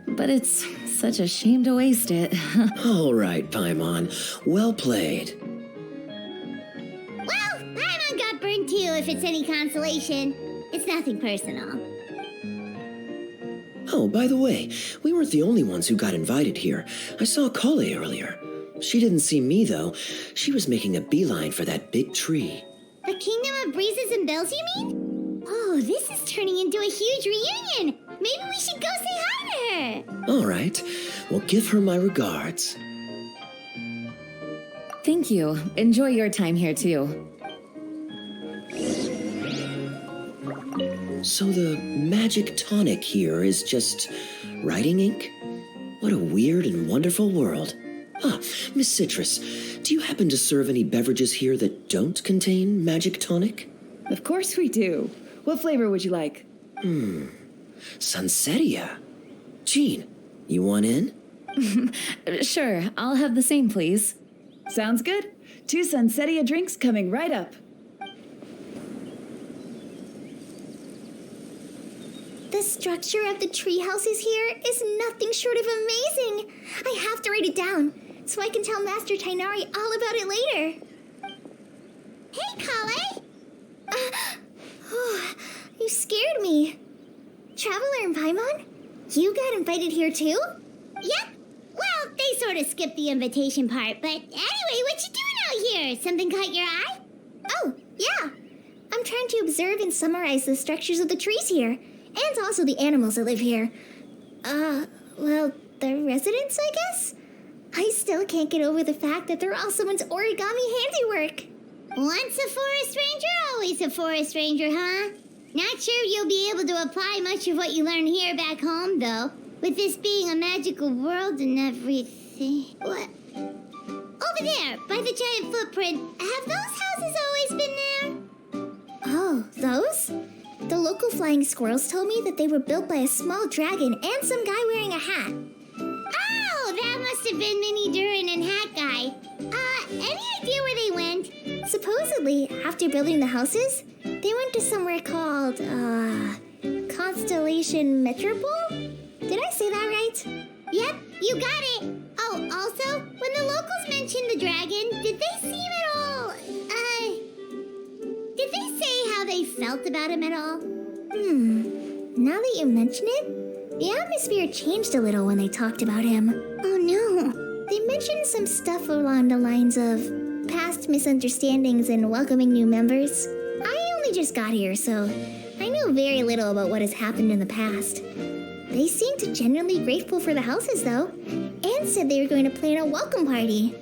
but it's such a shame to waste it. All right, Paimon. Well played. Well, Paimon got burned too, if it's any consolation. It's nothing personal. Oh, by the way, we weren't the only ones who got invited here. I saw Kale earlier. She didn't see me, though. She was making a beeline for that big tree. The Kingdom of Breezes and Bells, you mean? Oh, this is turning into a huge reunion. Maybe we should go say hi to her. All right. Well, give her my regards. Thank you. Enjoy your time here, too. So the magic tonic here is just writing ink? What a weird and wonderful world. Ah, Miss Citrus, do you happen to serve any beverages here that don't contain magic tonic? Of course we do. What flavor would you like? Sunsetia. Jean, you want in? Sure, I'll have the same, please. Sounds good. 2 Sunsetia drinks coming right up. The structure of the tree houses here is nothing short of amazing. I have to write it down so I can tell Master Tainari all about it later. Hey, Kale! You scared me. Traveler and Paimon, you got invited here too? Yep. Well, they sort of skipped the invitation part, but anyway, what you doing out here? Something caught your eye? Oh, yeah. I'm trying to observe and summarize the structures of the trees here, and also the animals that live here. Well, the residents, I guess? I still can't get over the fact that they're all someone's origami handiwork. Once a forest ranger, always a forest ranger, huh? Not sure you'll be able to apply much of what you learn here back home, though. With this being a magical world and everything. What? Over there, by the giant footprint. Have those houses always been there? Oh, those? The local flying squirrels told me that they were built by a small dragon and some guy wearing a hat. Oh, that must have been Mini Durin and Hat Guy. Any idea where they went? Supposedly, after building the houses, they went to somewhere called, Constellation Metropole? Did I say that right? Yep, you got it. Oh, also, when the locals mentioned the dragon, did they seem at all, did they say how they felt about him at all? Now that you mention it, the atmosphere changed a little when they talked about him. Oh no. They mentioned some stuff along the lines of past misunderstandings and welcoming new members. I only just got here, so I know very little about what has happened in the past. They seemed genuinely grateful for the houses, though, and said they were going to plan a welcome party.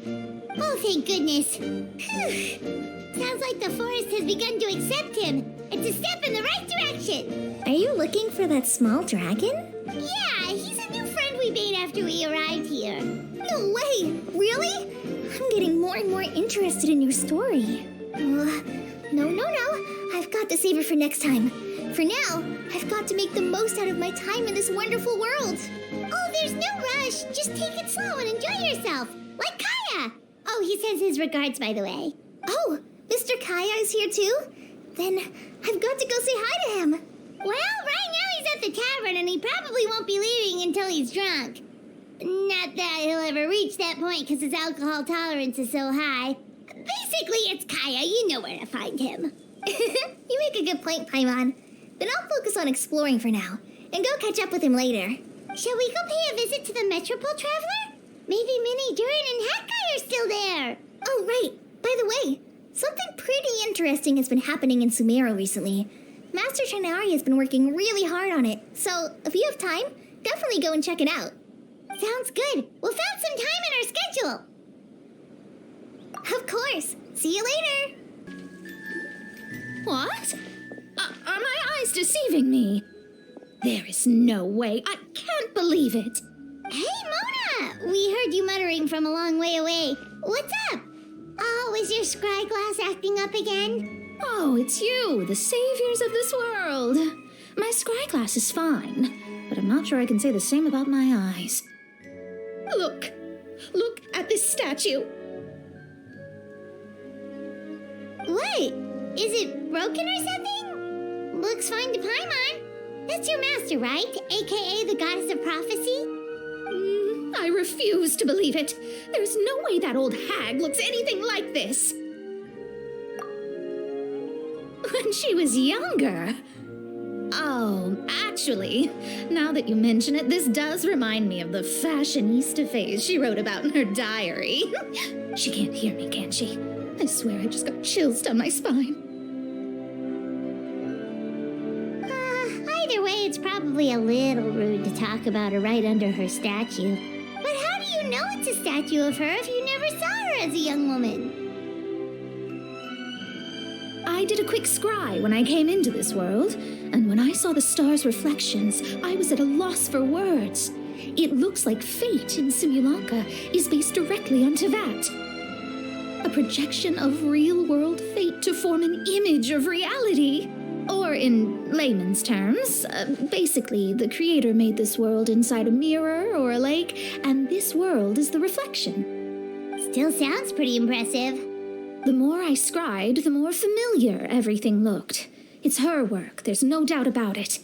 Oh, thank goodness. Sounds like the forest has begun to accept him. It's a step in the right direction. Are you looking for that small dragon? Yeah, he's a new friend we made after we arrived here. No way! Really? I'm getting more and more interested in your story. No. I've got to save it for next time. For now, I've got to make the most out of my time in this wonderful world. Oh, there's no rush. Just take it slow and enjoy yourself. Like Kaya. Oh, he sends his regards, by the way. Oh, Mr. Kaya is here too? Then I've got to go say hi to him. Well, right now he's at the tavern and he probably won't be leaving until he's drunk. Not that he'll ever reach that point because his alcohol tolerance is so high. Basically, it's Kaya. You know where to find him. You make a good point, Paimon. Then I'll focus on exploring for now, and go catch up with him later. Shall we go pay a visit to the Metropole Traveler? Maybe Mini Durin and Hat Guy are still there. Oh, right. By the way, something pretty interesting has been happening in Sumeru recently. Master Tainari has been working really hard on it, so if you have time, definitely go and check it out. Sounds good. We'll find some time in our schedule. Of course. See you later. What? Are my eyes deceiving me? There is no way. I can't believe it. Hey, Mona! We heard you muttering from a long way away. What's up? Oh, is your scry glass acting up again? Oh, it's you, the saviors of this world. My scry glass is fine, but I'm not sure I can say the same about my eyes. Look at this statue. What? Is it broken or something? Looks fine to Paimon. That's your master, right? AKA the goddess of prophecy? I refuse to believe it. There's no way that old hag looks anything like this. When she was younger. Oh, actually, now that you mention it, this does remind me of the fashionista phase she wrote about in her diary. She can't hear me, can she? I swear I just got chills down my spine. Either way, it's probably a little rude to talk about her right under her statue. But how do you know it's a statue of her if you never saw her as a young woman? I did a quick scry when I came into this world, and when I saw the stars' reflections, I was at a loss for words. It looks like fate in Simulanka is based directly on Tevat. A projection of real-world fate to form an image of reality. Or in layman's terms, basically the creator made this world inside a mirror or a lake, and this world is the reflection. Still sounds pretty impressive. The more I scribed, the more familiar everything looked. It's her work, there's no doubt about it.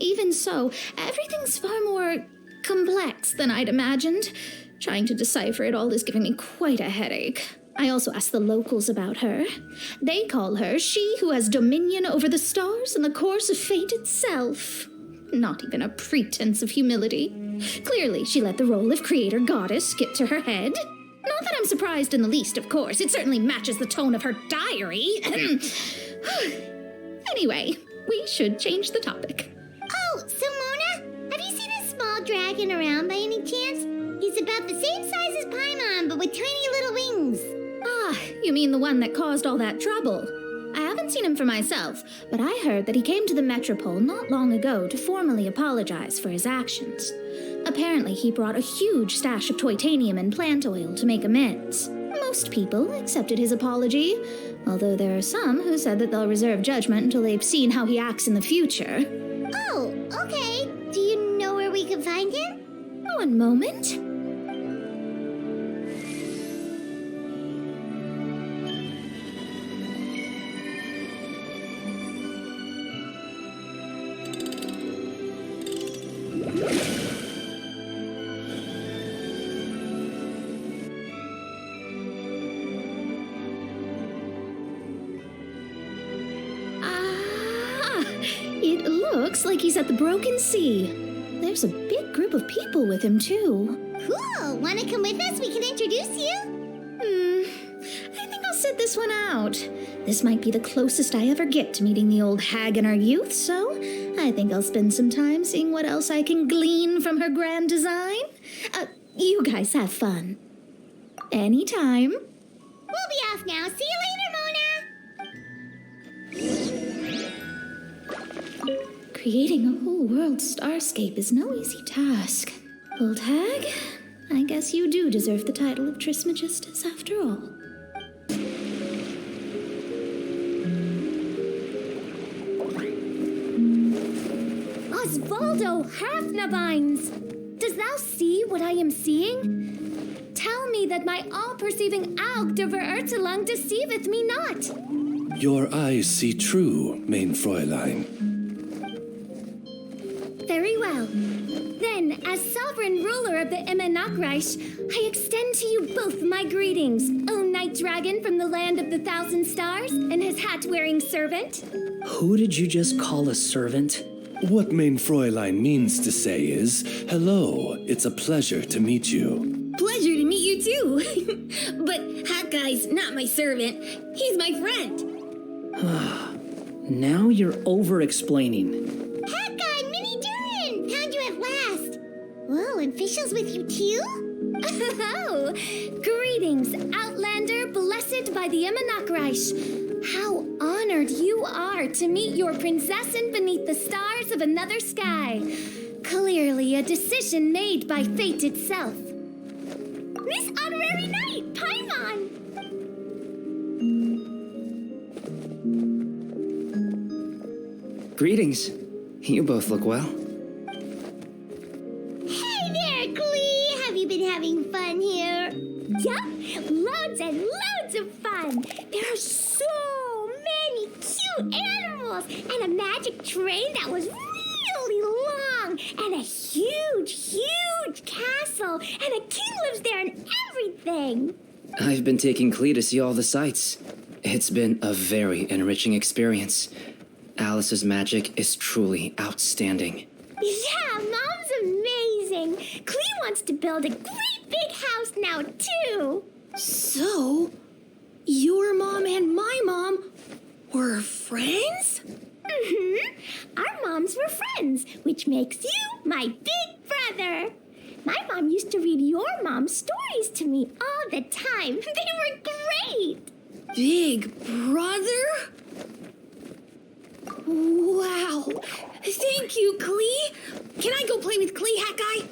Even so, everything's far more complex than I'd imagined. Trying to decipher it all is giving me quite a headache. I also asked the locals about her. They call her she who has dominion over the stars and the course of fate itself. Not even a pretense of humility. Clearly, she let the role of creator goddess get to her head. Not that I'm surprised in the least, of course. It certainly matches the tone of her diary. Anyway, we should change the topic. Oh, so Mona, have you seen a small dragon around by any chance? He's about the same size as Paimon, but with tiny little wings. Ah, you mean the one that caused all that trouble? I haven't seen him for myself, but I heard that he came to the Metropole not long ago to formally apologize for his actions. Apparently, he brought a huge stash of Toitanium and plant oil to make amends. Most people accepted his apology, although there are some who said that they'll reserve judgment until they've seen how he acts in the future. Oh, okay. Do you know where we can find him? One moment. It looks like he's at the Broken Sea. There's a big group of people with him, too. Cool. Want to come with us? We can introduce you. I think I'll sit this one out. This might be the closest I ever get to meeting the old hag in our youth, so I think I'll spend some time seeing what else I can glean from her grand design. You guys have fun. Anytime. We'll be off now. See you later, Mona. Creating a whole world starscape is no easy task. Old hag, I guess you do deserve the title of Trismegistus after all. Osvaldo Hafnabines! Does thou see what I am seeing? Tell me that my all-perceiving Aug de Verurtelung deceiveth me not. Your eyes see true, main Fräulein. Very well. Then, as sovereign ruler of the Immenachreich, I extend to you both my greetings, O Night Dragon from the land of the Thousand Stars and his hat-wearing servant. Who did you just call a servant? What main Fräulein means to say is, hello, it's a pleasure to meet you. Pleasure to meet you too. But Hakkai's not my servant. He's my friend. Now you're over-explaining. Hakkai, Mini Durin! Found you at last. Whoa, and Fischl's with you too? Oh, greetings, Outlander blessed by the Immenachreich. How honored you are to meet your prinzessin beneath the stars of another sky. Clearly a decision made by fate itself. Miss Honorary Knight, Paimon! Greetings. You both look well. Hey there, Klee! Have you been having fun here? Yup, loads and loads of fun. There are so many cute animals and a magic train that was really long and a huge, huge castle and a king lives there and everything. I've been taking Klee to see all the sights. It's been a very enriching experience. Alice's magic is truly outstanding. Yeah, Mom's amazing. Klee wants to build a great big house now, too. So, your mom and my mom were friends? Mm-hmm. Our moms were friends, which makes you my big brother. My mom used to read your mom's stories to me all the time. They were great. Big brother? Wow. Thank you, Klee. Can I go play with Klee, Hakkai?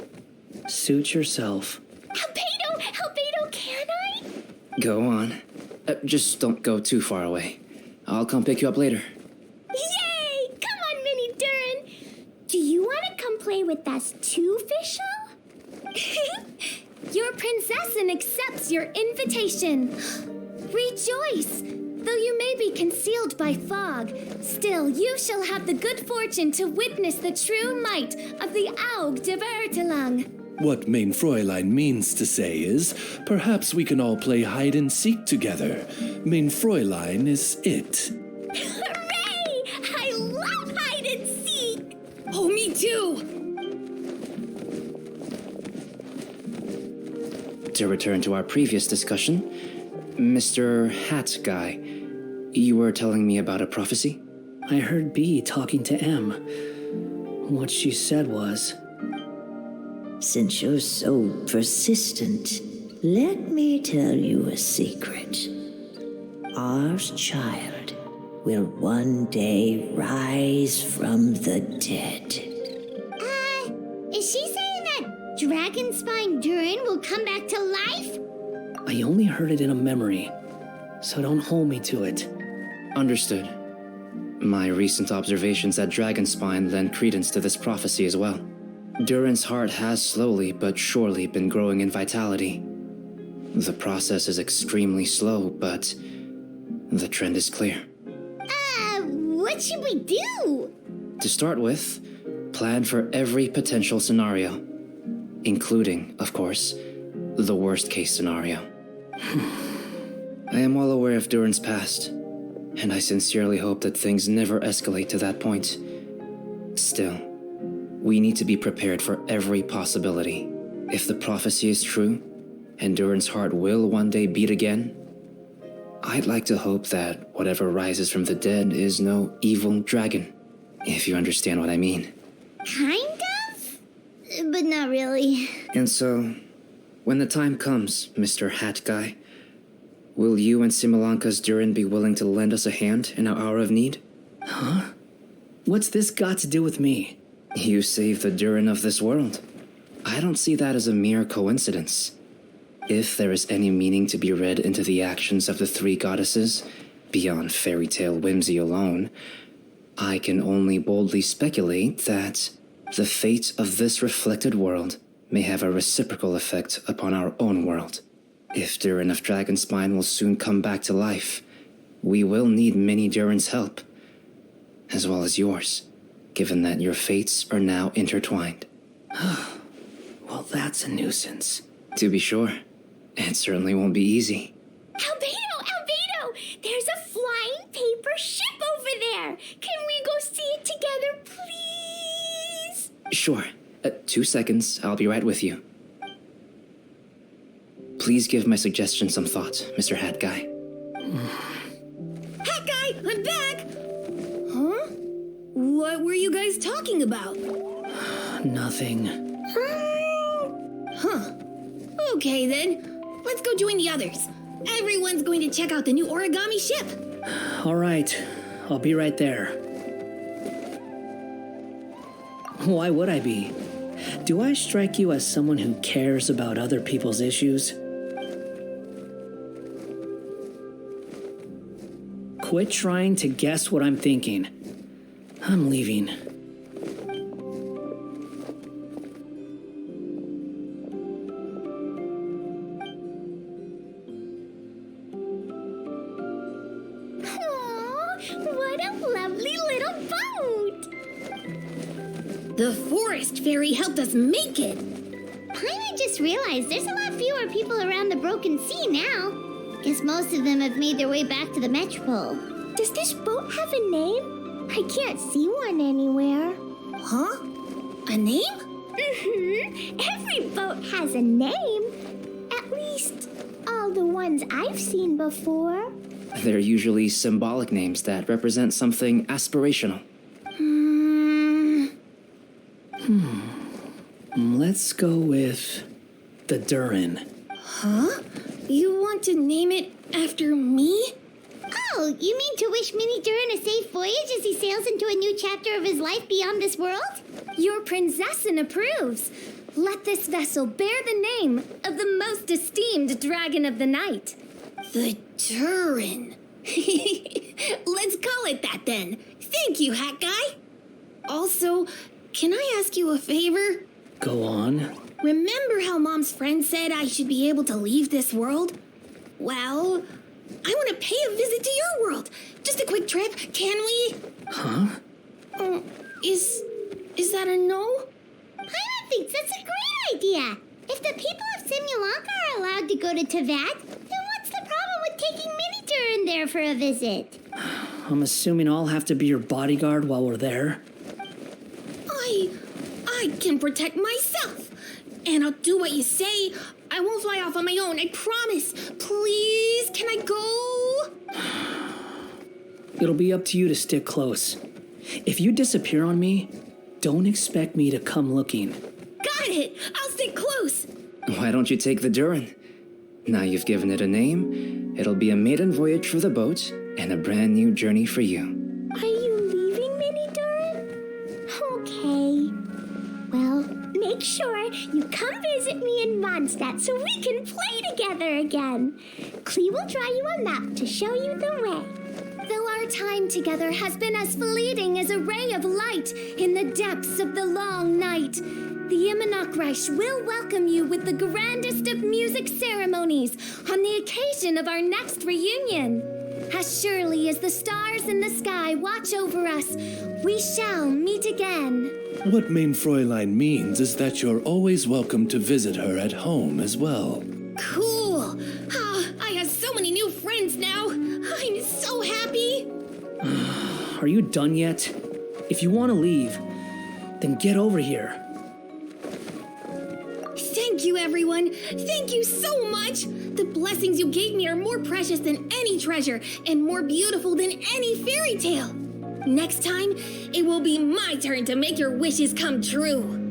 Suit yourself. Albedo, can I? Go on. Just don't go too far away. I'll come pick you up later. Yay! Come on, Mini Durin. Do you want to come play with us too, Fischl? Your princessin accepts your invitation. Rejoice! Though you may be concealed by fog, still you shall have the good fortune to witness the true might of the Aug de Bertelang. What Mein Fräulein means to say is, perhaps we can all play hide and seek together. Mein Fräulein is it. Hooray! I love hide and seek! Oh, me too! To return to our previous discussion, Mr. Hat Guy, you were telling me about a prophecy? I heard B talking to M. What she said was, Since you're so persistent, let me tell you a secret. Our child will one day rise from the dead. Is she saying that Dragonspine Durin will come back to life? I only heard it in a memory, so don't hold me to it. Understood. My recent observations at Dragonspine lend credence to this prophecy as well. Durin's heart has slowly but surely been growing in vitality. The process is extremely slow, but the trend is clear. What should we do? To start with, plan for every potential scenario, including, of course, the worst-case scenario. I am well aware of Durin's past, and I sincerely hope that things never escalate to that point. Still, we need to be prepared for every possibility. If the prophecy is true, and Durin's heart will one day beat again, I'd like to hope that whatever rises from the dead is no evil dragon, if you understand what I mean. Kind of? But not really. And so, when the time comes, Mr. Hat Guy, will you and Simolanka's Durin be willing to lend us a hand in our hour of need? Huh? What's this got to do with me? You saved the Durin of this world. I don't see that as a mere coincidence. If there is any meaning to be read into the actions of the three goddesses, beyond fairy tale whimsy alone, I can only boldly speculate that the fate of this reflected world may have a reciprocal effect upon our own world. If Durin of Dragonspine will soon come back to life, we will need many Durin's help, as well as yours, given that your fates are now intertwined. Well, that's a nuisance. To be sure, it certainly won't be easy. Albedo! There's a flying paper ship over there! Can we go see it together, please? Sure. 2 seconds, I'll be right with you. Please give my suggestion some thought, Mr. Hat Guy. Hat Guy, I'm back! Huh? What were you guys talking about? Nothing. Huh. Okay then. Let's go join the others. Everyone's going to check out the new origami ship. All right, I'll be right there. Why would I be? Do I strike you as someone who cares about other people's issues? Quit trying to guess what I'm thinking. I'm leaving. What a lovely little boat! The forest fairy helped us make it. Paimon just realized there's a lot fewer people around the Broken Sea now. Guess most of them have made their way back to the Metropole. Does this boat have a name? I can't see one anywhere. Huh? A name? Mm-hmm. Every boat has a name. At least all the ones I've seen before. They're usually symbolic names that represent something aspirational. Let's go with the Durin. Huh? You want to name it after me? Oh, you mean to wish Mini Durin a safe voyage as he sails into a new chapter of his life beyond this world? Your princessin approves. Let this vessel bear the name of the most esteemed dragon of the night. The Durin. Let's call it that then. Thank you, Hat Guy. Also, can I ask you a favor? Go on. Remember how Mom's friend said I should be able to leave this world? Well, I want to pay a visit to your world. Just a quick trip, can we? Huh? Is that a no? Paimon thinks that's a great idea. If the people of Simulanka are allowed to go to Teyvat, then what's the problem with taking Mini Durin there for a visit? I'm assuming I'll have to be your bodyguard while we're there. I can protect myself. And I'll do what you say. I won't fly off on my own, I promise. Please, can I go? It'll be up to you to stick close. If you disappear on me, don't expect me to come looking. Got it! I'll stick close! Why don't you take the Durin? Now you've given it a name, it'll be a maiden voyage for the boat and a brand new journey for you. Are you leaving, Mini Durin? Okay. Well, make sure you come visit me in Mondstadt so we can play together again. Klee will draw you a map to show you the way. Though our time together has been as fleeting as a ray of light in the depths of the long night, the Immonokreich will welcome you with the grandest of music ceremonies on the occasion of our next reunion. As surely as the stars in the sky watch over us, we shall meet again. What Mein Fräulein means is that you're always welcome to visit her at home as well. Cool! I have so many new friends now. I'm so happy. Are you done yet? If you want to leave, then get over here. Thank you, everyone. Thank you so much. The blessings you gave me are more precious than any treasure and more beautiful than any fairy tale. Next time, it will be my turn to make your wishes come true.